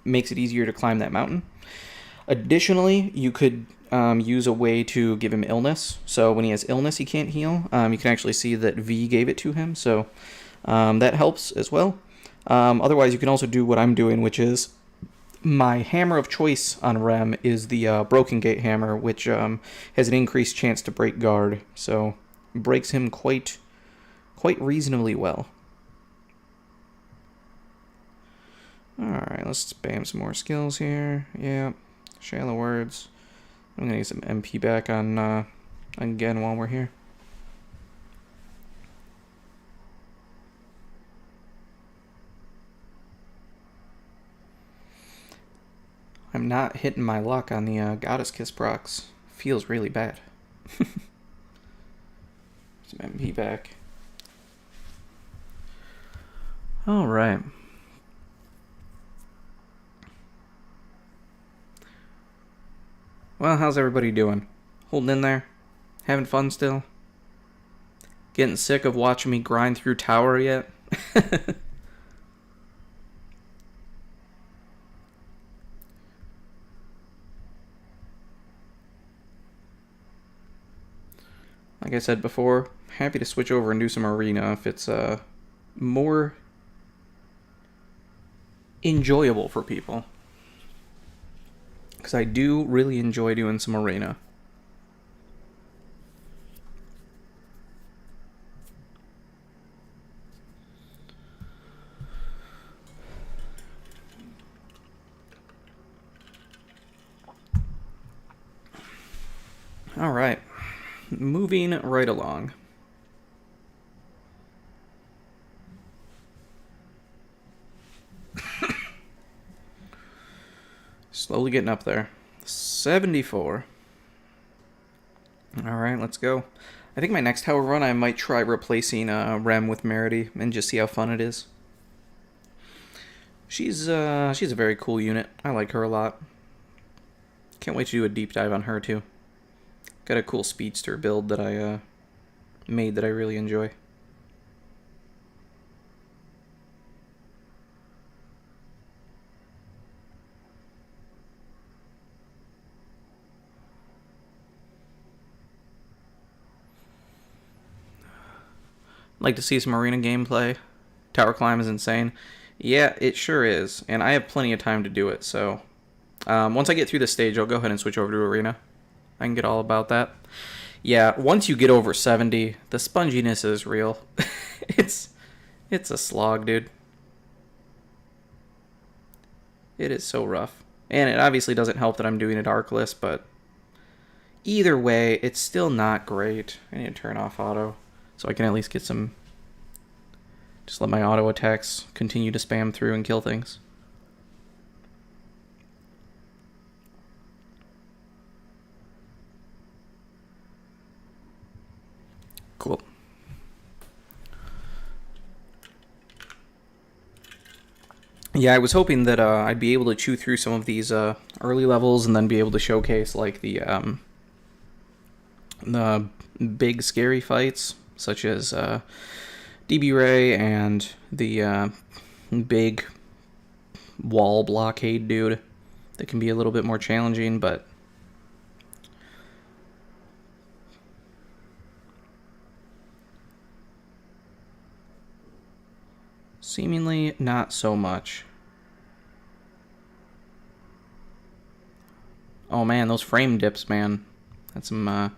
makes it easier to climb that mountain. Additionally, you could use a way to give him illness. So when he has illness, he can't heal. You can actually see that V gave it to him, so that helps as well. Otherwise, you can also do what I'm doing, which is my hammer of choice on Rem is the Broken Gate Hammer, which has an increased chance to break guard, so breaks him quite reasonably well. Alright, let's spam some more skills here. Yeah, Shallow Words. I'm gonna get some MP back on again while we're here. I'm not hitting my luck on the Goddess Kiss procs. Feels really bad. Some MP back. Alright. Well, how's everybody doing? Holding in there? Having fun still? Getting sick of watching me grind through tower yet? Like I said before, happy to switch over and do some arena if it's more enjoyable for people. Because I do really enjoy doing some arena. Alright, moving right along. Slowly getting up there. 74. Alright, let's go. I think my next tower run I might try replacing Rem with Merity and just see how fun it is. She's a very cool unit. I like her a lot. Can't wait to do a deep dive on her too. Got a cool speedster build that I made that I really enjoy. Like to see some arena gameplay. Tower climb is insane. Yeah, it sure is, and I have plenty of time to do it, so once I get through this stage, I'll go ahead and switch over to arena. I can get all about that. Yeah, once you get over 70, the sponginess is real. It's a slog, dude. It is so rough. And it obviously doesn't help that I'm doing it Ark-less, but either way, it's still not great. I need to turn off auto so I can at least get some... Just let my auto attacks continue to spam through and kill things. Cool. Yeah, I was hoping that I'd be able to chew through some of these early levels and then be able to showcase like the big scary fights, such as DB Ray and the big wall blockade dude that can be a little bit more challenging, but seemingly not so much. Oh man, those frame dips, man. That's some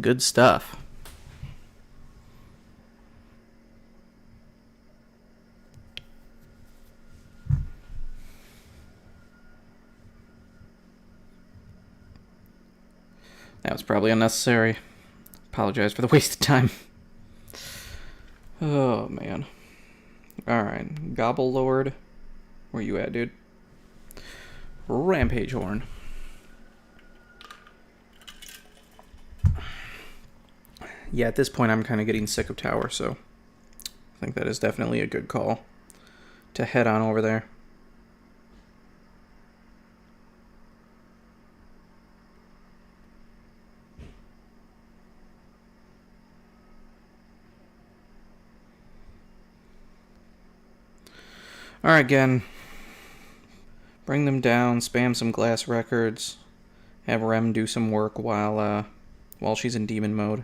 good stuff. That was probably unnecessary. Apologize for the wasted time. Oh, man. Alright. Gobble Lord. Where you at, dude? Rampage Horn. Yeah, at this point I'm kind of getting sick of tower, so I think that is definitely a good call to head on over there. Alright, again. Bring them down, spam some glass records, have Rem do some work while she's in demon mode.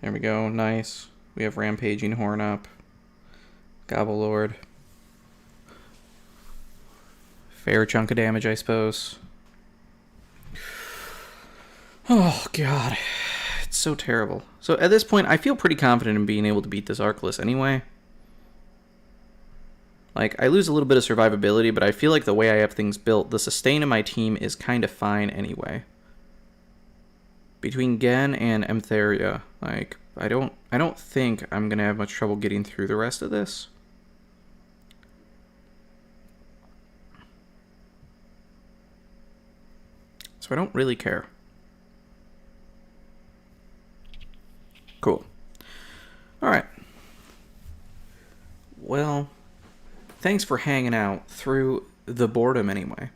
There we go, nice. We have Rampaging Horn up. Gobble Lord. Fair chunk of damage, I suppose. Oh, God. It's so terrible. So at this point, I feel pretty confident in being able to beat this Ark-less anyway. Like, I lose a little bit of survivability, but I feel like the way I have things built, the sustain of my team is kind of fine anyway. Between Gen and Emtheria, like, I don't think I'm going to have much trouble getting through the rest of this. So I don't really care. Cool. Alright. Well, thanks for hanging out through the boredom anyway.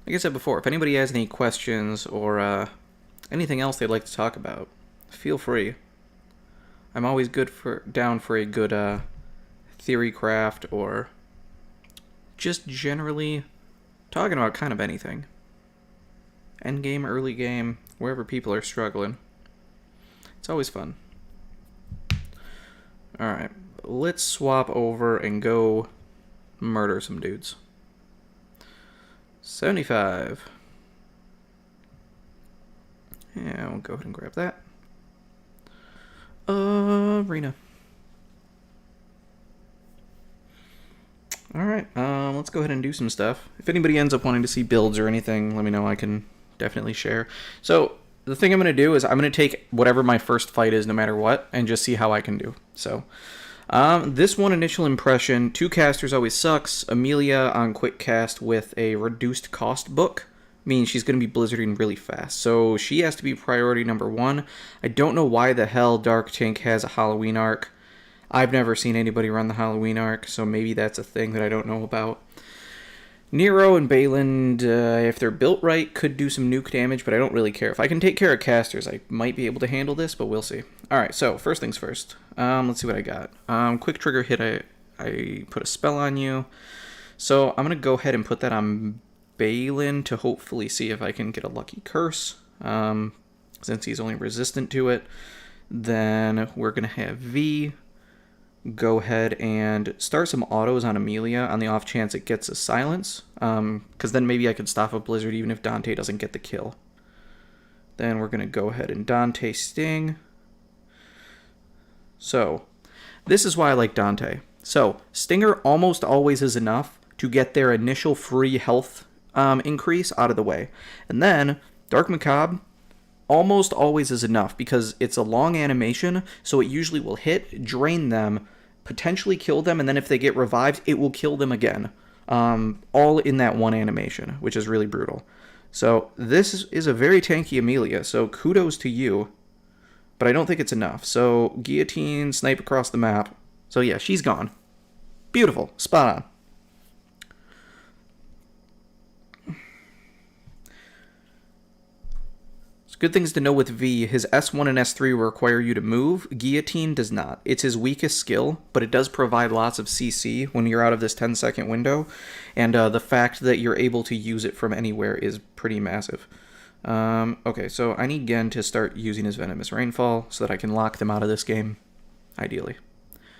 Like I said before, if anybody has any questions or anything else they'd like to talk about, feel free. I'm always down for a good theory craft or just generally talking about kind of anything. End game, early game, wherever people are struggling. It's always fun. Alright, let's swap over and go murder some dudes. 75. Yeah, we'll go ahead and grab that. Arena. Alright, let's go ahead and do some stuff. If anybody ends up wanting to see builds or anything, let me know. I can definitely share. So, the thing I'm going to do is I'm going to take whatever my first fight is, no matter what, and just see how I can do. So, this one initial impression, 2 casters always sucks. Amelia on quick cast with a reduced cost book means she's going to be blizzarding really fast. So, she has to be priority number 1. I don't know why the hell Dark Tank has a Halloween arc. I've never seen anybody run the Halloween arc, so maybe that's a thing that I don't know about. Nero and Bayland, if they're built right, could do some nuke damage, but I don't really care. If I can take care of casters, I might be able to handle this, but we'll see. Alright, so, first things first. Let's see what I got. Quick trigger hit, I put a spell on you. So, I'm going to go ahead and put that on Bayland to hopefully see if I can get a lucky curse, since he's only resistant to it. Then, we're going to have V go ahead and start some autos on Amelia on the off chance it gets a silence, because then maybe I could stop a blizzard even if Dante doesn't get the kill. Then we're going to go ahead and Dante Sting. So, this is why I like Dante. So, Stinger almost always is enough to get their initial free health increase out of the way. And then, Dark Macabre almost always is enough because it's a long animation, so it usually will hit, drain them, potentially kill them, and then if they get revived, it will kill them again. All in that one animation, which is really brutal. So this is a very tanky Amelia, so kudos to you, but I don't think it's enough. So guillotine, snipe across the map. So yeah, she's gone. Beautiful, spot on. Good things to know with V, his S1 and S3 require you to move. Guillotine does not. It's his weakest skill, but it does provide lots of CC when you're out of this 10-second window, and the fact that you're able to use it from anywhere is pretty massive. Okay, so I need Gen to start using his Venomous Rainfall so that I can lock them out of this game, ideally.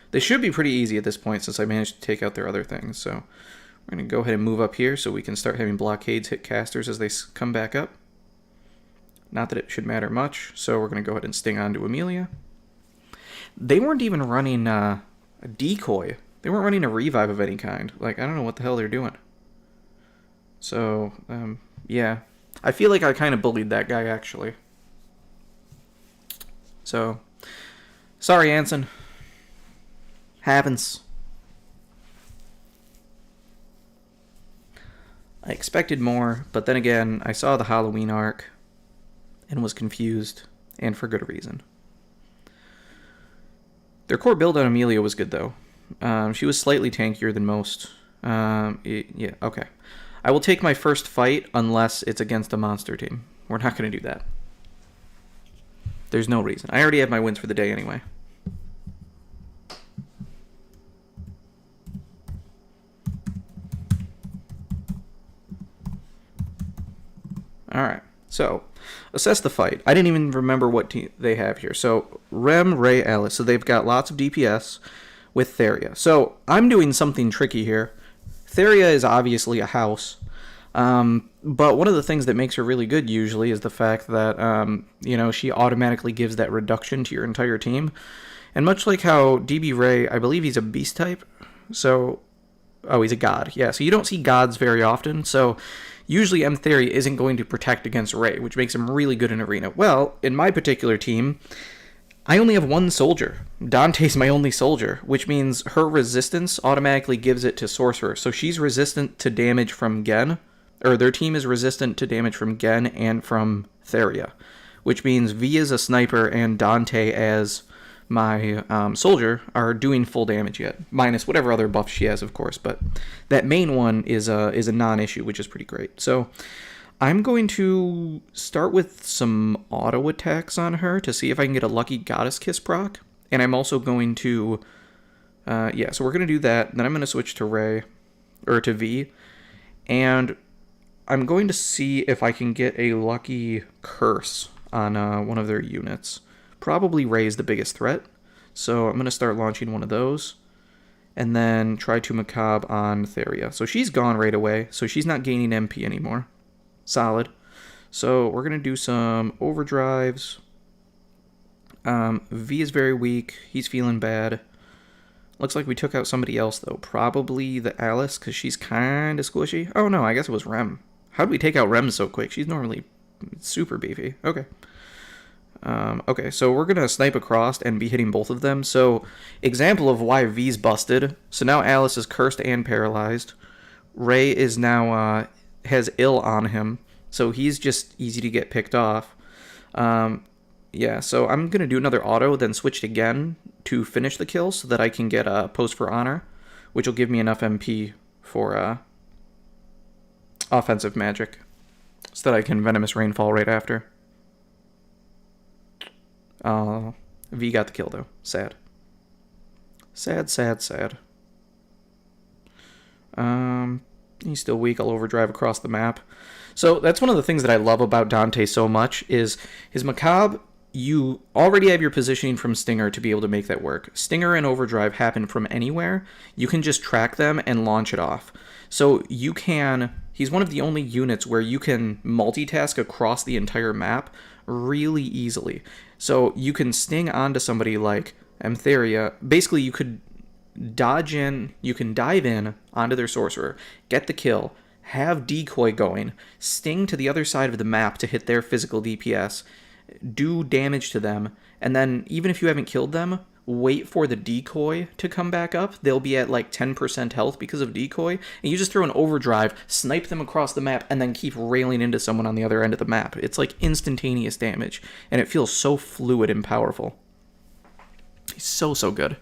They should be pretty easy at this point since I managed to take out their other things, so we're going to go ahead and move up here so we can start having blockades hit casters as they come back up. Not that it should matter much, so we're going to go ahead and sting onto Amelia. They weren't even running a decoy. They weren't running a revive of any kind. Like, I don't know what the hell they're doing. So, yeah. I feel like I kind of bullied that guy, actually. So, sorry, Anson. Happens. I expected more, but then again, I saw the Halloween arc and was confused, and for good reason. Their core build on Amelia was good, though. She was slightly tankier than most. Yeah, okay. I will take my first fight unless it's against a monster team. We're not going to do that. There's no reason. I already have my wins for the day anyway. Alright, so assess the fight. I didn't even remember what they have here. So Rem, Ray, Alice. So they've got lots of DPS with Theria. So I'm doing something tricky here. Theria is obviously a house. But one of the things that makes her really good usually is the fact that, she automatically gives that reduction to your entire team. And much like how DB Ray, I believe he's a beast type. So, he's a god. Yeah, so you don't see gods very often. So usually M Theria isn't going to protect against Ray, which makes him really good in arena. Well, in my particular team, I only have one soldier. Dante's my only soldier, which means her resistance automatically gives it to Sorcerer. So she's resistant to damage from Gen, or their team is resistant to damage from Gen and from Theria, which means V as a sniper and Dante as my soldier are doing full damage yet, minus whatever other buff she has, of course. But that main one is a non-issue, which is pretty great. So I'm going to start with some auto attacks on her to see if I can get a lucky Goddess Kiss proc. And I'm also going to, so we're going to do that. Then I'm going to switch to Ray, or to V. And I'm going to see if I can get a lucky Curse on one of their units. Probably Ray is the biggest threat. So I'm going to start launching one of those. And then try to Macabre on Theria. So she's gone right away. So she's not gaining MP anymore. Solid. So we're going to do some overdrives. V is very weak. He's feeling bad. Looks like we took out somebody else, though. Probably the Alice, because she's kind of squishy. Oh, no, I guess it was Rem. How did we take out Rem so quick? She's normally super beefy. Okay. Okay, so we're going to snipe across and be hitting both of them. So, example of why V's busted. So now Alice is cursed and paralyzed. Ray is now, has ill on him. So he's just easy to get picked off. Yeah, so I'm going to do another auto, then switch again to finish the kill so that I can get a Post for Honor, which will give me enough MP for offensive magic so that I can Venomous Rainfall right after. V got the kill, though. Sad. Sad, sad, sad. He's still weak. I'll overdrive across the map. So that's one of the things that I love about Dante so much is his Macabre. You already have your positioning from Stinger to be able to make that work. Stinger and Overdrive happen from anywhere. You can just track them and launch it off. So you can... He's one of the only units where you can multitask across the entire map really easily. So you can sting onto somebody like Theria. Basically, you could dodge in, you can dive in onto their Sorcerer, get the kill, have decoy going, sting to the other side of the map to hit their physical DPS, do damage to them, and then even if you haven't killed them, wait for the decoy to come back up. They'll be at like 10% health because of decoy, and you just throw an overdrive, snipe them across the map, and then keep railing into someone on the other end of the map. It's like instantaneous damage, and it feels so fluid and powerful. He's so good.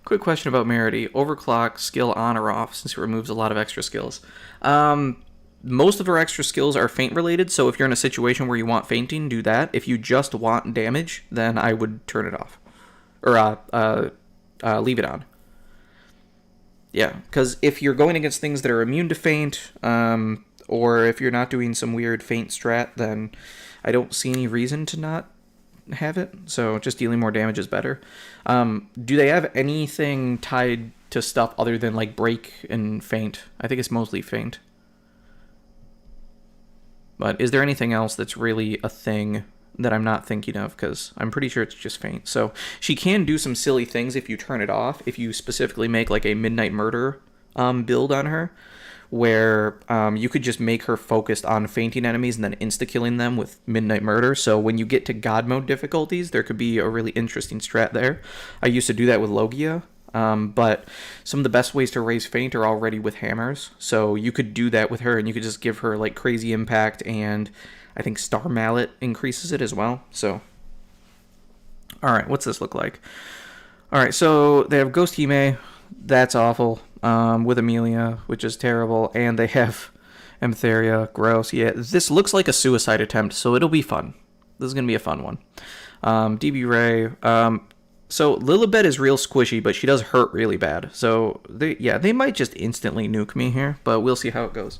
Quick question about Merity. Overclock, skill on or off, since it removes a lot of extra skills. Most of our extra skills are feint related, so if you're in a situation where you want feinting, do that. If you just want damage, then I would turn it off. Or leave it on. Yeah, because if you're going against things that are immune to feint, or if you're not doing some weird feint strat, then I don't see any reason to not have it. So just dealing more damage is better. Do they have anything tied to stuff other than like break and feint? I think it's mostly feint. But is there anything else that's really a thing that I'm not thinking of? Because I'm pretty sure it's just feint. So she can do some silly things if you turn it off. If you specifically make like a Midnight Murder build on her, where you could just make her focused on feinting enemies and then insta-killing them with Midnight Murder. So when you get to God mode difficulties, there could be a really interesting strat there. I used to do that with Logia. But some of the best ways to raise feint are already with hammers. So you could do that with her, and you could just give her like crazy impact, and I think Star Mallet increases it as well. So, alright, what's this look like? Alright, so they have Ghost Hime, that's awful, with Amelia, which is terrible, and they have Theria, gross. Yeah, this looks like a suicide attempt, so it'll be fun. This is going to be a fun one. DB Ray, so Lilibet is real squishy, but she does hurt really bad. So they might just instantly nuke me here, but we'll see how it goes.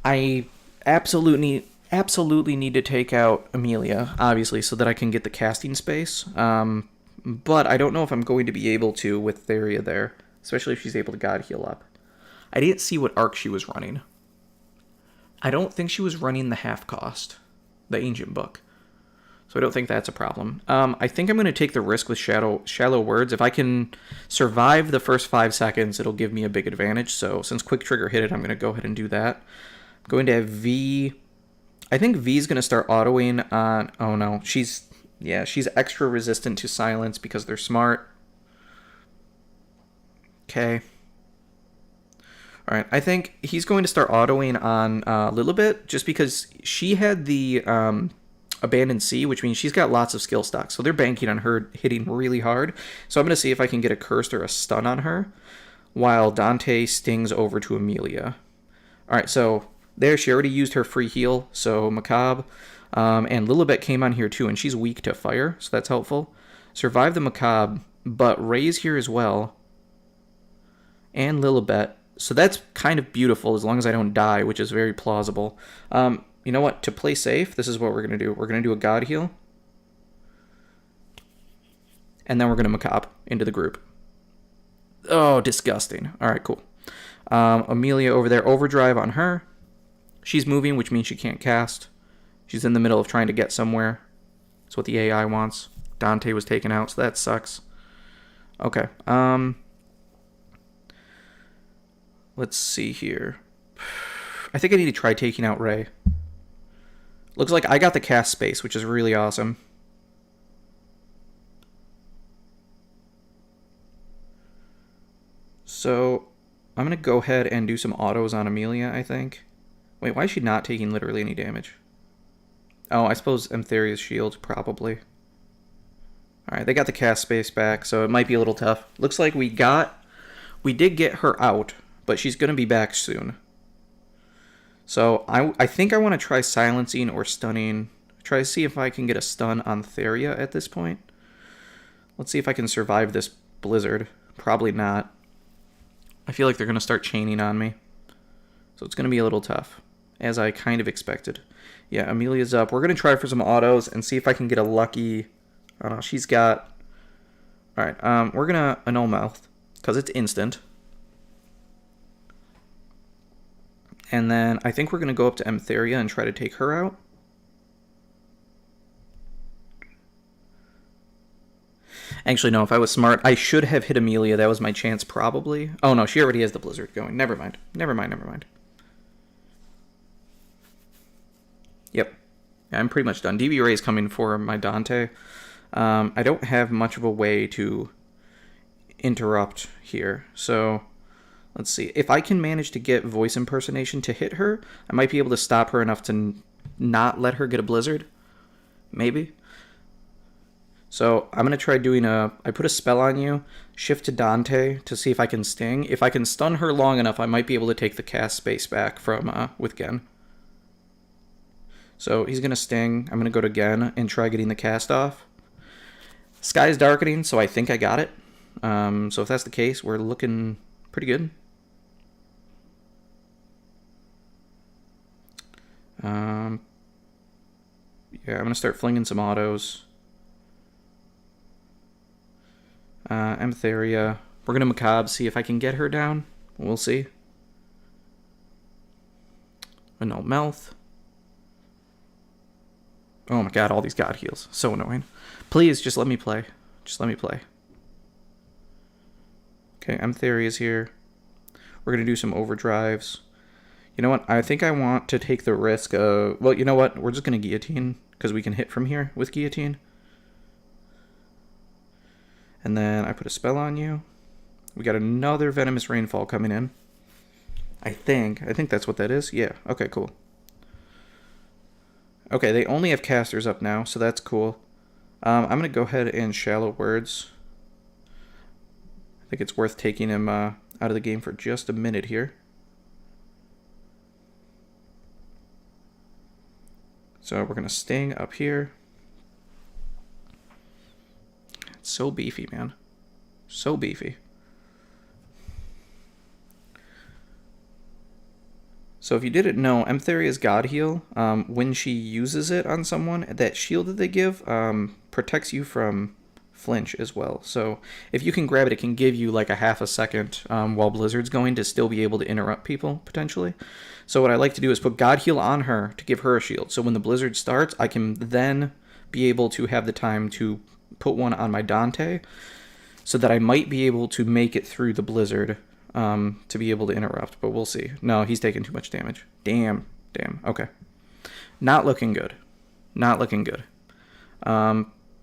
I Absolutely need to take out Amelia, obviously, so that I can get the casting space. But I don't know if I'm going to be able to with Theria there, especially if she's able to God heal up. I didn't see what arc she was running. I don't think she was running the half cost, the ancient book. So I don't think that's a problem. I think I'm going to take the risk with shallow words. If I can survive the first 5 seconds, it'll give me a big advantage. So since quick trigger hit it, I'm going to go ahead and do that. I'm going to have V. I think V's going to start autoing on. Oh no, she's extra resistant to silence because they're smart. Okay. All right, I think he's going to start autoing on Lilibet just because she had the Abandoned Sea, which means she's got lots of skill stocks. So they're banking on her hitting really hard. So I'm going to see if I can get a cursed or a stun on her while Dante stings over to Amelia. All right, so there she already used her free heal. So Macabre and Lilibet came on here too, and she's weak to fire, so that's helpful. Survive the Macabre, but Ray's here as well. And Lilibet. So that's kind of beautiful as long as I don't die, which is very plausible. You know what? To play safe, this is what we're going to do. We're going to do a God heal. And then we're going to Macabre into the group. Oh, disgusting. All right, cool. Amelia over there, overdrive on her. She's moving, which means she can't cast. She's in the middle of trying to get somewhere. That's what the AI wants. Dante was taken out, so that sucks. Okay. Let's see here. I think I need to try taking out Ray. Looks like I got the cast space, which is really awesome. So I'm going to go ahead and do some autos on Amelia, I think. Wait, why is she not taking literally any damage? Oh, I suppose Emtheria's shield, probably. Alright, they got the cast space back, so it might be a little tough. Looks like we did get her out, but she's going to be back soon. So I think I want to try silencing or stunning. Try to see if I can get a stun on Theria at this point. Let's see if I can survive this blizzard. Probably not. I feel like they're going to start chaining on me. So it's going to be a little tough, as I kind of expected. Yeah, Amelia's up. We're going to try for some autos and see if I can get a lucky... she's got... Alright, we're going to annul mouth, because it's instant. And then I think we're going to go up to Emtheria and try to take her out. Actually, no, if I was smart, I should have hit Amelia. That was my chance, probably. Oh, no, she already has the blizzard going. Never mind. Yep. Yeah, I'm pretty much done. DV Ray is coming for my Dante. I don't have much of a way to interrupt here, so... Let's see. If I can manage to get voice impersonation to hit her, I might be able to stop her enough to not let her get a blizzard. Maybe. So I'm going to try doing I put a spell on you, shift to Dante to see if I can sting. If I can stun her long enough, I might be able to take the cast space back from with Gen. So he's going to sting. I'm going to go to Gen and try getting the cast off. Sky's darkening, so I think I got it. So if that's the case, we're looking pretty good. Yeah, I'm going to start flinging some autos. Emtheria. We're going to Macabre, see if I can get her down. We'll see. No mouth. Oh my god, all these god heals. So annoying. Please, just let me play. Just let me play. Okay, Emtheria's here. We're going to do some overdrives. You know what? I think I want to take the risk of... Well, you know what? We're just going to guillotine, because we can hit from here with guillotine. And then I put a spell on you. We got another Venomous Rainfall coming in. I think that's what that is. Yeah, okay, cool. Okay, they only have casters up now, so that's cool. I'm going to go ahead and Shallow Words. I think it's worth taking him out of the game for just a minute here. So we're going to sting up here. It's so beefy, man. So beefy. So if you didn't know, Emtheria's God Heal, when she uses it on someone, that shield that they give protects you from flinch as well. So if you can grab it, it can give you like a half a second while Blizzard's going to still be able to interrupt people, potentially. So what I like to do is put God Heal on her to give her a shield. So when the Blizzard starts, I can then be able to have the time to put one on my Dante so that I might be able to make it through the Blizzard to be able to interrupt, but we'll see. No, he's taking too much damage. Damn. Okay. Not looking good.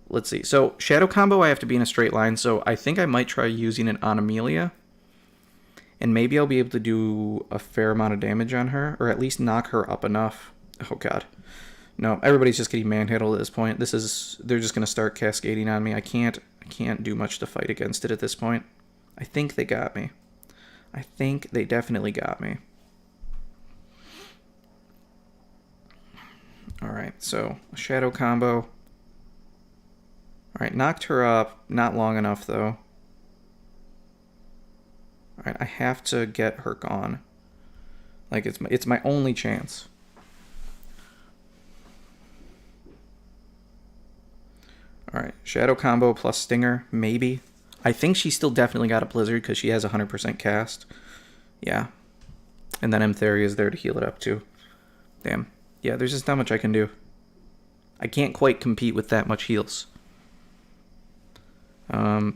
Let's see. So, Shadow Combo, I have to be in a straight line, so I think I might try using it on Amelia. And maybe I'll be able to do a fair amount of damage on her, or at least knock her up enough. Oh, God. No, everybody's just getting manhandled at this point. They're just going to start cascading on me. I can't do much to fight against it at this point. I think they got me. I think they definitely got me. Alright, so Shadow Combo. Alright, knocked her up. Not long enough, though. Alright, I have to get her gone. Like, it's my only chance. Alright, Shadow Combo plus Stinger, maybe. I think she still definitely got a Blizzard because she has 100% cast. Yeah. And then Emtheria is there to heal it up too. Damn. Yeah, there's just not much I can do. I can't quite compete with that much heals. Alright.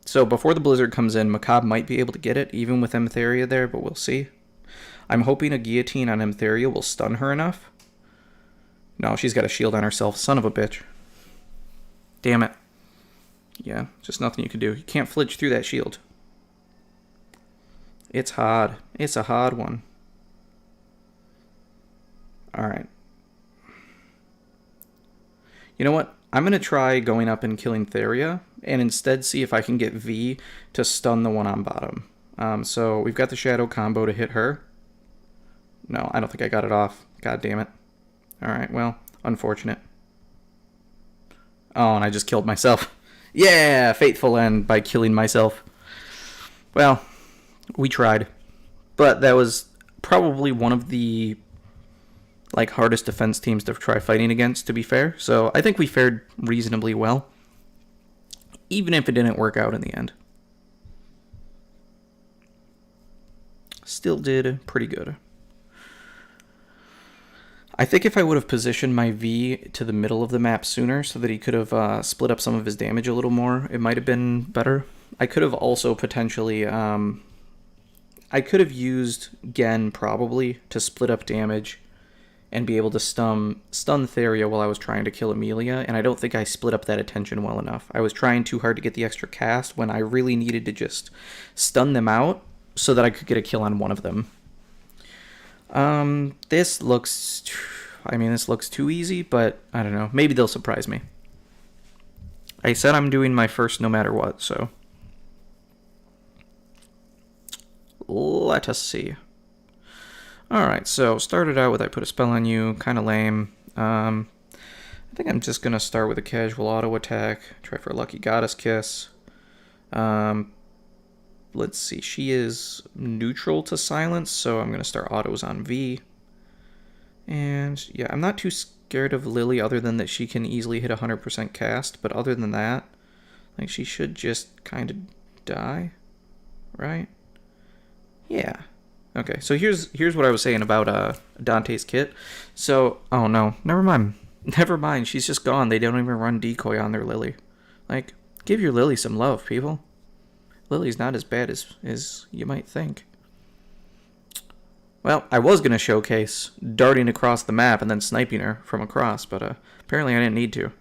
So before the Blizzard comes in, Macabre might be able to get it, even with Emtheria there, but we'll see. I'm hoping a Guillotine on Emtheria will stun her enough. No, she's got a shield on herself. Son of a bitch. Damn it. Yeah, just nothing you can do. You can't flinch through that shield. It's hard. It's a hard one. Alright. You know what? I'm going to try going up and killing Theria, and instead see if I can get V to stun the one on bottom. So we've got the Shadow Combo to hit her. No, I don't think I got it off. God damn it. Alright, well, unfortunate. Oh, and I just killed myself. Yeah, fateful end by killing myself. Well, we tried. But that was probably one of the hardest defense teams to try fighting against, to be fair. So I think we fared reasonably well. Even if it didn't work out in the end. Still did pretty good. I think if I would have positioned my V to the middle of the map sooner so that he could have split up some of his damage a little more, it might have been better. I could have also potentially... I could have used Gen probably to split up damage and be able to stun Theria while I was trying to kill Amelia, and I don't think I split up that attention well enough. I was trying too hard to get the extra cast when I really needed to just stun them out so that I could get a kill on one of them. This looks too easy, but I don't know. Maybe they'll surprise me. I said I'm doing my first no matter what, so let us see. Alright, so started out with I put a spell on you, kind of lame. I think I'm just going to start with a casual auto attack, try for a lucky goddess kiss. Let's see, she is neutral to silence, so I'm going to start autos on V. And yeah, I'm not too scared of Lily other than that she can easily hit 100% cast, but other than that, she should just kind of die, right? Yeah. Okay, so here's what I was saying about Dante's kit. So, oh no, never mind, she's just gone. They don't even run decoy on their Lily. Give your Lily some love, people. Lily's not as bad as you might think. Well, I was going to showcase darting across the map and then sniping her from across, but apparently I didn't need to.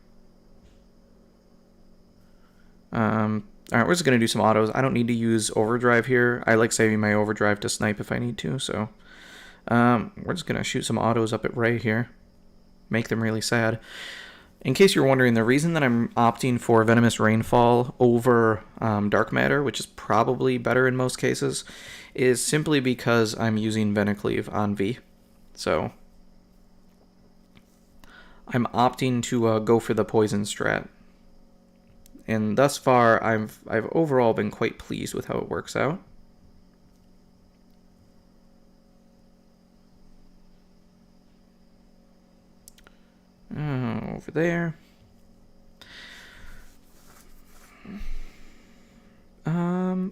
Alright, we're just going to do some autos. I don't need to use overdrive here. I like saving my overdrive to snipe if I need to, so we're just going to shoot some autos up at Ray here. Make them really sad. In case you're wondering, the reason that I'm opting for Venomous Rainfall over Dark Matter, which is probably better in most cases, is simply because I'm using Venicleave on V. So I'm opting to go for the poison strat. And thus far, I've overall been quite pleased with how it works out. there.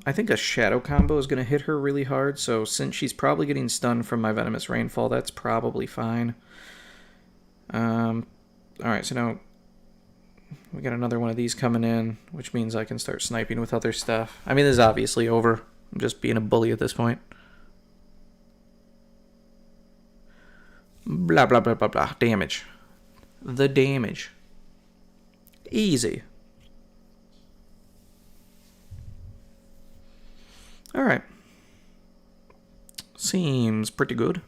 I think a shadow combo is going to hit her really hard, so since she's probably getting stunned from my Venomous Rainfall, that's probably fine. Alright, so now we got another one of these coming in, which means I can start sniping with other stuff. I mean, this is obviously over. I'm just being a bully at this point. Blah, blah, blah, blah, blah. Damage. The damage. Easy. Alright. Seems pretty good.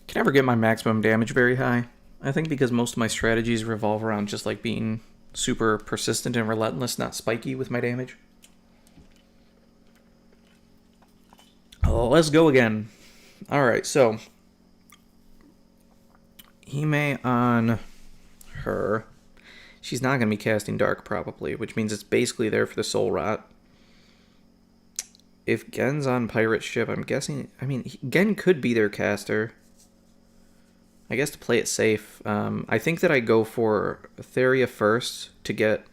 Can never get my maximum damage very high. I think because most of my strategies revolve around just like being super persistent and relentless, not spiky with my damage. Oh, let's go again. Alright, so Hime on her. She's not going to be casting Dark, probably, which means it's basically there for the Soul Rot. If Gen's on Pirate Ship, I'm guessing... I mean, Gen could be their caster. I guess to play it safe. I think that I go for Theria first to get...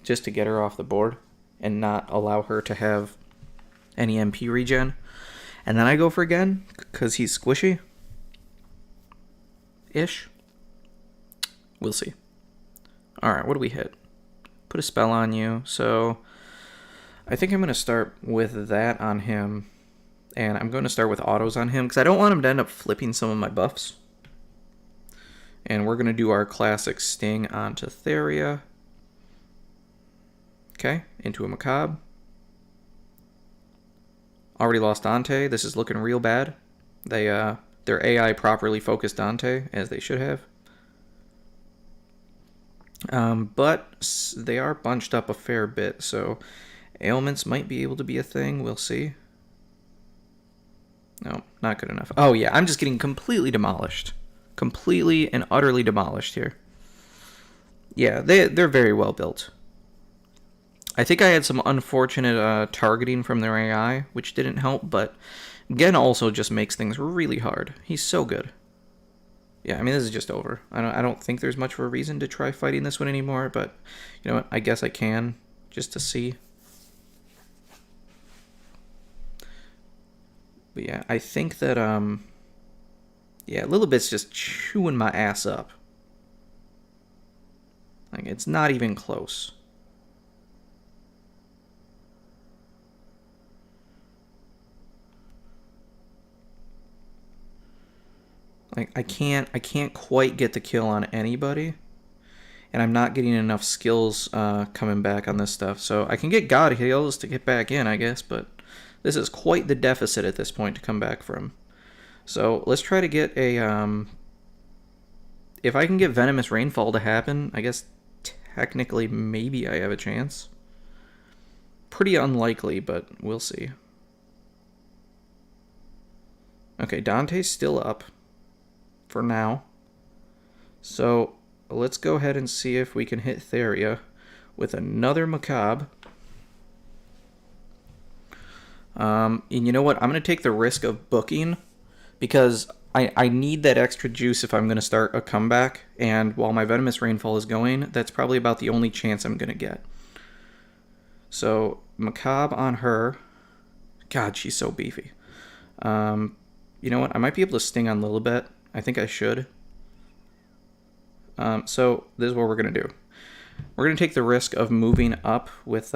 just to get her off the board and not allow her to have any MP regen. And then I go for Gen, because he's squishy. Ish. We'll see. Alright, what do we hit? Put a spell on you. So I think I'm going to start with that on him. And I'm going to start with autos on him because I don't want him to end up flipping some of my buffs. And we're going to do our classic sting onto Theria. Okay, into a Macabre. Already lost Dante. This is looking real bad. Their AI properly focused Dante, as they should have. But they are bunched up a fair bit, so ailments might be able to be a thing. We'll see. No, not good enough. Oh yeah, I'm just getting completely demolished. Completely and utterly demolished here. Yeah, they're very well built. I think I had some unfortunate targeting from their AI, which didn't help, but Gen also just makes things really hard. He's so good. Yeah, I mean, this is just over. I don't think there's much of a reason to try fighting this one anymore, but you know what? I guess I can, just to see. But yeah, I think that, yeah, Lilibet's just chewing my ass up. Like, it's not even close. Like, I can't quite get the kill on anybody. And I'm not getting enough skills coming back on this stuff. So I can get God heals to get back in, I guess, but this is quite the deficit at this point to come back from. So let's try to get a... if I can get Venomous Rainfall to happen, I guess technically maybe I have a chance. Pretty unlikely, but we'll see. Okay, Dante's still up. For now. So let's go ahead and see if we can hit Theria with another Macabre. And you know what? I'm going to take the risk of booking because I need that extra juice if I'm going to start a comeback. And while my Venomous Rainfall is going, that's probably about the only chance I'm going to get. So Macabre on her. God, she's so beefy. You know what? I might be able to sting on Lilibet. I think I should. So this is what we're going to do. We're going to take the risk of moving up with...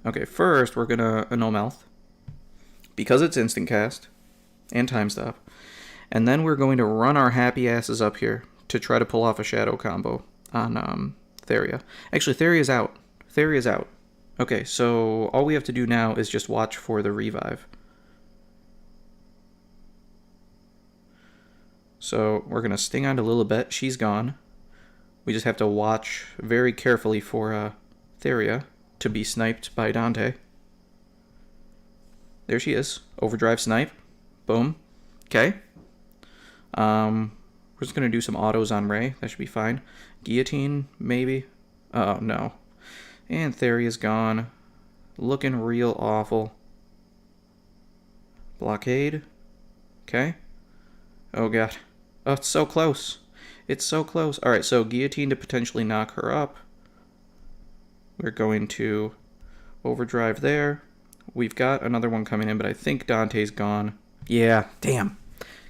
Okay, first we're going to Annul Mouth. Because it's instant cast. And time stop. And then we're going to run our happy asses up here to try to pull off a shadow combo on Theria. Actually, Theria's out. Theria's out. Okay, so all we have to do now is just watch for the revive. So we're going to sting onto Lilibet. She's gone. We just have to watch very carefully for Theria to be sniped by Dante. There she is. Overdrive snipe. Boom. Okay. We're just going to do some autos on Ray. That should be fine. Guillotine, maybe. Oh, no. And Theria's gone. Looking real awful. Blockade. Okay. Oh, God. Oh, it's so close. It's so close. Alright, so guillotine to potentially knock her up. We're going to overdrive there. We've got another one coming in, but I think Dante's gone. Yeah, damn.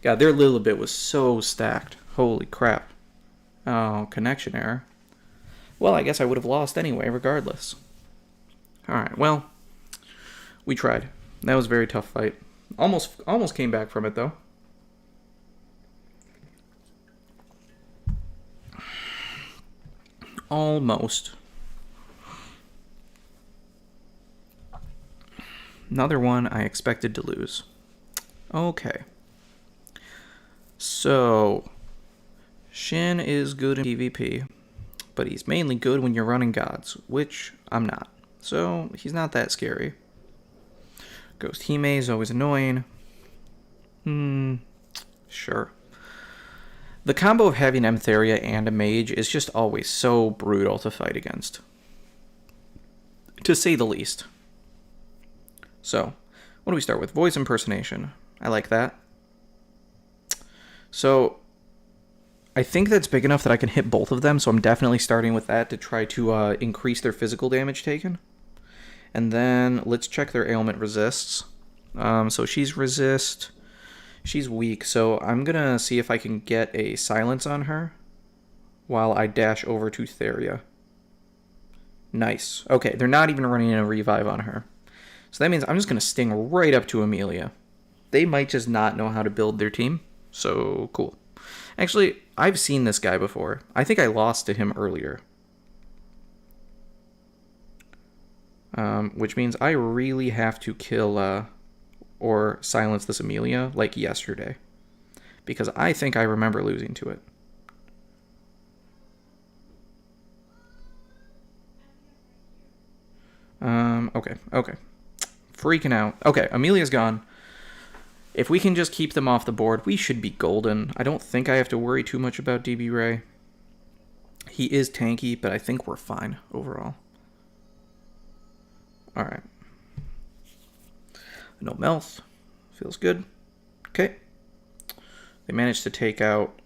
God, their Lilibit was so stacked. Holy crap. Oh, connection error. Well, I guess I would have lost anyway, regardless. Alright, well, we tried. That was a very tough fight. Almost came back from it, though. Almost. Another one I expected to lose. Okay. So, Shin is good in PvP, but he's mainly good when you're running gods, which I'm not. So, he's not that scary. Ghost Hime is always annoying. Sure. The combo of having Emtheria and a mage is just always so brutal to fight against. To say the least. So, what do we start with? Voice impersonation. I like that. So, I think that's big enough that I can hit both of them, so I'm definitely starting with that to try to increase their physical damage taken. And then, let's check their ailment resists. So she's resist. She's weak, so I'm gonna see if I can get a silence on her while I dash over to Theria. Nice. Okay, they're not even running a revive on her. So that means I'm just gonna sting right up to Amelia. They might just not know how to build their team, so cool. Actually, I've seen this guy before. I think I lost to him earlier. Which means I really have to kill or silence this Amelia like yesterday. Because I think I remember losing to it. Okay. Freaking out. Okay, Amelia's gone. If we can just keep them off the board, we should be golden. I don't think I have to worry too much about DB Ray. He is tanky, but I think we're fine overall. Alright. No Melth. Feels good. Okay. They managed to take out,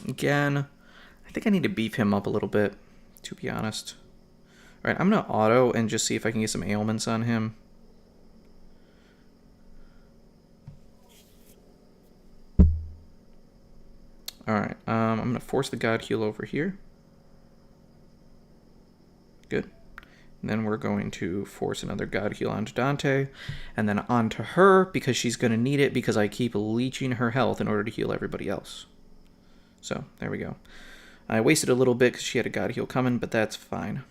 again. I think I need to beef him up a little bit, to be honest. Alright, I'm going to auto and just see if I can get some ailments on him. Alright, I'm going to force the God Heal over here. Good. And then we're going to force another God Heal onto Dante. And then onto her, because she's going to need it, because I keep leeching her health in order to heal everybody else. So, there we go. I wasted a little bit because she had a God Heal coming, but that's fine.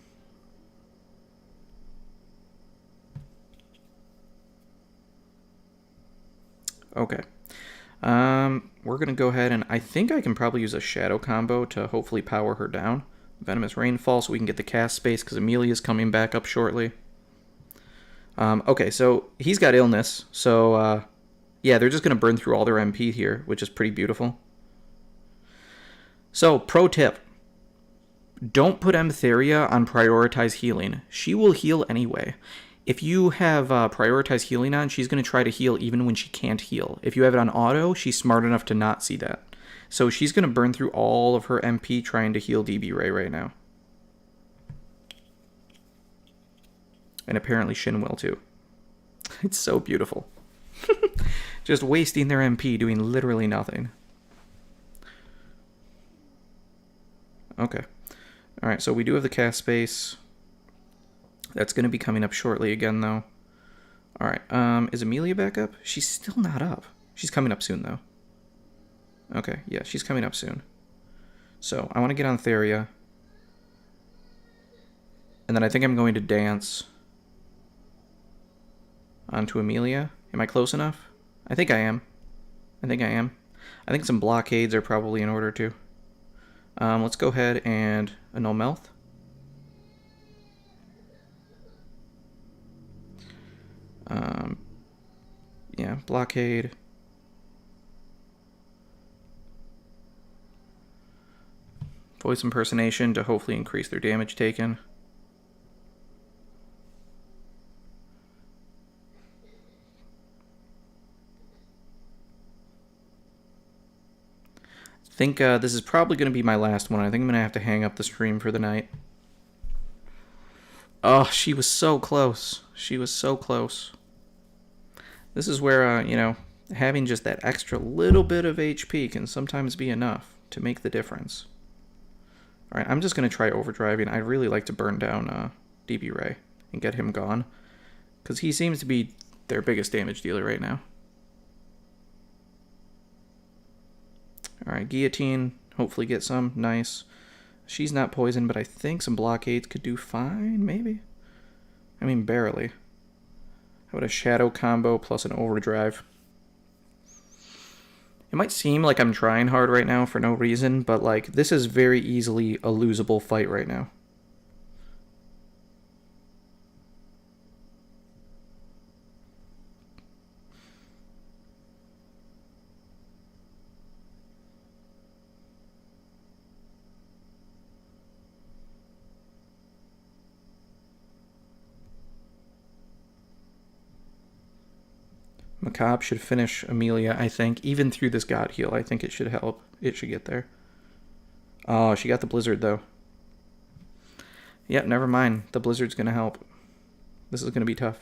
Okay. We're going to go ahead and I think I can probably use a Shadow combo to hopefully power her down. Venomous Rainfall so we can get the cast space because Amelia's coming back up shortly. Okay, so he's got illness. So, yeah, they're just going to burn through all their MP here, which is pretty beautiful. So, pro tip. Don't put Emtheria on prioritize healing. She will heal anyway. If you have prioritized healing on, she's going to try to heal even when she can't heal. If you have it on auto, she's smart enough to not see that. So she's going to burn through all of her MP trying to heal DB Ray right now. And apparently Shin will too. It's so beautiful. Just wasting their MP doing literally nothing. Okay. Alright, so we do have the cast space. That's going to be coming up shortly again, though. Alright, is Amelia back up? She's still not up. She's coming up soon, though. Okay, yeah, she's coming up soon. So, I want to get on Theria. And then I think I'm going to dance onto Amelia. Am I close enough? I think I am. I think some blockades are probably in order, too. Let's go ahead and annul Melth. Yeah, blockade. Voice impersonation to hopefully increase their damage taken. think this is probably going to be my last one. I think I'm going to have to hang up the stream for the night. Oh, she was so close. She was so close. This is where, having just that extra little bit of HP can sometimes be enough to make the difference. Alright, I'm just going to try overdriving. I'd really like to burn down DB Ray and get him gone, because he seems to be their biggest damage dealer right now. Alright, Guillotine. Hopefully get some. Nice. She's not poisoned, but I think some blockades could do fine, maybe? I mean, barely. How about a Shadow combo plus an Overdrive? It might seem like I'm trying hard right now for no reason, but, like, this is very easily a losable fight right now. Macabre should finish Amelia, I think. Even through this God Heal, I think it should help. It should get there. Oh, she got the Blizzard, though. Yep, never mind. The Blizzard's going to help. This is going to be tough.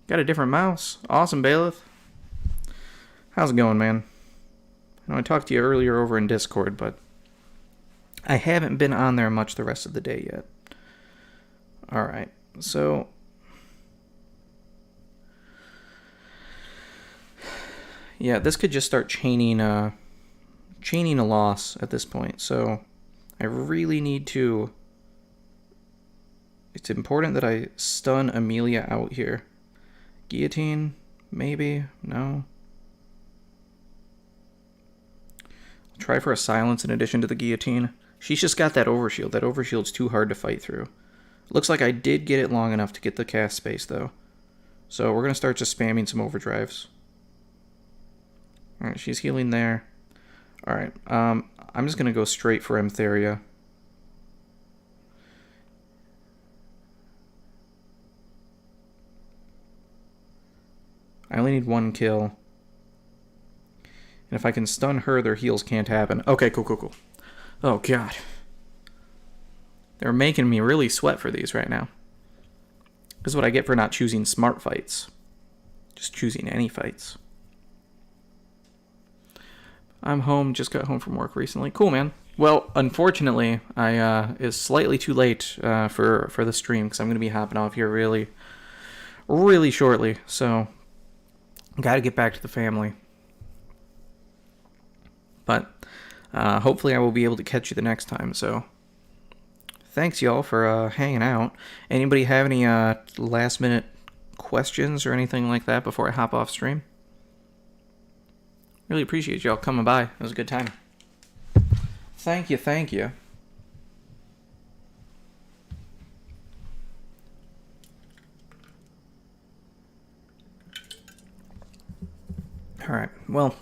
Got a different mouse. Awesome, Bailiff. How's it going, man? I know I talked to you earlier over in Discord, but I haven't been on there much the rest of the day yet. Alright, so... yeah, this could just start chaining a loss at this point. So I really need to... it's important that I stun Amelia out here. Guillotine? Maybe? No? I'll try for a silence in addition to the guillotine. She's just got that overshield. That overshield's too hard to fight through. Looks like I did get it long enough to get the cast space, though. So we're going to start just spamming some overdrives. Alright, she's healing there. Alright, I'm just going to go straight for Emtheria. I only need one kill. And if I can stun her, their heals can't happen. Okay, cool. Oh, God. They're making me really sweat for these right now. This is what I get for not choosing smart fights. Just choosing any fights. I'm home, just got home from work recently. Cool, man. Well, unfortunately, it's slightly too late for the stream, because I'm going to be hopping off here really shortly. So, got to get back to the family. But hopefully I will be able to catch you the next time. So, thanks, y'all, for hanging out. Anybody have any last-minute questions or anything like that before I hop off stream? Really appreciate y'all coming by. It was a good time. Thank you. Alright, well,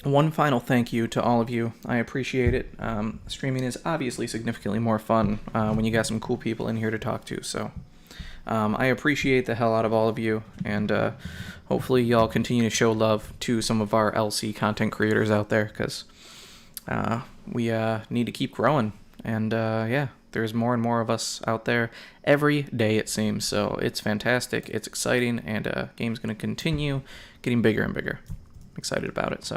one final thank you to all of you. I appreciate it. Streaming is obviously significantly more fun when you got some cool people in here to talk to, so I appreciate the hell out of all of you, and hopefully y'all continue to show love to some of our LC content creators out there, because we need to keep growing, and yeah, there's more and more of us out there every day, it seems, so it's fantastic, it's exciting, and game's going to continue getting bigger and bigger. I'm excited about it, so